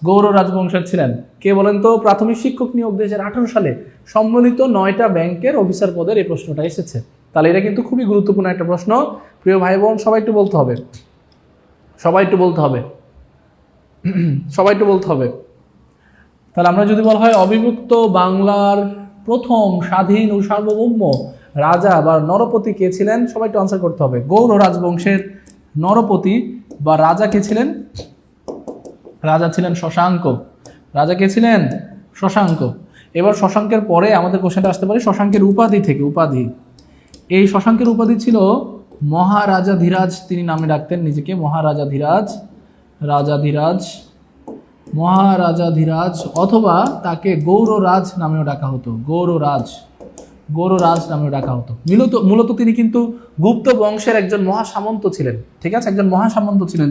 গৌড় রাজবংশের ছিলেন। কে বলেন তো? প্রাথমিক শিক্ষক নিয়োগ 2018 সালে সম্মিলিত 9টা ব্যাংকের অফিসার পদের এই প্রশ্নটা এসেছে। তাহলে এটা কিন্তু খুবই গুরুত্বপূর্ণ একটা প্রশ্ন প্রিয় ভাই বোন। সবাই একটু বলতে হবে। তাহলে আমরা যদি বলা হয় অবিভক্ত বাংলার প্রথম স্বাধীন ও সার্বভৌম রাজা বা নরপতি কে ছিলেন? সবাই একটু আনসার করতে হবে। গৌড় রাজবংশের নরপতি বা রাজা কে ছিলেন? রাজা ছিলেন শশাঙ্ক। এবার শশাঙ্কের পরে আমাদের কোশ্চেনটা আসতে পারে শশাঙ্কের উপাধি থেকে। এই শশাঙ্কের উপাধি ছিল মহারাজাধিরাজ। তিনি নামে ডাকতেন নিজেকে মহারাজাধিরাজ, অথবা তাকে গৌররাজ নামেও ডাকা হতো। গৌররাজ নামেও ডাকা হতো। মূলত তিনি কিন্তু গুপ্ত বংশের একজন মহাসামন্ত ছিলেন, ঠিক আছে? একজন মহাসামন্ত ছিলেন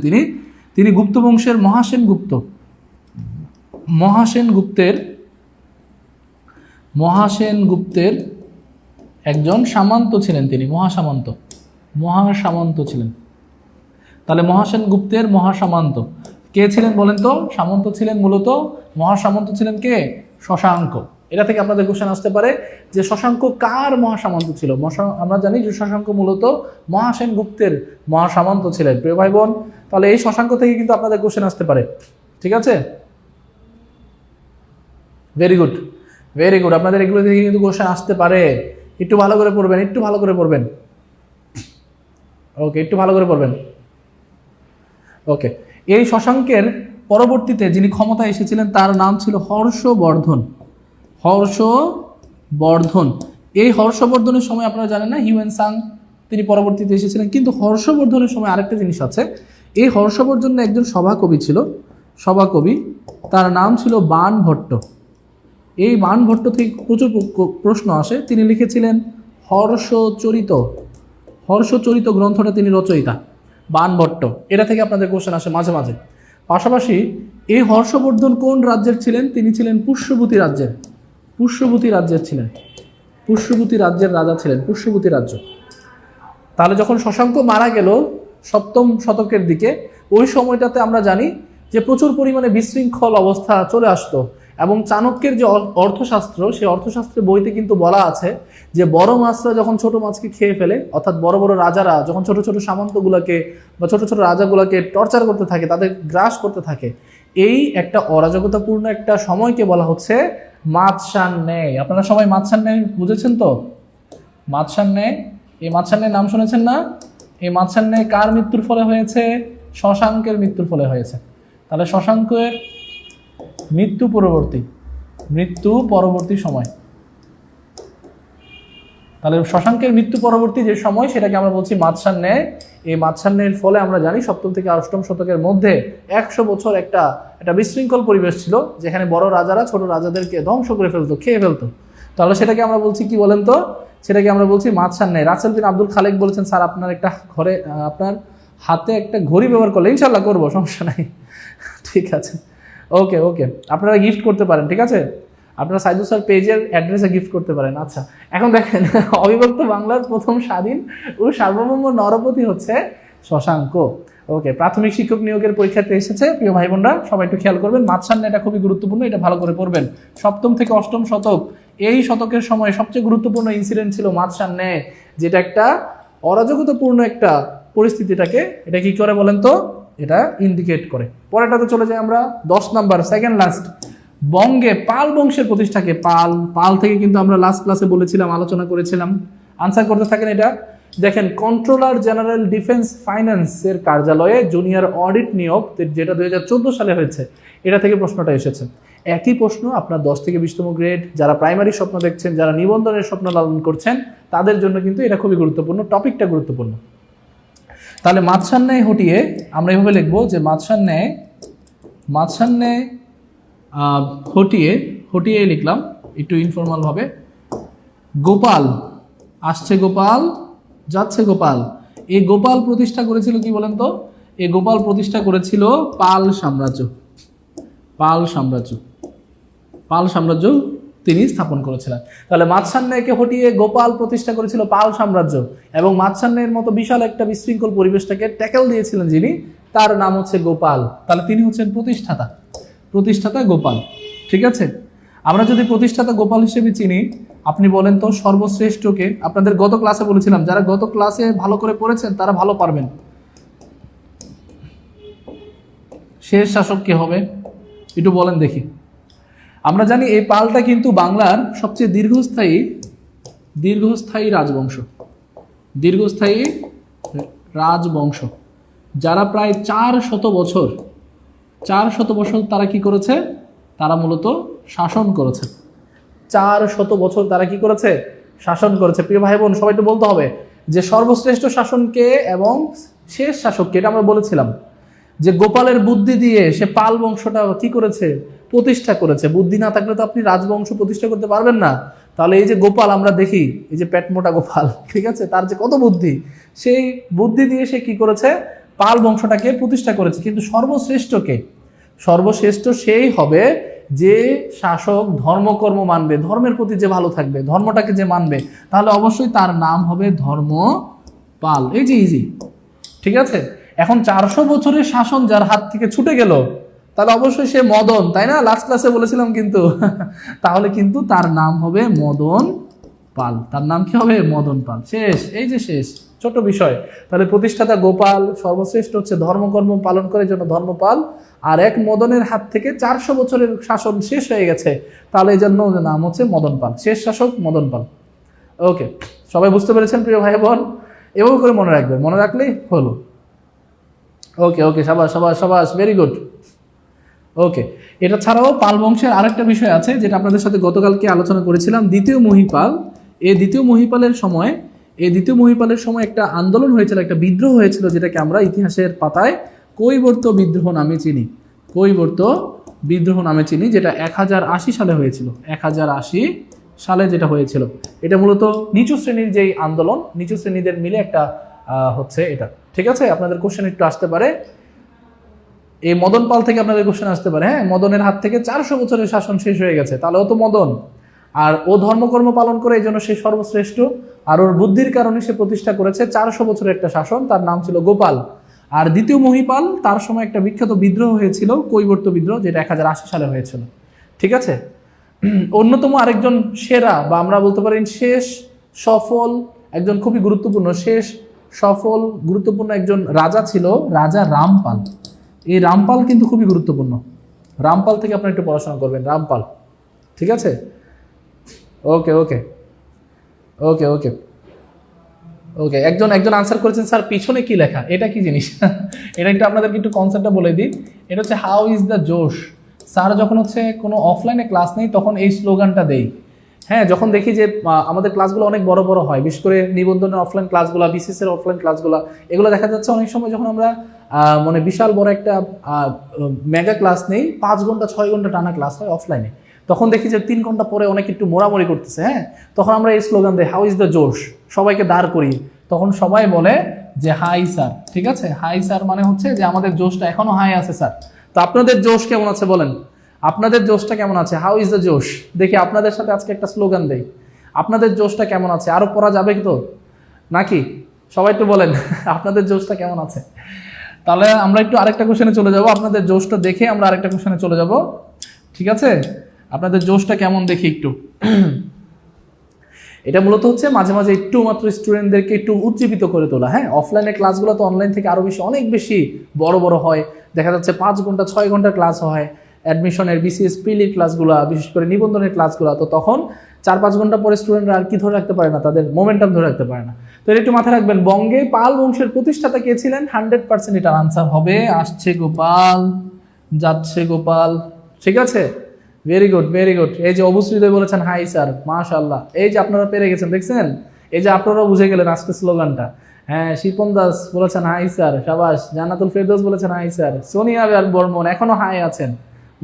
তিনি গুপ্ত বংশের মহাসেনগুপ্তের একজন সামন্ত ছিলেন। তিনি মহাসামন্ত ছিলেন। তাহলে মহাসেনগুপ্তের মহাসামন্ত কে ছিলেন বলেন তো? সামন্ত ছিলেন মূলত, মহাসামন্ত ছিলেন কে? শশাঙ্ক। এটা থেকে আপনাদের কোশ্চেন আসতে পারে যে শশাঙ্ক কার মহাসামন্ত ছিল? আমরা জানি যে শশাঙ্ক মূলত মহাসেনগুপ্তের মহাসামন্ত ছিলেন প্রিয় ভাই বোন। তাহলে এই শশাঙ্ক থেকে কিন্তু আপনাদের কোশ্চেন আসতে পারে, ঠিক আছে? Very good. আপনাদের এগুলো থেকে কিন্তু কোশ্চেন আসতে পারে। একটু ভালো করে পড়বেন। ওকে, একটু ভালো করে পড়বেন। ওকে, এই শশাঙ্কের পরবর্তীতে যিনি ক্ষমতায় এসেছিলেন তার নাম ছিল হর্ষবর্ধন। হর্ষবর্ধন, এই হর্ষবর্ধনের সময় আপনারা জানেন না হিউয়েন সাং তিনি পরবর্তীতে এসেছিলেন, কিন্তু হর্ষবর্ধনের সময় আরেকটা জিনিস আছে। এই হর্ষবর্ধন একজন সভাকবি ছিল, সভাকবি, তার নাম ছিল বাণভট্ট। এই বাণভট্ট থেকে প্রচুর প্রশ্ন আসে। তিনি লিখেছিলেন হর্ষচরিত, হর্ষচরিত গ্রন্থটা তিনি রচয়িতা বাণভট্ট। এটা থেকে আপনাদের কোশ্চেন আসে মাঝে মাঝে। পাশাপাশি এই হর্ষবর্ধন কোন রাজ্যের ছিলেন? তিনি ছিলেন পুষ্যভূতি রাজ্যের, পুষ্যভূতি রাজ্যের ছিলেন, পুষ্যভূতি রাজ্যের রাজা ছিলেন, পুষ্যভূতি রাজ্য। তাহলে যখন শশাঙ্ক মারা গেল 7ম শতকের দিকে, ওই সময়টাতে আমরা জানি যে প্রচুর পরিমাণে বিশৃঙ্খল অবস্থা চলে আসতো। এবং চাণক্যের যে অর্থশাস্ত্র, সেই অর্থশাস্ত্রের বইতে কিন্তু বলা আছে যে বড় মাছরা যখন ছোট মাছকে খেয়ে ফেলে, অর্থাৎ বড় বড় রাজারা যখন ছোট ছোট সামন্তগুলোকে বা ছোট ছোট রাজাগুলোকে টর্চার করতে থাকে, তাদের গ্রাস করতে থাকে, এই একটা অরাজকতাপূর্ণ একটা সময়কে বলা হচ্ছে মাৎস্যান্যায়। আপনারা সবাই মাৎস্যান্যায় বুঝেছেন তো? মাৎস্যান্যায়, এই মাৎস্যান্যায়ের নাম শুনেছেন না? এই মাৎস্যান্যায় কার মৃত্যুর ফলে হয়েছে? শশাঙ্কের মৃত্যুর ফলে হয়েছে। তাহলে শশাঙ্কের মৃত্যু পরবর্তী সময়, তাহলে শশাঙ্কের মৃত্যু পরবর্তী যে সময় সেটাকে আমরা বলছি মাৎস্যান্যায়। এই মাৎস্যান্যায়ের ফলে আমরা জানি 7ম থেকে 8ম শতকের মধ্যে 100 বছর একটা বিশৃঙ্খল পরিবেশ ছিল, যেখানে বড় রাজারা ছোট রাজাদেরকে ধ্বংস করে ফেলতো, খেয়ে ফেলতো। তাহলে সেটাকে আমরা বলছি কি বলেন তো? সেটাকে আমরা বলছি মাৎস্যান্যায়। রাসেল বিন আব্দুল খালেক বলেছেন, স্যার আপনার একটা ঘরে আপনার হাতে একটা ঘড়ি ব্যবহার করলে, ইনশাল্লাহ করবো, সমস্যা নাই, ঠিক আছে, ওকে ওকে, আপনারা গিফট করতে পারেন, ঠিক আছে, আপনারা সাইদুল স্যার পেজের অ্যাড্রেসে গিফট করতে পারেন। আচ্ছা, এখন দেখেন অবিভক্ত বাংলার প্রথম স্বাধীন ও সার্বভৌম নরপতি হচ্ছে শশাঙ্ক। ওকে, প্রাথমিক শিক্ষক নিয়োগের পরীক্ষাতে এসেছে প্রিয় ভাই বোনরা, সবাই একটু খেয়াল করবেন। মাৎস্যান্যায় এটা খুবই গুরুত্বপূর্ণ, এটা ভালো করে পড়বেন। 7ম থেকে 8ম শতক, এই শতকের সময় সবচেয়ে গুরুত্বপূর্ণ ইনসিডেন্ট ছিল মাৎস্যান্যায়, যেটা একটা অরাজকতাপূর্ণ একটা পরিস্থিতিটাকে এটা কি করে বলেন তো? এটা ইন্ডিকেট করে। পরেরটাতে চলে যাই আমরা, 10 নাম্বার, সেকেন্ড লাস্ট। বঙ্গে পাল বংশের প্রতিষ্ঠাকে, পাল থেকে কিন্তু আমরা লাস্ট ক্লাসে বলেছিলাম, আলোচনা করেছিলাম। আনসার করতে থাকেন এটা। দেখেন, কন্ট্রোলার জেনারেল ডিফেন্স ফাইন্যান্সের কার্যালয়ে জুনিয়র অডিট নিয়োগ, যেটা 2014 সালে হয়েছে, এটা থেকে প্রশ্নটা এসেছে। একই প্রশ্ন আপনার 10 থেকে 20তম গ্রেড, যারা প্রাইমারি স্বপ্ন দেখছেন, যারা নিবন্ধনের স্বপ্ন লালন করছেন, তাদের জন্য কিন্তু এটা খুবই গুরুত্বপূর্ণ, টপিকটা গুরুত্বপূর্ণ। তাহলে মাৎস্যান্যায় হটিয়ে আমরা এভাবে লিখবো যে মাৎস্যান্যায় হটিয়ে লিখলাম একটু ইনফর্মাল ভাবে। গোপাল আসছে, গোপাল যাচ্ছে, গোপাল। এই গোপাল প্রতিষ্ঠা করেছিল কি বলেন তো? এই গোপাল প্রতিষ্ঠা করেছিল পাল সাম্রাজ্য। পাল সাম্রাজ্য তিনি স্থাপন করেছিলেন। তাহলে মাৎস্যান্যায়কে হটিয়ে গোপাল প্রতিষ্ঠা করেছিল পাল সাম্রাজ্য, এবং মাৎস্যান্যায়ের মতো বিশাল একটা বিশৃঙ্খল পরিবেশটাকে ট্যাকেল দিয়েছিলেন যিনি, তার নাম হচ্ছে গোপাল। তাহলে তিনি হচ্ছেন প্রতিষ্ঠাতা গোপাল, ঠিক আছে। আমরা যদি প্রতিষ্ঠাতা গোপাল হিসেবে চিনি, আপনি বলেন তো সর্বশ্রেষ্ঠকে? আপনাদের গত ক্লাসে বলেছিলাম, যারা গত ক্লাসে ভালো করে পড়েছেন তারা ভালো পারবেন। শেষ শাসক কে হবে একটু বলেন দেখি। আমরা জানি এই পালটা কিন্তু বাংলার সবচেয়ে দীর্ঘস্থায়ী রাজবংশ, যারা প্রায় 400 বছর তারা কি করেছে? তারা মূলত শাসন করেছে। 400 বছর তারা কি করেছে? শাসন করেছে। প্রিয় ভাই বোন, সবাই একটু বলতে হবে যে সর্বশ্রেষ্ঠ শাসনকে এবং শেষ শাসককে। এটা আমরা বলেছিলাম যে গোপালের বুদ্ধি দিয়ে সে পাল বংশটা কি করেছে? প্রতিষ্ঠা করেছে। বুদ্ধি না থাকলে তো আপনি রাজবংশ প্রতিষ্ঠা করতে পারবেন না। তাহলে এই যে গোপাল আমরা দেখি, এই যে পেটমোটা গোপাল, ঠিক আছে, তার যে কত বুদ্ধি, সেই বুদ্ধি দিয়ে সে কি করেছে? পাল বংশটাকে প্রতিষ্ঠা করেছে। কিন্তু সর্বশ্রেষ্ঠ সেই হবে যে শাসক ধর্মকর্ম মানবে, ধর্মের প্রতি যে ভালো থাকবে, ধর্মটাকে যে মানবে, তাহলে অবশ্যই তার নাম হবে ধর্মপাল। এই যে ইজি, ঠিক আছে। এখন 400 বছরের শাসন যার হাত থেকে ছুটে গেল, তাহলে অবশ্যই সে মদন, তাই না? লাস্ট ক্লাসে বলেছিলাম কিন্তু তাহলে কিন্তু তার নাম হবে মদন পাল। তার নাম কি হবে? মদন পাল। শেষ, এই যে শেষ, ছোট বিষয়। তাহলে প্রতিষ্ঠাতা গোপাল, সর্বশ্রেষ্ঠ হচ্ছে ধর্মকর্ম পালন করে জন্য ধর্মপাল, আর এক মদনের হাত থেকে 400 বছরের শাসন শেষ হয়ে গেছে, তাহলে এই জন্য নাম হচ্ছে মদন পাল। শেষ শাসক মদন পাল। ওকে, সবাই বুঝতে পেরেছেন প্রিয় ভাই বোন? এভাবে করে মনে রাখবেন, মনে রাখলেই হলো। ওকে ওকে, সাবাস সাবাস সাবাস, ভেরি গুড। ওকে, এটা ছাড়াও পাল বংশের আরেকটা বিষয় আছে যেটা আপনাদের সাথে গতকালকে আলোচনা করেছিলাম, দ্বিতীয় মহিপাল। এই দ্বিতীয় মহিপালের সময় একটা আন্দোলন হয়েছিল, একটা বিদ্রোহ হয়েছিল, যেটাকে আমরা ইতিহাসের পাতায় কৈবর্ত বিদ্রোহ নামে চিনি। কৈবর্ত বিদ্রোহ নামে চিনি, যেটা 1080 সালে হয়েছিল। 1080 সালে যেটা হয়েছিল, এটা মূলত নিচু শ্রেণীর যেই আন্দোলন, নিচু শ্রেণীদের মিলে একটা হচ্ছে এটা। ঠিক আছে, আপনাদের কোশ্চেন একটু আসতে পারে, এই মদন পাল থেকে আপনাদের কোশ্চেন আসতে পারে। হ্যাঁ, মদনের হাত থেকে 400 বছরের শাসন শেষ হয়ে গেছে, তাহলে ও তো মদন, আর ও ধর্মকর্ম পালন করে, এই জন্য সে সর্বশ্রেষ্ঠ। আর ওর বুদ্ধির কারণে সে প্রতিষ্ঠা করেছে 400 বছরের একটা শাসন, তার নাম ছিল গোপাল। আর দ্বিতীয় মহিপাল, তার সময় একটা বিখ্যাত বিদ্রোহ হয়েছিল, কৈবর্ত বিদ্রোহ, যেটা 1080 সালে হয়েছিল। ঠিক আছে, অন্যতম আরেকজন সেরা, বা আমরা বলতে পারি শেষ সফল একজন, খুবই গুরুত্বপূর্ণ, শেষ সফল গুরুত্বপূর্ণ একজন রাজা ছিল রাজা রামপাল। এই রামপাল কিন্তু খুবই গুরুত্বপূর্ণ। রামপাল থেকে আপনারা একটু পড়াশোনা করবেন, রামপাল। ঠিক আছে, ওকে ওকে ওকে ওকে ওকে, একজন আনসার করেছেন স্যার পিছনে কি লেখা, এটা কি জিনিস? এটা একটু আপনাদেরকে একটু কনসেপ্টটা বলে দিই। এটা হচ্ছে হাউ ইজ দ্য জোশ। স্যার যখন হচ্ছে কোনো অফলাইনে ক্লাস নেই তখন এই স্লোগানটা দেই। হ্যাঁ, যখন দেখি যে আমাদের ক্লাসগুলো অনেক বড় বড় হয়, বিশেষ করে নিবন্ধনের অফলাইন ক্লাসগুলো, বিসিএস এর অফলাইন ক্লাসগুলো, এগুলো দেখা যাচ্ছে অনেক সময় যখন আমরা মানে বিশাল বড় একটা মেগা ক্লাস নেই, 5 ঘন্টা 6 ঘন্টা টানা ক্লাস হয় অফলাইনে, তখন দেখি যে 3 ঘন্টা পরে অনেক একটু মোড়ামুড়ি করতেছে। হ্যাঁ, তখন আমরা এই স্লোগান দিই, হাউ ইজ দ্য জোশ, সবাইকে দাঁড় করি, তখন সবাই বলে যে হাই স্যার। ঠিক আছে, হাই স্যার মানে হচ্ছে যে আমাদের জোশটা এখনো হাই আছে স্যার। তো আপনাদের জোশ কেমন আছে বলেন, আপনাদের জোশটা কেমন আছে? হাউ ইজ দ্য জোশ। দেখি আপনাদের সাথে আজকে একটা স্লোগান দেই, আপনাদের জোশটা কেমন আছে? আরো পড়া যাবে তো নাকি? সবাই একটু বলেন আপনাদের জোশটা কেমন আছে। তাহলে আমরা একটু আরেকটা কোশ্চেনে চলে যাব, আপনাদের জোশটা দেখে আমরা আরেকটা কোশ্চেনে চলে যাব। ঠিক আছে, আপনাদের জোশটা কেমন দেখি একটু। এটা মূলত হচ্ছে মাঝে মাঝে একটু মাত্র স্টুডেন্টদেরকে একটু উজ্জীবিত করে তোলা। হ্যাঁ, অফলাইনে ক্লাসগুলো তো অনলাইন থেকে আরো বেশি, অনেক বেশি বড় বড় হয়, দেখা যাচ্ছে 5 ঘন্টা 6 ঘন্টার ক্লাস হয়। অ্যাডমিশনের বিসিএস প্রিলির ক্লাসগুলো, বিশেষ করে নিবন্ধনের ক্লাসগুলো, তো তখন 4-5 ঘন্টা পরে স্টুডেন্টরা আর কি ধরে রাখতে পারে না, তাদের মোমেন্টাম ধরে রাখতে পারে না। তো এটা একটু মাথায় রাখবেন। বঙ্গে পাল বংশের প্রতিষ্ঠাতা কে ছিলেন? 100% এটার আনসার হবে, আসছে গোপাল, যাচ্ছে গোপাল। ঠিক আছে, ভেরি গুড ভেরি গুড। এই যে অবশ্যই বলেছেন হাই স্যার, মাশাআল্লাহ। এই যে আপনারা পেরে গেছেন, দেখছেন, এই যে আপনারাও বুঝে গেলেন আজকে স্লোগানটা। হ্যাঁ, শিপন দাস বলেছেন হাই স্যার, সাবাস। জান্নাতুল ফেরদৌস বলেছেন হাই স্যার। সোনিয়া বর্মন এখনো হাই আছেন,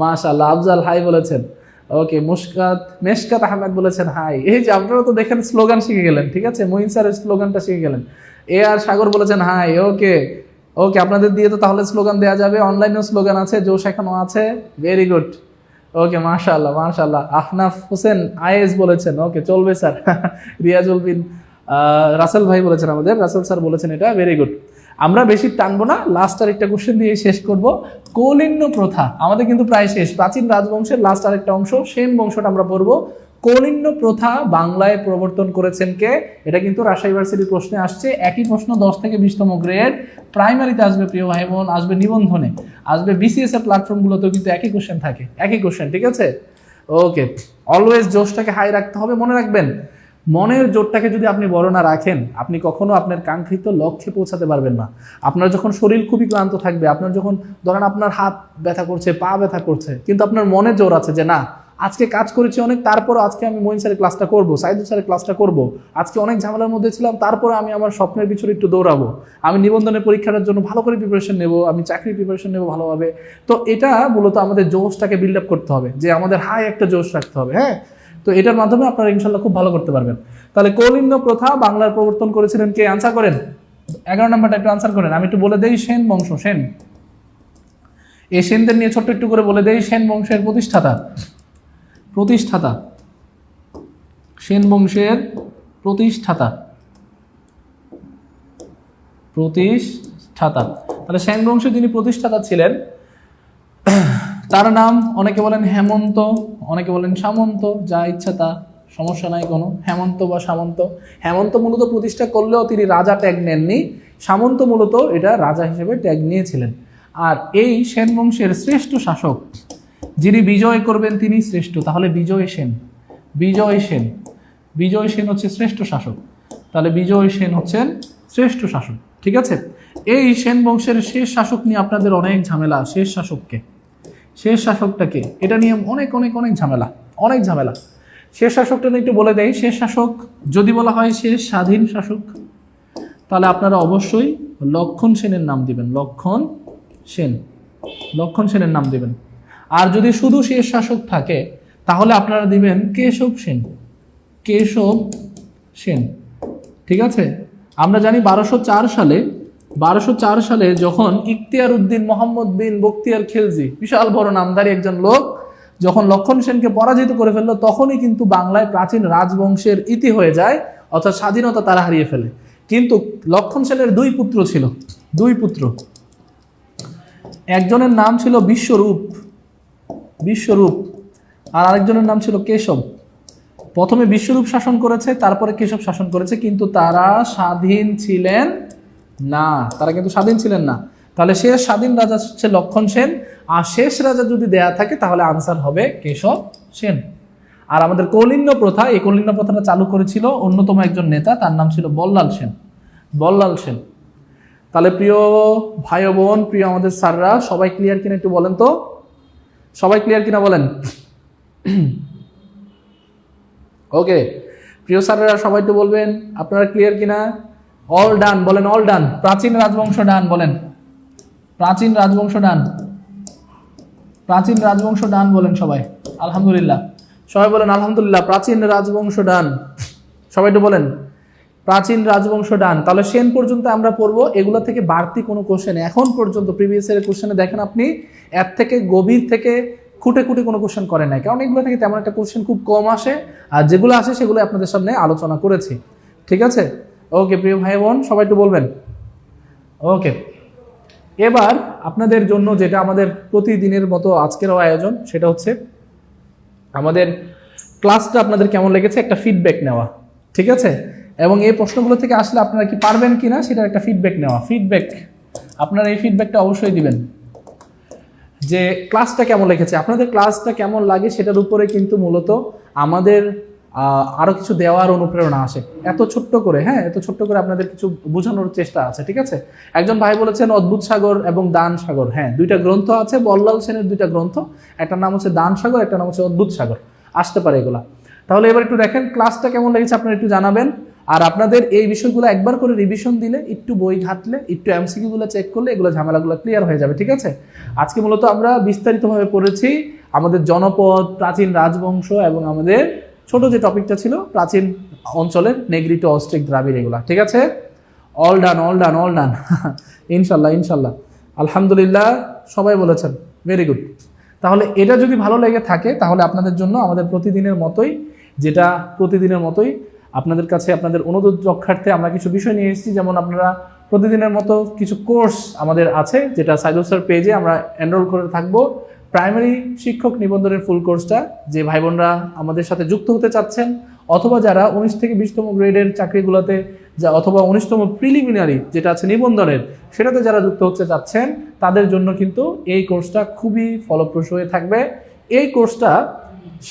মাশাআল্লাহ। আফজাল হাই বলেছেন, ওকে। মেশকাত আহমেদ বলেছেন হাই। এই যে আপনারা তো দেখেন স্লোগান শিখে গেলেন। ঠিক আছে, মঈন স্যারের স্লোগানটা শিখে গেলেন। আর সাগর বলেছেন হাই, ওকে ওকে। আপনাদের দিয়ে তো তাহলে স্লোগান দেওয়া যাবে, অনলাইনেও স্লোগান আছে, জোশ এখনো আছে, ভেরি গুড, ওকে, মাশাআল্লাহ মাশাআল্লাহ। আহনাফ হোসেন আইএস বলেছেন, ওকে, চলবে স্যার। রিয়াজুল বিন রাসেল ভাই বলেছেন, আমাদের রাসেল স্যার বলেছেন, এটা ভেরি গুড। আমরা বেশি টানবো না, লাস্ট আর একটা কোশ্চেন দিয়ে শেষ করব। কৌলিন্য প্রথা আমাদের কিন্তু প্রায় শেষ। প্রাচীন রাজবংশের লাস্ট আরেকটা অংশ, সেন বংশটা আমরা পড়বো। কৌলিন্য প্রথা বাংলায় প্রবর্তন করেছেন কে? এটা কিন্তু রাজশাহী ইউনিভার্সিটির প্রশ্নে আসছে। একই প্রশ্ন 10 থেকে 20তম গ্রেড প্রাইমারিতে আসবে, প্রিয় ভাই বোন, আসবে নিবন্ধনে, আসবে বিসিএস এর প্ল্যাটফর্মগুলোতেও কিন্তু একই কোশ্চেন থাকে, একই কোশ্চেন। ঠিক আছে, ওকে। অলওয়েজ জোশটাকে হাই রাখতে হবে, মনে রাখবেন। মনের জোরটাকে যদি আপনি বড় না রাখেন, আপনি কখনো আপনার কাঙ্ক্ষিত লক্ষ্যে পৌঁছাতে পারবেন না। আপনার যখন শরীর খুবই ক্লান্ত থাকবে, আপনার যখন ধরেন আপনার হাত ব্যথা করছে, পা ব্যথা করছে, কিন্তু আপনার মনে জোর আছে যে না, আজকে কাজ করেছি অনেক, তারপর আজকে আমি মঈন স্যারের ক্লাসটা করবো, সাইদুল স্যারের ক্লাসটা করবো, আজকে অনেক ঝামেলার মধ্যে ছিলাম, তারপরে আমি আমার স্বপ্নের পিছনে একটু দৌড়াবো, আমি নিবন্ধনের পরীক্ষার জন্য ভালো করে প্রিপারেশন নেবো, আমি চাকরির প্রিপারেশন নেবো ভালোভাবে। তো এটা মূলত আমাদের জোশটাকে বিল্ড আপ করতে হবে, যে আমাদের হাই একটা জোশ রাখতে হবে। হ্যাঁ, তো এটার মাধ্যমে আপনারা ইনশাল্লাহ খুব ভালো করতে পারবেন। তাহলে কৌলিন্য প্রথা বাংলার প্রবর্তন করেছিলেন কে? আনসার করেন, 11 নম্বরটা একটু আনসার করেন। আমি একটু বলে দেই, সেন বংশ, সেন। এই সেনদের নিয়ে ছোট্ট একটু করে বলে দেই। সেন বংশের প্রতিষ্ঠাতা, সেন বংশের প্রতিষ্ঠাতা। তাহলে সেন বংশের যিনি প্রতিষ্ঠাতা ছিলেন, তার নাম অনেকে বলেন হেমন্ত, অনেকে বলেন সামন্ত, যা ইচ্ছা তা, সমস্যা নাই কোনো। হেমন্ত বা সামন্ত। হেমন্ত মূলত প্রতিষ্ঠা করলেও তিনি রাজা ট্যাগ নেননি, সামন্ত মূলত এটা রাজা হিসেবে ট্যাগ নিয়েছিলেন। আর এই সেন বংশের শ্রেষ্ঠ শাসক যিনি বিজয় করবেন তিনি শ্রেষ্ঠ। তাহলে বিজয় সেন হচ্ছে শ্রেষ্ঠ শাসক। তাহলে বিজয় সেন হচ্ছেন শ্রেষ্ঠ শাসক। ঠিক আছে। এই সেন বংশের শেষ শাসক নিয়ে আপনাদের অনেক ঝামেলা। শেষ শাসকটাকে, এটা নিয়ে অনেক অনেক অনেক ঝামেলা, অনেক ঝামেলা। শেষ শাসকটা নিয়ে একটু বলে দেয়। শেষ শাসক যদি বলা হয় শেষ স্বাধীন শাসক, তাহলে আপনারা অবশ্যই লক্ষণ সেনের নাম দিবেন। লক্ষণ সেনের নাম দিবেন। আর যদি শুধু শেষ শাসক থাকে তাহলে আপনারা দিবেন কেশব সেন। ঠিক আছে। আমরা জানি 1204 সালে যখন ইখতিয়ার উদ্দিন মোহাম্মদ বিন বখতিয়ার খিলজি, বিশাল বড় নামধারী একজন লোক, যখন লক্ষণ সেনকে পরাজিত করে ফেললো, তখনই কিন্তু বাংলায় প্রাচীন রাজবংশের ইতি হয়ে যায়, অর্থাৎ স্বাধীনতা তারা হারিয়ে ফেলে। কিন্তু লক্ষণ সেনের দুই পুত্র ছিল, একজনের নাম ছিল বিশ্বরূপ আর আরেকজনের নাম ছিল কেশব। প্রথমে বিশ্বরূপ শাসন করেছে, তারপরে কেশব শাসন করেছে, কিন্তু তারা স্বাধীন ছিলেন না। তাহলে শেষ স্বাধীন রাজা হচ্ছে লক্ষণ সেন, আর শেষ রাজা যদি দেয়া থাকে তাহলে আনসার হবে কেশব সেন। আর আমাদের কৌলিন্য প্রথা, এই কৌলিন্য প্রথাটা চালু করেছিল অন্যতম একজন নেতা, তার নাম ছিল বল্লাল সেন। তাহলে প্রিয় ভাই ও বোন, প্রিয় আমাদের স্যাররা, সবাই ক্লিয়ার কিনা একটু বলেন তো? সবাই ক্লিয়ার কিনা বলেন? ওকে, প্রিয় স্যাররা সবাই একটু বলবেন আপনারা ক্লিয়ার কিনা। অল ডান বলেন, অল ডান। প্রাচীন রাজবংশ ডান বলেন, প্রাচীন রাজবংশ ডান বলেন সবাই। আলহামদুলিল্লাহ, সবাই বলেন আলহামদুলিল্লাহ। প্রাচীন রাজবংশ ডান, সবাই একটু বলেন প্রাচীন রাজবংশ ডান। তাহলে সেন পর্যন্ত আমরা পড়বো। এগুলো থেকে বাড়তি কোনো কোশ্চেন এখন পর্যন্ত প্রিভিয়াস ইয়ারের কোশ্চেনে দেখেন আপনি এর থেকে গভীর থেকে খুঁটে কোনো কোশ্চেন করে নাই, কারণ এগুলো থেকে তেমন একটা কোশ্চেন খুব কম আসে, আর যেগুলো আসে সেগুলো আপনাদের সামনে আলোচনা করেছি। ঠিক আছে। ওকে প্রিয় ভাই বোন, সবাই একটু বলবেন। ওকে, এবার আপনাদের জন্য যেটা আমাদের প্রতিদিনের মতো আজকেরও আয়োজন, সেটা হচ্ছে আমাদের ক্লাসটা আপনাদের কেমন লেগেছে একটা ফিডব্যাক নেওয়া। ঠিক আছে। এবং এই প্রশ্নগুলো থেকে আসলে আপনারা কি পারবেন কিনা সেটার একটা ফিডব্যাক নেওয়া। আপনারা এই ফিডব্যাকটা অবশ্যই দিবেন যে ক্লাসটা কেমন লেগেছে, আপনাদের ক্লাসটা কেমন লাগে, সেটার উপরে কিন্তু মূলত আমাদের আরো কিছু দেওয়ার অনুপ্রেরণা আসে। এত ছোট্ট করে আপনাদের কিছু বোঝানোর চেষ্টা আছে। ঠিক আছে। একজন ভাই বলেছেন অদ্ভুত সাগর এবং দান সাগর। হ্যাঁ, দুইটা গ্রন্থ আছে, বল্লাল সেনের দুইটা গ্রন্থ, একটা নাম হচ্ছে দান সাগর, একটা নাম হচ্ছে অদ্ভুত সাগর, আসতে পারে এগুলা। তাহলে এবার একটু দেখেন ক্লাসটা কেমন লেগেছে, আপনারা একটু জানাবেন। আর আপনাদের এই বিষয়গুলো একবার করে রিভিশন দিলে, একটু বই ঘাটলে, একটু এমসিকিউ গুলো চেক করলে এগুলো ঝামেলাগুলো ক্লিয়ার হয়ে যাবে। ঠিক আছে। আজকে মূলত আমরা বিস্তারিতভাবে পড়েছি আমাদের জনপদ, প্রাচীন রাজবংশ এবং আমাদের ছোট যে টপিকটা ছিল প্রাচীন অঞ্চলের নেগ্রিটো, অস্ট্রিক, দ্রাবিড়, এগুলা। ঠিক আছে। অল ডান ইনশাল্লাহ। আলহামদুলিল্লাহ, সবাই বলেছেন, ভেরি গুড। তাহলে এটা যদি ভালো লেগে থাকে তাহলে আপনাদের জন্য আমাদের প্রতিদিনের মতোই আপনাদের কাছে আপনাদের অনুরোধ রক্ষার্থে আমরা কিছু বিষয় নিয়ে এসেছি। যেমন আপনারা প্রতিদিনের মতো কিছু কোর্স আমাদের আছে, যেটা সাইদুল স্যার পেজে আমরা এনরোল করে থাকবো। প্রাইমারি শিক্ষক নিবন্ধনের ফুল কোর্সটা, যে ভাই বোনরা আমাদের সাথে যুক্ত হতে চাচ্ছেন, অথবা যারা 19 থেকে 20তম গ্রেডের চাকরিগুলোতে অথবা 19তম প্রিলিমিনারি যেটা আছে নিবন্ধনের, সেটাতে যারা যুক্ত হতে চাচ্ছেন তাদের জন্য কিন্তু এই কোর্সটা খুবই ফলপ্রসূ হয়ে থাকবে। এই কোর্সটা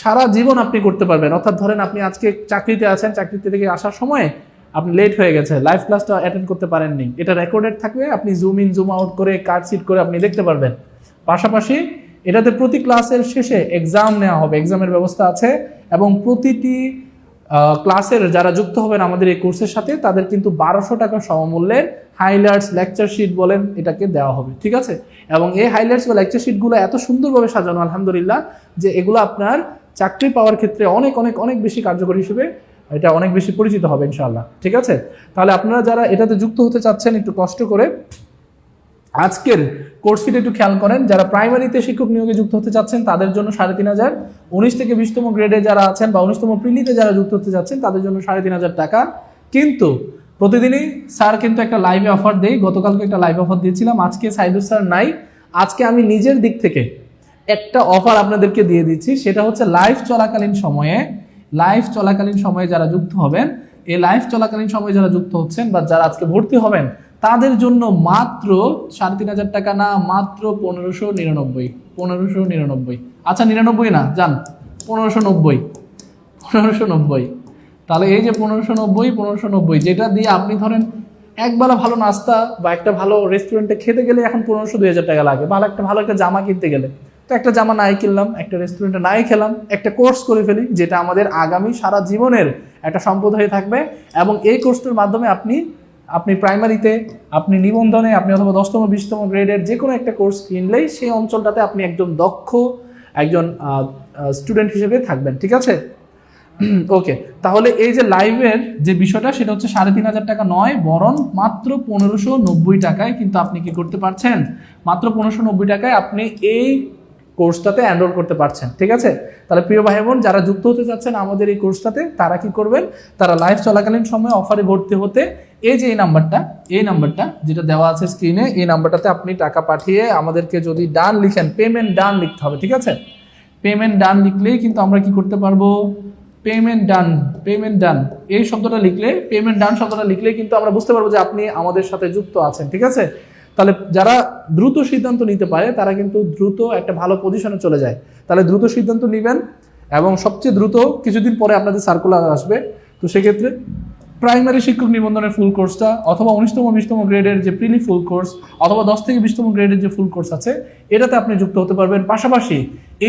সারা জীবন আপনি করতে পারবেন। অর্থাৎ ধরেন আপনি আজকে চাকরিতে আছেন, চাকরিতে থেকে আসার সময় আপনি লেট হয়ে গেছে, লাইভ ক্লাসটা অ্যাটেন্ড করতে পারেননি, এটা রেকর্ডেড থাকবে, আপনি জুম ইন জুম আউট করে কার্ড সিট করে আপনি দেখতে পারবেন। পাশাপাশি এটাতে প্রতি ক্লাসের শেষে এক্সাম নেওয়া হবে, এক্সামের ব্যবস্থা আছে, এবং প্রতিটি ক্লাসের যারা যুক্ত হবেন আমাদের এই কোর্সের সাথে তাদের কিন্তু 1200 টাকা সমমূল্যের হাইলাইটস লেকচার শিট বলেন এটাকে দেওয়া হবে। ঠিক আছে। এবং এই হাইলাইটস বা লেকচার শিটগুলো এত সুন্দরভাবে সাজানো আলহামদুলিল্লাহ, যে এগুলো আপনার চাকরি পাওয়ার ক্ষেত্রে অনেক অনেক অনেক বেশি কার্যকরী হিসেবে এটা অনেক বেশি পরিচিত হবে ইনশাআল্লাহ। ঠিক আছে। তাহলে আপনারা যারা এটাতে যুক্ত হতে চাচ্ছেন একটু কষ্ট করে আজকের কোর্স ফিটা একটু খেয়াল করেন। যারা প্রাইমারিতে শিক্ষক নিয়োগে যুক্ত হতে চাচ্ছেন তাদের জন্য 3,500, 19 থেকে 20তম গ্রেডে যারা আছেন বা 19তম প্রিলিতে যারা যুক্ত হতে যাচ্ছেন তাদের জন্য 3,500 টাকা। কিন্তু প্রতিদিনই স্যার কিন্তু একটা লাইভে অফার দেই। গতকালকে একটা লাইভ অফার দিয়েছিলাম, আজকে সাইদুল স্যার নাই, আজকে আমি নিজের দিক থেকে একটা অফার আপনাদেরকে দিয়ে দিচ্ছি। সেটা হচ্ছে লাইভ চলাকালীন সময়ে যারা যুক্ত হবেন, এই লাইভ চলাকালীন সময়ে যারা যুক্ত হচ্ছেন বা যারা আজকে ভর্তি হবেন তাদের জন্য মাত্র 3,500 টাকা না, মাত্র 1599। আচ্ছা 99 না, যান 1590। তাহলে এই যে 1590 যেটা দিয়ে আপনি ধরেন একবেলা ভালো নাস্তা বা একটা ভালো রেস্টুরেন্টে খেতে গেলে এখন 1500-2000 টাকা লাগে, ভালো একটা জামা কিনতে গেলে। তো একটা জামা নাই কিনলাম, একটা রেস্টুরেন্টে নাই খেলাম, একটা কোর্স করে ফেলি যেটা আমাদের আগামী সারা জীবনের একটা সম্পদ হয়ে থাকবে। এবং এই কোর্সটার মাধ্যমে আপনি প্রাইমারিতে, আপনি নিবন্ধনে, আপনি অথবা 10তম 20তম গ্রেডের যে কোনো একটা কোর্স কিনলেই সেই অঞ্চলটাতে আপনি একজন দক্ষ একজন স্টুডেন্ট হিসেবে থাকবেন। ঠিক আছে, ওকে। তাহলে এই যে লাইভের যে বিষয়টা সেটা হচ্ছে 3500 টাকা নয়, বরং মাত্র 1590 টাকায় কিন্তু আপনি কি করতে পারছেন, মাত্র 1590 টাকায় আপনি এই কোর্সটাতে এনরোল করতে পারছেন। ঠিক আছে, তাহলে প্রিয় ভাই বোন যারা যুক্ত হতে চাচ্ছেন আমাদের এই কোর্সটাতে, তারা কি করবেন, তারা লাইভ চলাকালীন সময় অফারে ভর্তি হতে এই যে এই নাম্বারটা যেটা দেওয়া আছে স্ক্রিনে, এই নাম্বারটাতে আপনি টাকা পাঠিয়ে আমাদেরকে যদি ডান লিখেন, পেমেন্ট ডান লিখতে হবে। ঠিক আছে, পেমেন্ট ডান লিখলেই কিন্তু আমরা কি করতে পারবো, পেমেন্ট ডান এই শব্দটা লিখলে, পেমেন্ট ডান শব্দটা লিখলে কিন্তু আমরা বুঝতে পারবো যে আপনি আমাদের সাথে যুক্ত আছেন। ঠিক আছে, তাহলে যারা দ্রুত সিদ্ধান্ত নিতে পারে তারা কিন্তু দ্রুত একটা ভালো পজিশনে চলে যায়। তাহলে দ্রুত সিদ্ধান্ত নেবেন এবং সবচেয়ে দ্রুত কিছুদিন পরে আপনাদের সার্কুলার আসবে। তো সেক্ষেত্রে প্রাইমারি শিক্ষক নিবন্ধনের ফুল কোর্সটা অথবা 19তম 20তম গ্রেডের যে প্রিলি ফুল কোর্স অথবা 10 থেকে 20তম গ্রেডের যে ফুল কোর্স আছে এটাতে আপনি যুক্ত হতে পারবেন। পাশাপাশি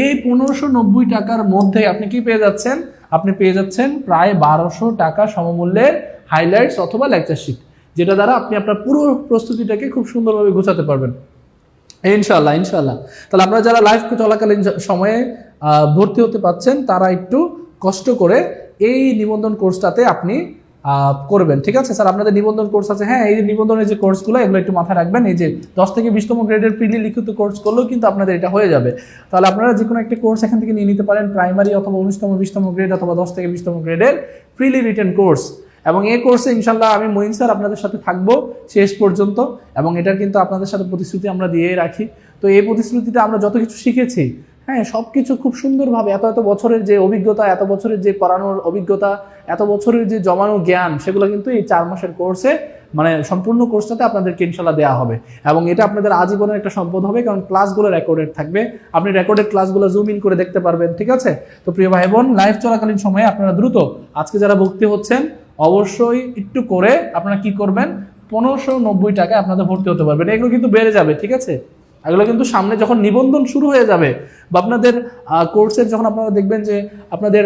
এই 1590 টাকার মধ্যে আপনি কি পেয়ে যাচ্ছেন, আপনি পেয়ে যাচ্ছেন প্রায় 1200 টাকা সমমূল্যের হাইলাইটস অথবা লেকচার শিট, যেটা দ্বারা আপনি আপনার পুরো প্রস্তুতিটাকে খুব সুন্দরভাবে গোছাতে পারবেন ইনশাআল্লাহ। তাহলে আপনারা যারা লাইভ চলাকালীন সময়ে ভর্তি হতে পাচ্ছেন তারা একটু কষ্ট করে এই নিবন্ধন কোর্সটাতে আপনি করবেন। ঠিক আছে স্যার, আপনাদের নিবন্ধন কোর্স আছে, হ্যাঁ এই নিবন্ধনের যে কোর্সগুলো এগুলো একটু মাথায় রাখবেন। এই যে 10 থেকে 20তম গ্রেডের প্রিলি লিখিত কোর্স করলেও কিন্তু আপনাদের এটা হয়ে যাবে। তাহলে আপনারা যে কোনো একটা কোর্স এখান থেকে নিয়ে নিতে পারেন, প্রাইমারি অথবা 19তম 20তম গ্রেড অথবা 10 থেকে 20তম গ্রেডের প্রিলি রিটেন কোর্স। এবং এই কোর্সে ইনশাল্লাহ আমি মঈন স্যার আপনাদের সাথে থাকবো শেষ পর্যন্ত, এবং এটার কিন্তু আপনাদের সাথে প্রতিশ্রুতি আমরা দিয়ে রাখি। তো এই প্রতিশ্রুতিতে আমরা যত কিছু শিখেছি, হ্যাঁ সবকিছু খুব সুন্দরভাবে এত বছরের যে অভিজ্ঞতা, এত বছরের যে পড়ানোর অভিজ্ঞতা, এত বছরের যে জমানো জ্ঞান, সেগুলো কিন্তু এই 4 মাসের কোর্সে মানে সম্পূর্ণ কোর্সটাতে আপনাদেরকে ইনশাল্লাহ দেওয়া হবে। এবং এটা আপনাদের আজীবনের একটা সম্পদ হবে, কারণ ক্লাসগুলো রেকর্ডেড থাকবে, আপনি রেকর্ডেড ক্লাসগুলো জুম ইন করে দেখতে পারবেন। ঠিক আছে, তো প্রিয় ভাই বোন লাইভ চলাকালীন সময়ে আপনারা দ্রুত আজকে যারা ভর্তি হচ্ছেন অবশ্যই একটু করে আপনারা কি করবেন, 1590 টাকায় আপনাদের ভর্তি হতে পারবেন। এগুলো কিন্তু বেড়ে যাবে। ঠিক আছে, এগুলো কিন্তু সামনে যখন নিবন্ধন শুরু হয়ে যাবে বা আপনাদের কোর্সের যখন আপনারা দেখবেন যে আপনাদের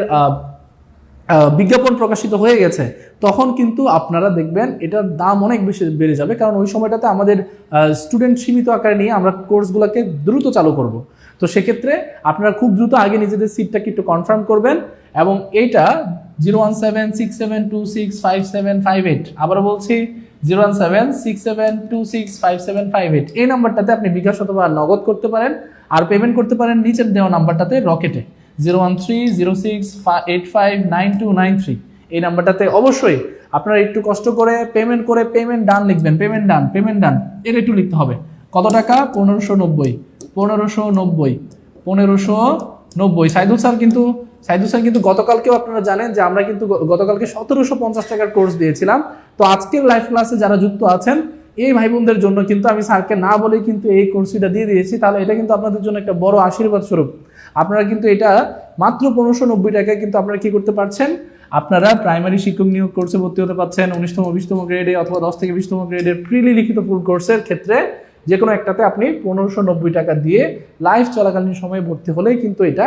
বিজ্ঞাপন প্রকাশিত হয়ে গেছে, তখন কিন্তু আপনারা দেখবেন এটার দাম অনেক বেশি বেড়ে যাবে, কারণ ওই সময়টাতে আমাদের স্টুডেন্ট সীমিত আকারে নিয়ে আমরা কোর্সগুলোকে দ্রুত চালু করব। তো সেক্ষেত্রে আপনারা খুব দ্রুত আগে নিজেদের সিটটাকে একটু কনফার্ম করবেন। এবং এইটা 01767265758, আবারও বলছি 01767265758, এই নাম্বারটাতে আপনি বিকাশ অথবা নগদ করতে পারেন, আর পেমেন্ট করতে পারেন নিচের দেওয়া নাম্বারটাতে রকেটে 01306859293, এই নাম্বারটাতে। অবশ্যই আপনারা একটু কষ্ট করে পেমেন্ট ডান লিখবেন, পেমেন্ট ডান এর একটু লিখতে হবে। কত টাকা, 1590। সাইদুল স্যার কিন্তু গতকালকেও আপনারা জানেন যে আমরা কিন্তু গতকালকে 1750 টাকার কোর্স দিয়েছিলাম। তো আজকের লাইভ ক্লাসে যারা যুক্ত আছেন এই ভাই বোনদের জন্য কিন্তু আমি স্যারকে না বলেই কিন্তু এই কোর্সটা দিয়ে দিয়েছি। তাহলে এটা কিন্তু আপনাদের জন্য একটা বড় আশীর্বাদ স্বরূপ। আপনারা কিন্তু এটা মাত্র 1590 টাকায় কিন্তু আপনারা কি করতে পারছেন, আপনারা প্রাইমারি শিক্ষক নিয়োগ কোর্সে ভর্তি হতে পারছেন 19তম 20তম গ্রেডে অথবা 10 থেকে 20তম গ্রেডের প্রিলি লিখিত ফুল কোর্সের ক্ষেত্রে যে কোনো একটাতে আপনি 1590 টাকা দিয়ে লাইভ চলাকালীন সময়ে ভর্তি হলেই কিন্তু এটা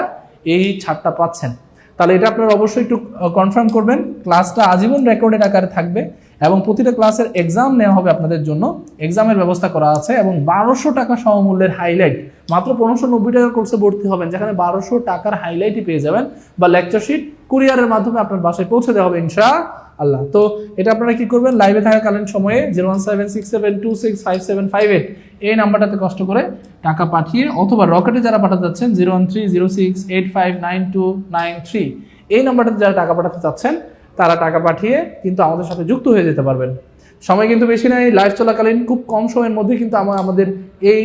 এই ছাড়টা পাচ্ছেন। তাহলে এটা আপনারা অবশ্যই একটু কনফার্ম করবেন। ক্লাসটা আজীবন রেকর্ডেড আকারে থাকবে এবং প্রতিটা ক্লাসের এক্সাম নেওয়া হবে আপনাদের জন্য, এক্সামের ব্যবস্থা করা আছে। এবং 1200 টাকা সমমূল্যের হাইলাইট, মাত্র 1590 টাকার কোর্সে ভর্তি হবেন যেখানে 1200 টাকার হাইলাইটই পেয়ে যাবেন, বা লেকচার শিট কুরিয়ারের মাধ্যমে আপনার বাসায় পৌঁছে দেওয়া হবে ইনশাআল্লাহ। তো এটা আপনারা কি করবেন, লাইভে থাকাকালীন সময়ে 01767265758 এই নাম্বারটাতে কষ্ট করে টাকা পাঠিয়ে, অথবা রকেটে যারা পাঠাতে যাচ্ছেন 01306859293 এই নাম্বারটাতে যারা টাকা পাঠাতে চাচ্ছেন তারা টাকা পাঠিয়ে কিন্তু আমাদের সাথে যুক্ত হয়ে যেতে পারবেন। সময় কিন্তু বেশি নাই, লাইভ চলাকালীন খুব কম সময়ের মধ্যে কিন্তু আমরা আমাদের এই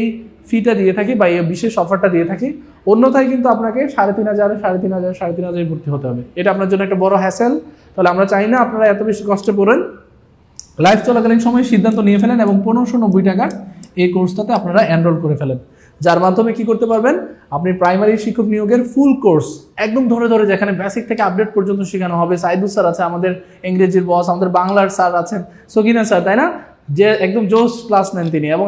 ফিটা দিয়ে থাকি বা এই বিশেষ অফারটা দিয়ে থাকি। অন্যথায় কিন্তু আপনাকে 3500 ভর্তি হতে হবে, এটা আপনার জন্য একটা বড় হ্যাসেল। তাহলে আমরা চাই না আপনারা এত বেশি কষ্ট করেন। লাইভ চলাকালীন সময় সিদ্ধান্ত নিয়ে ফেলেন এবং 1590 টাকার এই কোর্সটাতে আপনারা এনরোল করে ফেলেন, যার মাধ্যমে কি করতে পারবেন, আপনি প্রাইমারি শিক্ষক নিয়োগের ফুল কোর্স একদম ধরে যেখানে বেসিক থেকে আপডেট পর্যন্ত শেখানো হবে। সাইদুল স্যার আছে আমাদের ইংরেজির বস, আমাদের বাংলার স্যার আছেন সকিনা স্যার, তাই না, যে একদম জোশ ক্লাস নেন তিনি, এবং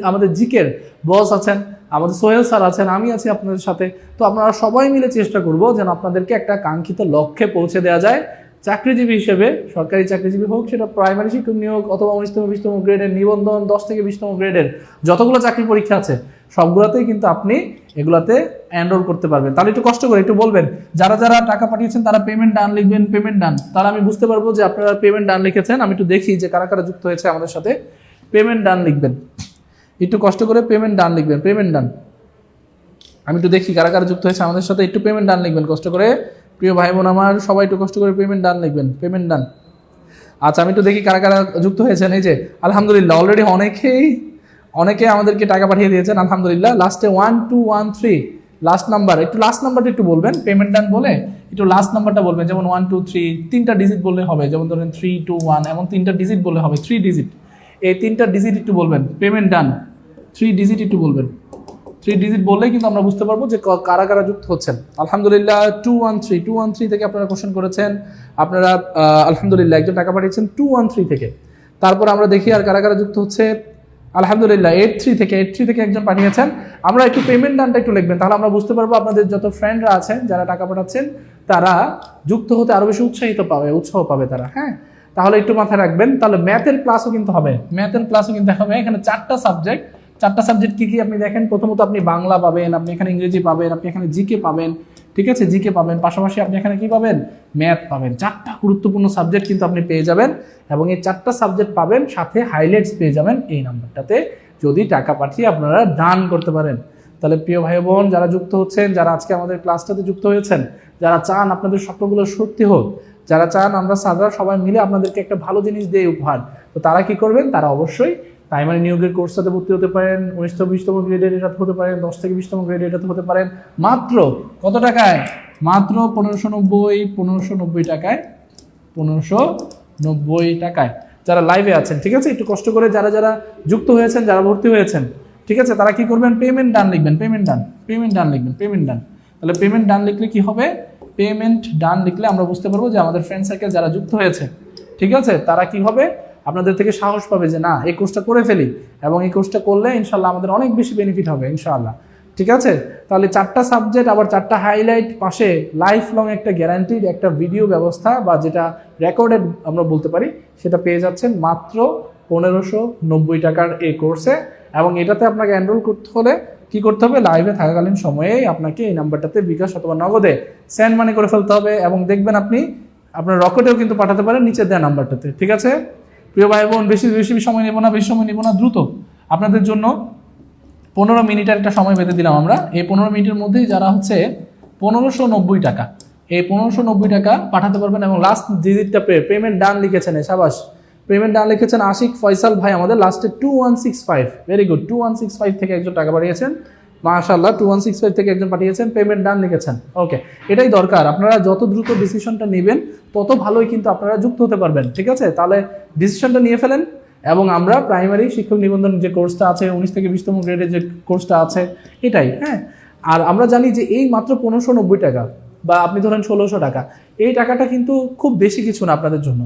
আমাদের জিকের বস আছেন, আমাদের সোহেল স্যার আছেন, আমি আছি আপনাদের সাথে। তো আপনারা সবাই মিলে চেষ্টা করব যেন আপনাদেরকে একটা কাঙ্ক্ষিত লক্ষ্যে পৌঁছে দেওয়া যায়। চাকরিজীবী হিসেবে, সরকারি চাকরিজীবী হোক, সেটা প্রাইমারি শিক্ষক নিয়োগ অথবা 19তম 20তম গ্রেডের নিবন্ধন, 10 থেকে 20তম গ্রেডের যতগুলো চাকরি পরীক্ষা আছে সবগুলোতেই কিন্তু আপনি এগুলাতে এনরোল করতে পারবেন। তাহলে একটু কষ্ট করে একটু বলবেন, যারা যারা টাকা পাঠিয়েছেন তারা পেমেন্ট ডান লিখবেন, পেমেন্ট ডান। তাহলে আমি বুঝতে পারবো যে আপনারা পেমেন্ট ডান লিখেছেন। আমি একটু দেখি যে কারা কারা যুক্ত হয়েছে আমাদের সাথে। পেমেন্ট ডান লিখবেন, একটু কষ্ট করে পেমেন্ট ডান লিখবেন, পেমেন্ট ডান। আমি একটু দেখি কারা কারা যুক্ত হয়েছে আমাদের সাথে, একটু পেমেন্ট ডান লিখবেন কষ্ট করে। প্রিয় ভাই বোন আমার সবাই একটু কষ্ট করে পেমেন্ট ডান লিখবেন, পেমেন্ট ডান। আচ্ছা, আমি একটু দেখি কারা কারা যুক্ত হয়েছেন। এই যে আলহামদুলিল্লাহ অলরেডি অনেকে আমাদেরকে টাকা পাঠিয়ে দিয়েছেন আলহামদুলিল্লাহ। লাস্টে 1213 লাস্ট নাম্বার, একটু লাস্ট নাম্বারটা একটু বলবেন, পেমেন্ট ডান বলে একটু লাস্ট নাম্বারটা বলবেন। যেমন 123 তিনটা ডিজিট বললে হবে, যেমন ধরেন 321 এমন তিনটা ডিজিট বললে হবে, 3 ডিজিট। এই তিনটা ডিজিট একটু বলবেন, পেমেন্ট ডান 3 ডিজিট একটু বলবেন। 3 ডিজিট বললেই কিন্তু আমরা বুঝতে পারবো যে কারা কারা যুক্ত হচ্ছেন। আলহামদুলিল্লাহ 213 থেকে আপনারা কোশ্চেন করেছেন, আপনারা আলহামদুলিল্লাহ একজন টাকা পাঠিয়েছেন 213 থেকে। তারপর আমরা দেখি আর কারা কারা যুক্ত হচ্ছে। আলহামদুলিল্লাহ 83 থেকে একজন পাঠিয়েছেন। আমরা একটু পেমেন্ট ডানটা একটু লিখবেন, তাহলে আমরা বুঝতে পারবো আপনাদের যত ফ্রেন্ডরা আছেন যারা টাকা পাঠাচ্ছেন তারা যুক্ত হতে আরো বেশি উৎসাহ পাবে তারা। হ্যাঁ, তাহলে একটু মাথায় রাখবেন। তাহলে ম্যাথের ক্লাসও কিন্তু হবে, এখানে 4টা সাবজেক্ট কি কি আপনি দেখেন। প্রথমত আপনি বাংলা পাবেন, আপনি এখানে ইংরেজি পাবেন, আপনি এখানে জিকে পাবেন, ঠিক আছে, জিকে পাবেন, পাশাপাশি আপনি এখানে কি পাবেন, ম্যাথ পাবেন। 4টা গুরুত্বপূর্ণ সাবজেক্ট কিন্তু আপনি পেয়ে যাবেন, এবং এই 4টা সাবজেক্ট পাবেন, সাথে হাইলাইটস পেয়ে যাবেন এই নাম্বারটাতে, যদি টাকা পাঠিয়ে আপনারা দান করতে পারেন। তাহলে প্রিয় ভাই বোন যারা যুক্ত হচ্ছেন, যারা আজকে আমাদের ক্লাসটাতে যুক্ত হয়েছেন, যারা চান আপনাদের স্বপ্নগুলো সত্যি হোক, যারা চান আমরা স্যাররা সবাই মিলে আপনাদেরকে একটা ভালো জিনিস দিয়ে উপহার, তো তারা কি করবেন, তারা অবশ্যই প্রাইমারি নিয়োগের কোর্সটাতে ভর্তি হতে পারেন। 19তম 20তম গ্রেডের এটাতে হতে পারেন, 10 থেকে 20তম গ্রেডের এটাতে হতে পারেন। মাত্র কত টাকায়? মাত্র 1590 টাকায়, 1590 টাকায় যারা লাইভে আছেন, ঠিক আছে। একটু কষ্ট করে যারা যারা যুক্ত হয়েছেন, যারা ভর্তি হয়েছেন, ঠিক আছে, তারা কি করবেন, পেমেন্ট ডান লিখবেন, পেমেন্ট ডান লিখবেন, পেমেন্ট ডান। তাহলে পেমেন্ট ডান লিখলে কি হবে, পেমেন্ট ডান লিখলে আমরা বুঝতে পারবো যে আমাদের ফ্রেন্ড সার্কেল যারা যুক্ত হয়েছে, ঠিক আছে, তারা কি হবে, আপনাদের থেকে সাহস পাবে যে না এই কোর্সটা করে ফেলি, এবং এই কোর্সটা করলে ইনশাল্লাহ আমাদের অনেক বেশি বেনিফিট হবে ইনশাআল্লাহ, ঠিক আছে। তাহলে 4টা সাবজেক্ট, আবার 4টা হাইলাইট, পাশে লাইফ লং একটা গ্যারান্টিড একটা ভিডিও ব্যবস্থা, বা যেটা রেকর্ডেড আমরা বলতে পারি, সেটা পেয়ে যাচ্ছেন মাত্র 1590 টাকার এই কোর্সে। এবং এটাতে আপনাকে এনরোল করতে হলে কি করতে হবে, লাইভে থাকাকালীন সময়েই আপনাকে এই নাম্বারটাতে বিকাশ অথবা নগদে সেন্ড মানি করে ফেলতে হবে, এবং দেখবেন আপনি আপনার রকেটেও কিন্তু পাঠাতে পারেন নিচে দেওয়া নাম্বারটাতে, ঠিক আছে। প্রিয় ভাই বোন বেশি সময় নেব না, দ্রুত আপনাদের জন্য 15 মিনিটের একটা সময় বেঁধে দিলাম আমরা। এই 15 মিনিটের মধ্যেই যারা হচ্ছে 1590 টাকা, এই 1590 টাকা পাঠাতে পারবেন, এবং লাস্ট ডিজিটটা পেমেন্ট ডান লিখেছেন, সাবাস, পেমেন্ট ডান লিখেছেন আশিক ফয়সাল ভাই আমাদের, লাস্টে 2165, ভেরি গুড, 2165 থেকে একজন টাকা পাঠিয়েছেন, মাশাআল্লাহ 2165 থেকে একজন পাঠিয়েছেন, পেমেন্ট ডান লিখেছেন। ওকে, এটাই দরকার, আপনারা যত দ্রুত ডিসিশনটা নেবেন তত ভালোই কিন্তু আপনারা যুক্ত হতে পারবেন, ঠিক আছে। তাহলে ডিসিশনটা নিয়ে ফেলেন, এবং আমরা প্রাইমারি শিক্ষক নিবন্ধন যে কোর্সটা আছে, 19 থেকে 20তম গ্রেডের যে কোর্সটা আছে, এটাই, হ্যাঁ। আর আমরা জানি যে এই মাত্র 1590 টাকা, বা আপনি ধরেন 1600 টাকা, এই টাকাটা কিন্তু খুব বেশি কিছু না আপনাদের জন্য।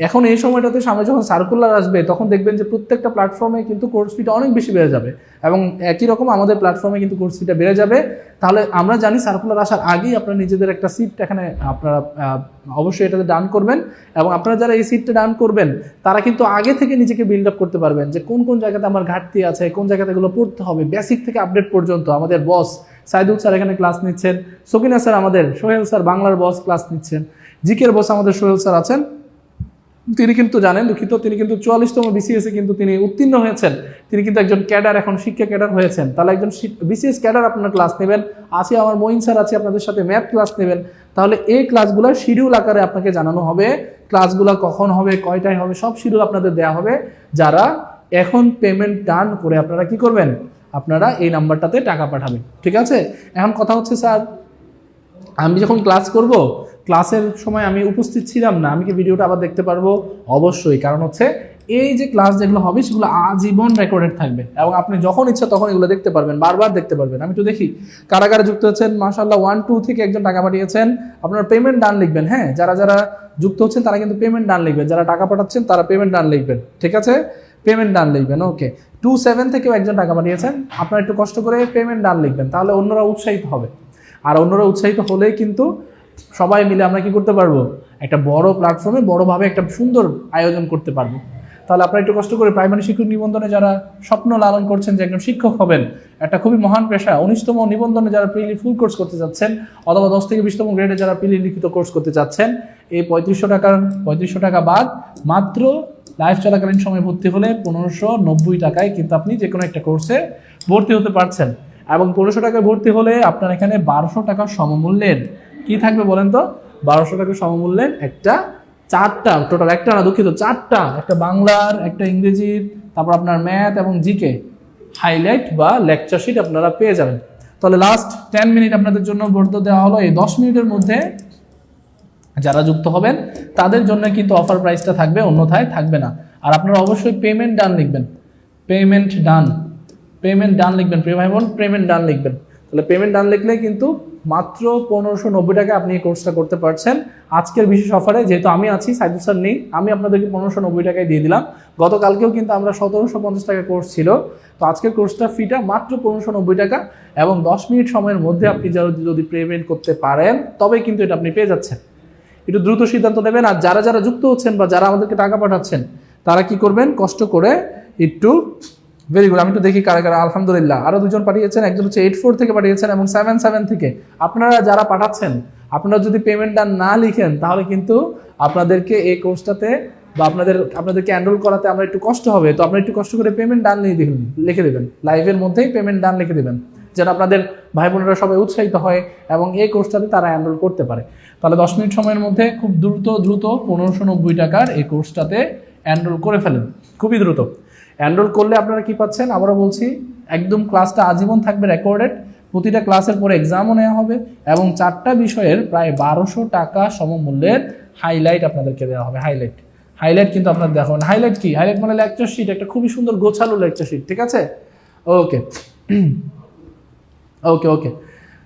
এখন এই সময়টাতে সামনে যখন সার্কুলার আসবে, তখন দেখবেন যে প্রত্যেকটা প্ল্যাটফর্মে কিন্তু কোর্স ফিটা অনেক বেশি বেড়ে যাবে, এবং একই রকম আমাদের প্ল্যাটফর্মে কিন্তু কোর্স ফিটা বেড়ে যাবে। তাহলে আমরা জানি সার্কুলার আসার আগেই আপনারা নিজেদের একটা সিট এখানে আপনারা অবশ্যই এটাতে ডান করবেন, এবং আপনারা যারা এই সিটটা ডান করবেন তারা কিন্তু আগে থেকে নিজেকে বিল্ড আপ করতে পারবেন, যে কোন কোন জায়গাতে আমার ঘাটতি আছে, কোন জায়গাতে এগুলো পড়তে হবে, বেসিক থেকে আপডেট পর্যন্ত। আমাদের বস সাইদুল স্যার এখানে ক্লাস নিচ্ছেন, সকিনা স্যার আমাদের, সোহেল স্যার বাংলার বস ক্লাস নিচ্ছেন, জিকের বস আমাদের সোহেল স্যার আছেন, তিনি কিন্তু জানেন দুঃখিত, তিনি কিন্তু 44তম বিসিএস এ কিন্তু তিনি উত্তীর্ণ হয়েছেন, তিনি কিন্তু একজন ক্যাডার, এখন শিক্ষা ক্যাডার হয়েছেন। তাহলে একজন বিসিএস ক্যাডার আপনারা ক্লাস নেবেন, আছে আমার মঈন স্যার আছে আপনাদের সাথে, ম্যাথ ক্লাস নেবেন। তাহলে এই ক্লাসগুলো শিডিউল আকারে আপনাকে জানানো হবে, ক্লাসগুলো কখন হবে, কয়টায় হবে, সব শিডিউল আপনাদের দেওয়া হবে। যারা এখন পেমেন্ট ডান করে আপনারা কি করবেন, আপনারা এই নাম্বারটাতে টাকা পাঠাবেন, ঠিক আছে। এখন কথা হচ্ছে স্যার, আমি যখন ক্লাস করব, ক্লাসের সময় আমি উপস্থিত ছিলাম না, আমি কি ভিডিওটা আবার দেখতে পারবো? অবশ্যই, কারণ হচ্ছে এই যে ক্লাস যেগুলো হবে সেগুলো আজীবন রেকর্ডেড থাকবে, এবং আপনি যখন ইচ্ছা তখন এগুলো দেখতে পারবেন, বারবার দেখতে পারবেন। আমি একটু দেখি কারা কারা যুক্ত হচ্ছেন। মাশাআল্লাহ 12 থেকে একজন টাকা পাঠিয়েছেন, আপনারা পেমেন্ট ডান লিখবেন, হ্যাঁ, যারা যারা যুক্ত হচ্ছেন তারা কিন্তু পেমেন্ট ডান লিখবেন, যারা টাকা পাঠাচ্ছেন তারা পেমেন্ট ডান লিখবেন, ঠিক আছে। পেমেন্ট ডান লিখবেন। ওকে, 27 থেকেও একজন টাকা পাঠিয়েছেন, আপনারা একটু কষ্ট করে পেমেন্ট ডান লিখবেন, তাহলে অন্যরা উৎসাহিত হবে। আর অন্যরা উৎসাহিত হলেই কিন্তু সবাই মিলে আমরা কি করতে পারবো, একটা বড় প্ল্যাটফর্মে বড়ভাবে একটা সুন্দর আয়োজন করতে পারবো। তাহলে আপনারা একটু কষ্ট করে প্রাইমারি শিক্ষক নিবন্ধনে যারা স্বপ্ন লালন করছেন যে একজন শিক্ষক হবেন, একটা খুবই মহান পেশা, 19তম নিবন্ধনে যারা প্রিলি ফুল কোর্স করতে যাচ্ছেন, অথবা 10 থেকে 20তম গ্রেডে যারা প্রিলি লিখিত কোর্স করতে যাচ্ছেন, এই 3500 টাকা বাদ মাত্র লাইফ চলাকালীন সময় ভর্তি হলে 1590 টাকায় কিন্তু আপনি যে কোনো একটা কোর্সে ভর্তি হতে পারছেন। এবং 1500 টাকায় ভর্তি হলে আপনার এখানে 1200 টাকার সমমূল্যের কি থাকবে বলেন তো, 1200 টাকার সমমূল্যের একটা চারটা, টোটাল একটা না দুঃখিত চারটা, একটা বাংলার, একটা ইংরেজির, তারপর আপনার ম্যাথ এবং জিকে হাইলাইট বা লেকচার শিট আপনারা পেয়ে যাবেন। তাহলে লাস্ট 10 মিনিট আপনাদের জন্য বরাদ্দ দেওয়া হলো। এই 10 মিনিটের মধ্যে যারা যুক্ত হবেন তাদের জন্য কিন্তু অফার প্রাইসটা থাকবে, অন্যথায় থাকবে না। আর আপনারা অবশ্যই পেমেন্ট ডান লিখবেন, পেমেন্ট ডান লিখবেন প্রিয় ভাই বোন, পেমেন্ট ডান লিখবেন। তাহলে পেমেন্ট ডান লিখলে কিন্তু মাত্র 1590 টাকা আপনি এই কোর্সটা করতে পারছেন আজকের বিশেষ অফারে। যেহেতু আমি আছি, সাইদুল স্যার নেই, আমি আপনাদেরকে 1590 টাকায় দিয়ে দিলাম। গতকালকেও কিন্তু আমরা 1750 টাকা কোর্স ছিল, তো আজকের কোর্সটা ফিটা মাত্র 1590 টাকা, এবং 10 মিনিট সময়ের মধ্যে আপনি যদি পেমেন্ট করতে পারেন তবে কিন্তু এটা আপনি পেয়ে যাচ্ছেন। একটু দ্রুত সিদ্ধান্ত নেবেন। আর যারা যারা যুক্ত হচ্ছেন বা যারা আমাদেরকে টাকা পাঠাচ্ছেন তারা কি করবেন, কষ্ট করে একটু, ভেরি গুড, আমি একটু দেখি কারা কারা। আলহামদুলিল্লাহ, আরো দুজন পাঠিয়েছেন, একজন হচ্ছে 84 থেকে পাঠিয়েছেন এবং 77 থেকে। আপনারা যারা পাঠাচ্ছেন, আপনারা যদি পেমেন্ট ডান না লিখেন তাহলে কিন্তু আপনাদেরকে এই কোর্সটাতে বা আপনাদেরকে এনরোল করাতে আমরা একটু কষ্ট হবে। তো আপনারা একটু কষ্ট করে পেমেন্ট ডান লিখে দেবেন, লাইভের মধ্যেই পেমেন্ট ডান লিখে দেবেন, যেন আপনাদের ভাই বোনেরা সবাই উৎসাহিত হয় এবং এই কোর্সটাতে তারা এনরোল করতে পারে। তাহলে 10 মিনিট সময়ের মধ্যে খুব দ্রুত 1590 টাকার এই কোর্সটাতে এনরোল করে ফেলেন, খুবই দ্রুত। এনরোল করলে আপনারা কি পাচ্ছেন, আবারও বলছি, একদম ক্লাসটা আজীবন থাকবে রেকর্ডেড, প্রতিটা ক্লাসের পরে এক্সামও নেওয়া হবে, এবং 4টা বিষয়ের প্রায় 1200 টাকা সমমূল্যের হাইলাইট আপনাদেরকে দেওয়া হবে। হাইলাইট কিন্তু আপনার দেখুন, হাইলাইট কি, হাইলাইট মানে লেকচার শিট, একটা খুবই সুন্দর গোছালো লেকচার শিট, ঠিক আছে? ওকে ওকে ওকে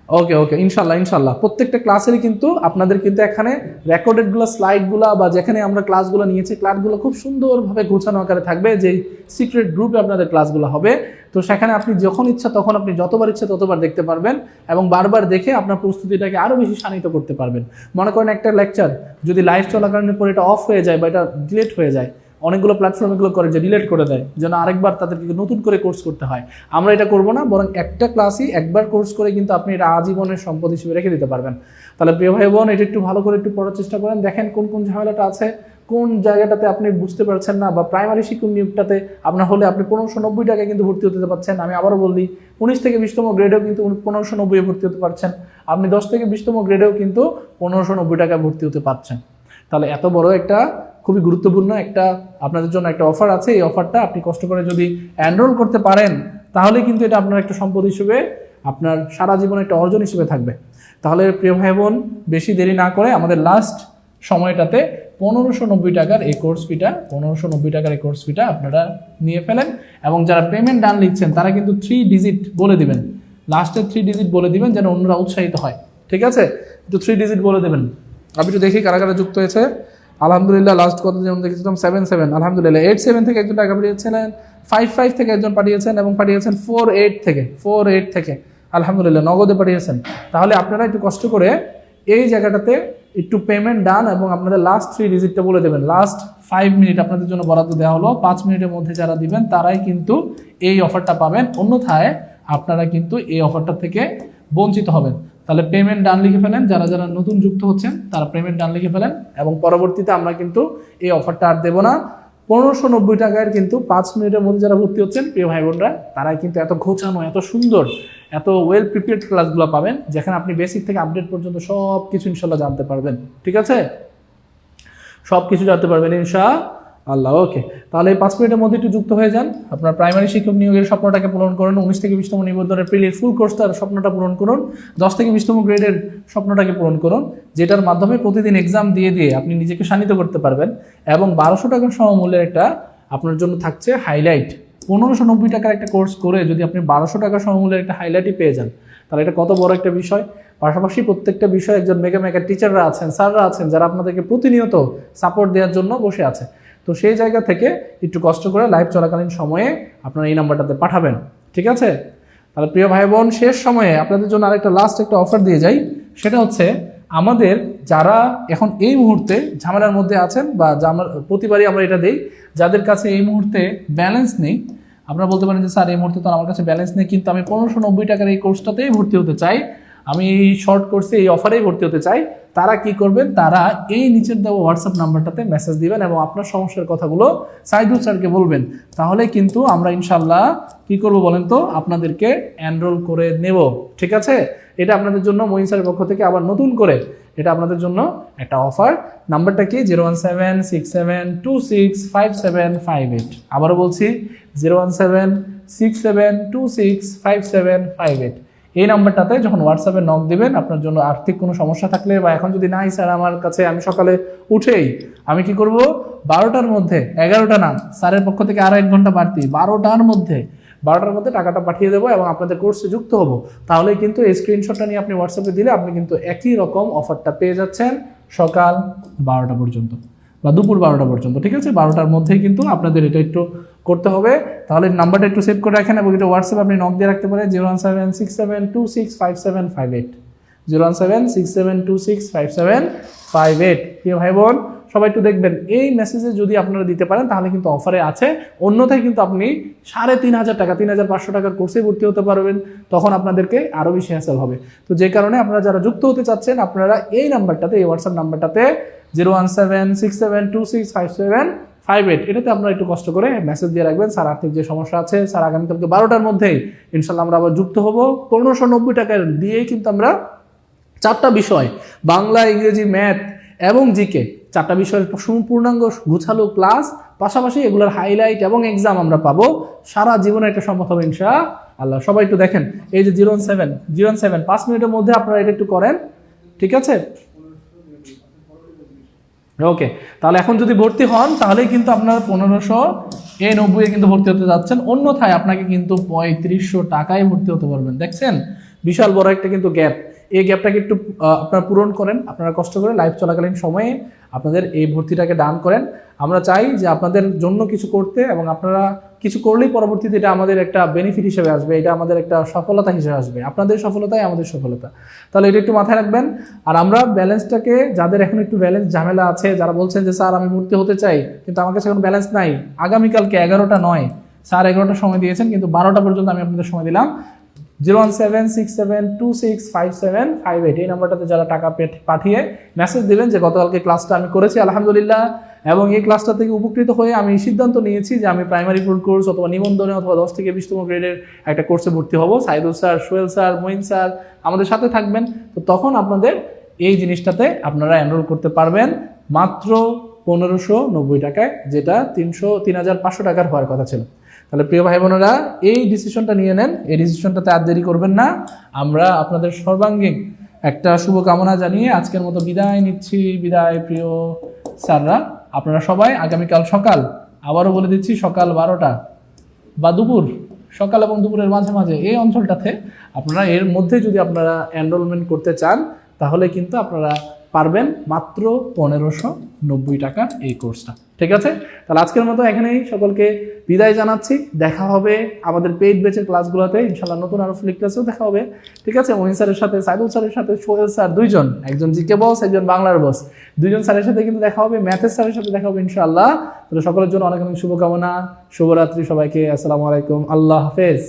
ওকে ওকে ইনশাল্লাহ প্রত্যেকটা ক্লাসেরই কিন্তু আপনাদের কিন্তু এখানে রেকর্ডেডগুলো, স্লাইডগুলো বা যেখানে আমরা ক্লাসগুলো নিয়েছি, ক্লাসগুলো খুব সুন্দরভাবে গোছানো আকারে থাকবে, যে সিক্রেট গ্রুপে আপনাদের ক্লাসগুলো হবে। তো সেখানে আপনি যখন ইচ্ছা তখন আপনি যতবার ইচ্ছা ততবার দেখতে পারবেন, এবং বারবার দেখে আপনার প্রস্তুতিটাকে আরও বেশি শানিত করতে পারবেন। মনে করেন একটা লেকচার যদি লাইভ চলাকালীন পরে এটা অফ হয়ে যায় বা এটা ডিলিট হয়ে যায়, অনেকগুলো প্ল্যাটফর্ম এগুলো করে যে ডিলিট করে দেয়, যেন আরেকবার তাদেরকে নতুন করে কোর্স করতে হয়। আমরা এটা করব না, বরং একটা ক্লাসই একবার কোর্স করে কিন্তু আপনি এটা আজীবনের সম্পদ হিসেবে রেখে দিতে পারবেন। তাহলে প্রিয় ভাই বোন, এটা একটু ভালো করে একটু পড়ার চেষ্টা করেন, দেখেন কোন কোন ঝামেলাটা আছে, কোন জায়গাটাতে আপনি বুঝতে পারছেন না, বা প্রাইমারি শিক্ষক নিয়োগটাতে আপনার হলে আপনি 1590 টাকায় কিন্তু ভর্তি হতে পারছেন। আমি আবারও বলি, 19 থেকে 20তম গ্রেডেও কিন্তু 1590 ভর্তি হতে পারছেন, আপনি 10 থেকে 20তম গ্রেডেও কিন্তু 1590 টাকায় ভর্তি হতে পারছেন। তাহলে এত বড় একটা খুবই গুরুত্বপূর্ণ একটা আপনাদের জন্য একটা অফার আছে। এই অফারটা আপনি কষ্ট করে যদি এনরোল করতে পারেন তাহলে কিন্তু এটা আপনার একটা সম্পদ হিসেবে, আপনার সারা জীবনে একটা অর্জন হিসেবে থাকবে। তাহলে প্রিয় ভাই বোন, বেশি দেরি না করে আমাদের লাস্ট সময়টাতে 1590 টাকার এই কোর্স ফিটা, 1590 টাকার এই কোর্স ফিটা আপনারা নিয়ে ফেলেন। এবং যারা পেমেন্ট ডান লিখছেন তারা কিন্তু 3 ডিজিট বলে দিবেন, লাস্টের 3 ডিজিট বলে দিবেন, যেন অন্যরা উৎসাহিত হয়, ঠিক আছে? একটু 3 ডিজিট বলে দেবেন। আমি একটু দেখি কারা কারা যুক্ত হয়েছে। আলহামদুলিল্লাহ, লাস্ট কত যেমন দেখেছিলাম 77, আলহামদুলিল্লাহ। 87 থেকে একজন টাকা পাঠিয়েছিলেন, 55 থেকে একজন পাঠিয়েছেন, এবং পাঠিয়েছেন 48 থেকে আলহামদুলিল্লাহ নগদে পাঠিয়েছেন। তাহলে আপনারা একটু কষ্ট করে এই জায়গাটাতে একটু পেমেন্ট ডান এবং আপনাদের লাস্ট 3 ডিজিটটা বলে দেবেন। লাস্ট 5 মিনিট আপনাদের জন্য বরাদ্দ দেওয়া হলো, 5 মিনিটের মধ্যে যারা দিবেন তারাই কিন্তু এই অফারটা পাবেন, অন্যথায় আপনারা কিন্তু এই অফারটা থেকে বঞ্চিত হবেন। তাহলে পেমেন্ট ডান লিখে ফেলেন, যারা যারা নতুন যুক্ত হচ্ছেন তারা পেমেন্ট ডান লিখে ফেলেন, এবং পরবর্তীতে আমরা কিন্তু এই অফারটা আর দেবো না। 1590 টাকার কিন্তু 5 মিনিটের মধ্যে যারা ভর্তি হচ্ছেন প্রিয় ভাই বোনরা, তারাই কিন্তু এত গোছানো, এত সুন্দর, এত ওয়েল প্রিপেয়ার্ড ক্লাসগুলো পাবেন, যেখানে আপনি বেসিক থেকে আপডেট পর্যন্ত সব কিছু ইনশাল্লাহ জানতে পারবেন, ঠিক আছে? সব কিছু জানতে পারবেন ইনশাআল্লাহ। ওকে, তাহলে এই 5 মিনিটের মধ্যে একটু যুক্ত হয়ে যান। আপনার প্রাইমারি শিক্ষক নিয়োগের স্বপ্নটাকে পূরণ করুন, 19 থেকে 20তম নিবন্ধনের প্রিলির ফুল কোর্সটার স্বপ্নটা পূরণ করুন, 10 থেকে 20তম গ্রেডের স্বপ্নটাকে পূরণ করুন, যেটার মাধ্যমে প্রতিদিন এক্সাম দিয়ে আপনি নিজেকে শানিত করতে পারবেন। এবং 1200 টাকার সমমূল্যের একটা আপনার জন্য থাকছে হাইলাইট। 1590 টাকার একটা কোর্স করে যদি আপনি 1200 টাকার সমমূল্যের একটা হাইলাইটই পেয়ে যান, তাহলে এটা কত বড় একটা বিষয়। পাশাপাশি প্রত্যেকটা বিষয়ে একজন মেগা টিচাররা আছেন, স্যাররা আছেন, যারা আপনাদেরকে প্রতিনিয়ত সাপোর্ট দেওয়ার জন্য বসে আছে। তো সেই জায়গা থেকে একটু কষ্ট করে লাইভ চলাকালীন সময়ে আপনারা এই নাম্বারটাতে পাঠাবেন, ঠিক আছে? তাহলে প্রিয় ভাই বোন, শেষ সময়ে আপনাদের জন্য আরেকটা লাস্ট একটা অফার দিয়ে যাই। সেটা হচ্ছে আমাদের যারা এখন এই মুহূর্তে ঝামেলার মধ্যে আছেন বা প্রতিবারই আমরা এটা দিই, যাদের কাছে এই মুহূর্তে ব্যালেন্স নেই, আপনারা বলতে পারেন যে স্যার এই মুহূর্তে তো আমার কাছে ব্যালেন্স নেই, কিন্তু আমি 1590 টাকার এই কোর্সটাতেই ভর্তি হতে চাই, আমি এই শর্ট কোর্সে এই অফারেই ভর্তি হতে চাই। তারা কি করবেন, তারা এই নিচের দেওয়া হোয়াটসঅ্যাপ নাম্বারটাতে মেসেজ দিবেন এবং আপনার সমস্যার কথাগুলো সাইদুল স্যারকে বলবেন। তাহলে কিন্তু আমরা ইনশাল্লাহ কি করব বলেন তো, আপনাদেরকে এনরোল করে নেব, ঠিক আছে? এটা আপনাদের জন্য মঈন স্যারের পক্ষ থেকে আবার নতুন করে এটা আপনাদের জন্য একটা অফার। নাম্বারটা কি? 01767265758। আবারও বলছি 01767265758। এই নাম্বারটাতে যখন হোয়াটসঅ্যাপে নক দিবেন, আপনার জন্য আর্থিক কোনো সমস্যা থাকলে বা এখন যদি নাই স্যার আমার কাছে, আমি সকালে উঠেই আমি কি করব 12টার মধ্যে, 11টা না, স্যারের পক্ষ থেকে আরো 1 ঘন্টা বাড়তি, 12টার মধ্যে টাকাটা পাঠিয়ে দেবো এবং আপনাদের কোর্সে যুক্ত হব। তাহলে কিন্তু এই স্ক্রিনশটটা নিয়ে আপনি হোয়াটসঅ্যাপে দিলে আপনি কিন্তু একই রকম অফারটা পেয়ে যাচ্ছেন সকাল 12টা পর্যন্ত বা দুপুর 12টা পর্যন্ত, ঠিক আছে? 12টার মধ্যেই কিন্তু আপনাদের এটা একটু করতে হবে। তাহলে নাম্বারটা একটু সেভ করে রাখেন এবং এটা হোয়াটসঅ্যাপে আপনি নক দিয়ে রাখতে পারেন 01767265758, 01767265758। প্রিয় ভাই বোন, সবাই একটু দেখবেন এই মেসেজে যদি আপনারা দিতে পারেন তাহলে কিন্তু অফারে আছে, অন্যথায় কিন্তু আপনি 3500 টাকা 3500 টাকার কোর্সে ভর্তি হতে পারবেন, তখন আপনাদেরকে আরো বেশি হ্যাসেল হবে। তো যে কারণে আপনারা যারা যুক্ত হতে চাচ্ছেন, আপনারা এই নাম্বারটাতে, এই হোয়াটসঅ্যাপ নাম্বারটাতে 01767265758, এটাতে আপনারা একটু কষ্ট করে মেসেজ দিয়ে রাখবেন স্যার আর্থিক যে সমস্যা আছে, স্যার আগামীকালকে 12টার মধ্যেই ইনশাল্লাহ আমরা আবার যুক্ত হব। 1590 টাকার দিয়েই কিন্তু আমরা 4টা বিষয়, বাংলা, ইংরেজি, ম্যাথ এবং জিকে, 4টা বিষয়ের পূর্ণাঙ্গ গুছালো ক্লাস, পাশাপাশি এগুলোর হাইলাইট এবং এক্সাম আমরা পাবো। সারা জীবনের একটা সম্পদ হবে ইনশাআল্লাহ। সবাই একটু দেখেন, এই যে 017 5 মিনিটের মধ্যে আপনারা এটা একটু করেন, ঠিক আছে? ওকে, তাহলে এখন যদি ভর্তি হন তাহলে কিন্তু আপনারা 1590 কিন্তু ভর্তি হতে যাচ্ছেন, অন্যথায় আপনাকে কিন্তু 3500 টাকায় ভর্তি হতে পারবেন। দেখছেন বিশাল বড় একটা কিন্তু গ্যাপ, এই গ্যাপটাকে একটু আপনারা পূরণ করেন, আপনারা কষ্ট করে লাইভ চলাকালীন সময়ে আপনাদের এই ভর্তিটাকে ডান করেন। আমরা চাই যে আপনাদের জন্য কিছু করতে, এবং আপনারা কিছু করলেই পরবর্তীতে এটা আমাদের একটা বেনিফিট হিসেবে আসবে, এটা আমাদের একটা সফলতা হিসেবে আসবে, আপনাদের সফলতাই আমাদের সফলতা। তাহলে এটা একটু মাথায় রাখবেন। আর আমরা ব্যালেন্সটাকে, যাদের এখন একটু ব্যালেন্স ঝামেলা আছে, যারা বলছেন যে স্যার আমি ভর্তি হতে চাই কিন্তু আমার কাছে এখন ব্যালেন্স নাই, আগামীকালকে 11টা নয়, স্যার 11টা সময় দিয়েছেন কিন্তু 12টা পর্যন্ত আমি আপনাদের সময় দিলাম। 01767265758, এই নাম্বারটাতে যারা টাকা পাঠিয়ে মেসেজ দিবেন যে গতকালকে ক্লাসটা আমি করেছি আলহামদুলিল্লাহ, এবং এই ক্লাসটা থেকে উপকৃত হয়ে আমি সিদ্ধান্ত নিয়েছি যে আমি প্রাইমারি ফুল কোর্স অথবা নিবন্ধনে অথবা 10 থেকে 20তম গ্রেডের একটা কোর্সে ভর্তি হব। Saidul sir, Sohel sir, Moin sir আমাদের সাথে থাকবেন। তো তখন আপনাদের এই জিনিসটাতে আপনারা এনরোল করতে পারবেন মাত্র 1590 টাকায়, যেটা 3500 টাকার হওয়ার কথা ছিল। তাহলে প্রিয় ভাই বোনেরা, এই ডিসিশনটা নিয়ে নেন, এই ডিসিশনটাতে আর দেরি করবেন না। আমরা আপনাদের সর্বাঙ্গীন একটা শুভকামনা জানিয়ে আজকের মতো বিদায় নিচ্ছি। বিদায় প্রিয় স্যাররা, আপনারা সবাই আগামীকাল সকাল, আবারও বলে দিচ্ছি, সকাল 12টা বা দুপুর, সকাল এবং দুপুরের মাঝে মাঝে এই অঞ্চলটাতে আপনারা, এর মধ্যে যদি আপনারা এনরোলমেন্ট করতে চান তাহলে কিন্তু আপনারা পারবেন মাত্র 1590 টাকার এই কোর্সটা, ঠিক আছে? তাহলে আজকের মতো এখানেই সকলকে বিদায় জানাচ্ছি। দেখা হবে আমাদের পেইড ব্যাচের ক্লাসগুলোতে ইনশাআল্লাহ, নতুন আরো ফ্রি ক্লাসেও দেখা হবে, ঠিক আছে? মঈন স্যারের সাথে, সাইদুল স্যারের সাথে, সোহেল স্যার, দুইজন, একজন জিকে বস, একজন বাংলার বস, দুইজন স্যারের সাথে কিন্তু দেখা হবে, ম্যাথের স্যারের সাথে দেখা হবে ইনশাআল্লাহ। তাহলে সকলের জন্য অনেক অনেক শুভকামনা, শুভরাত্রি সবাইকে, আসসালামু আলাইকুম, আল্লাহ হাফেজ।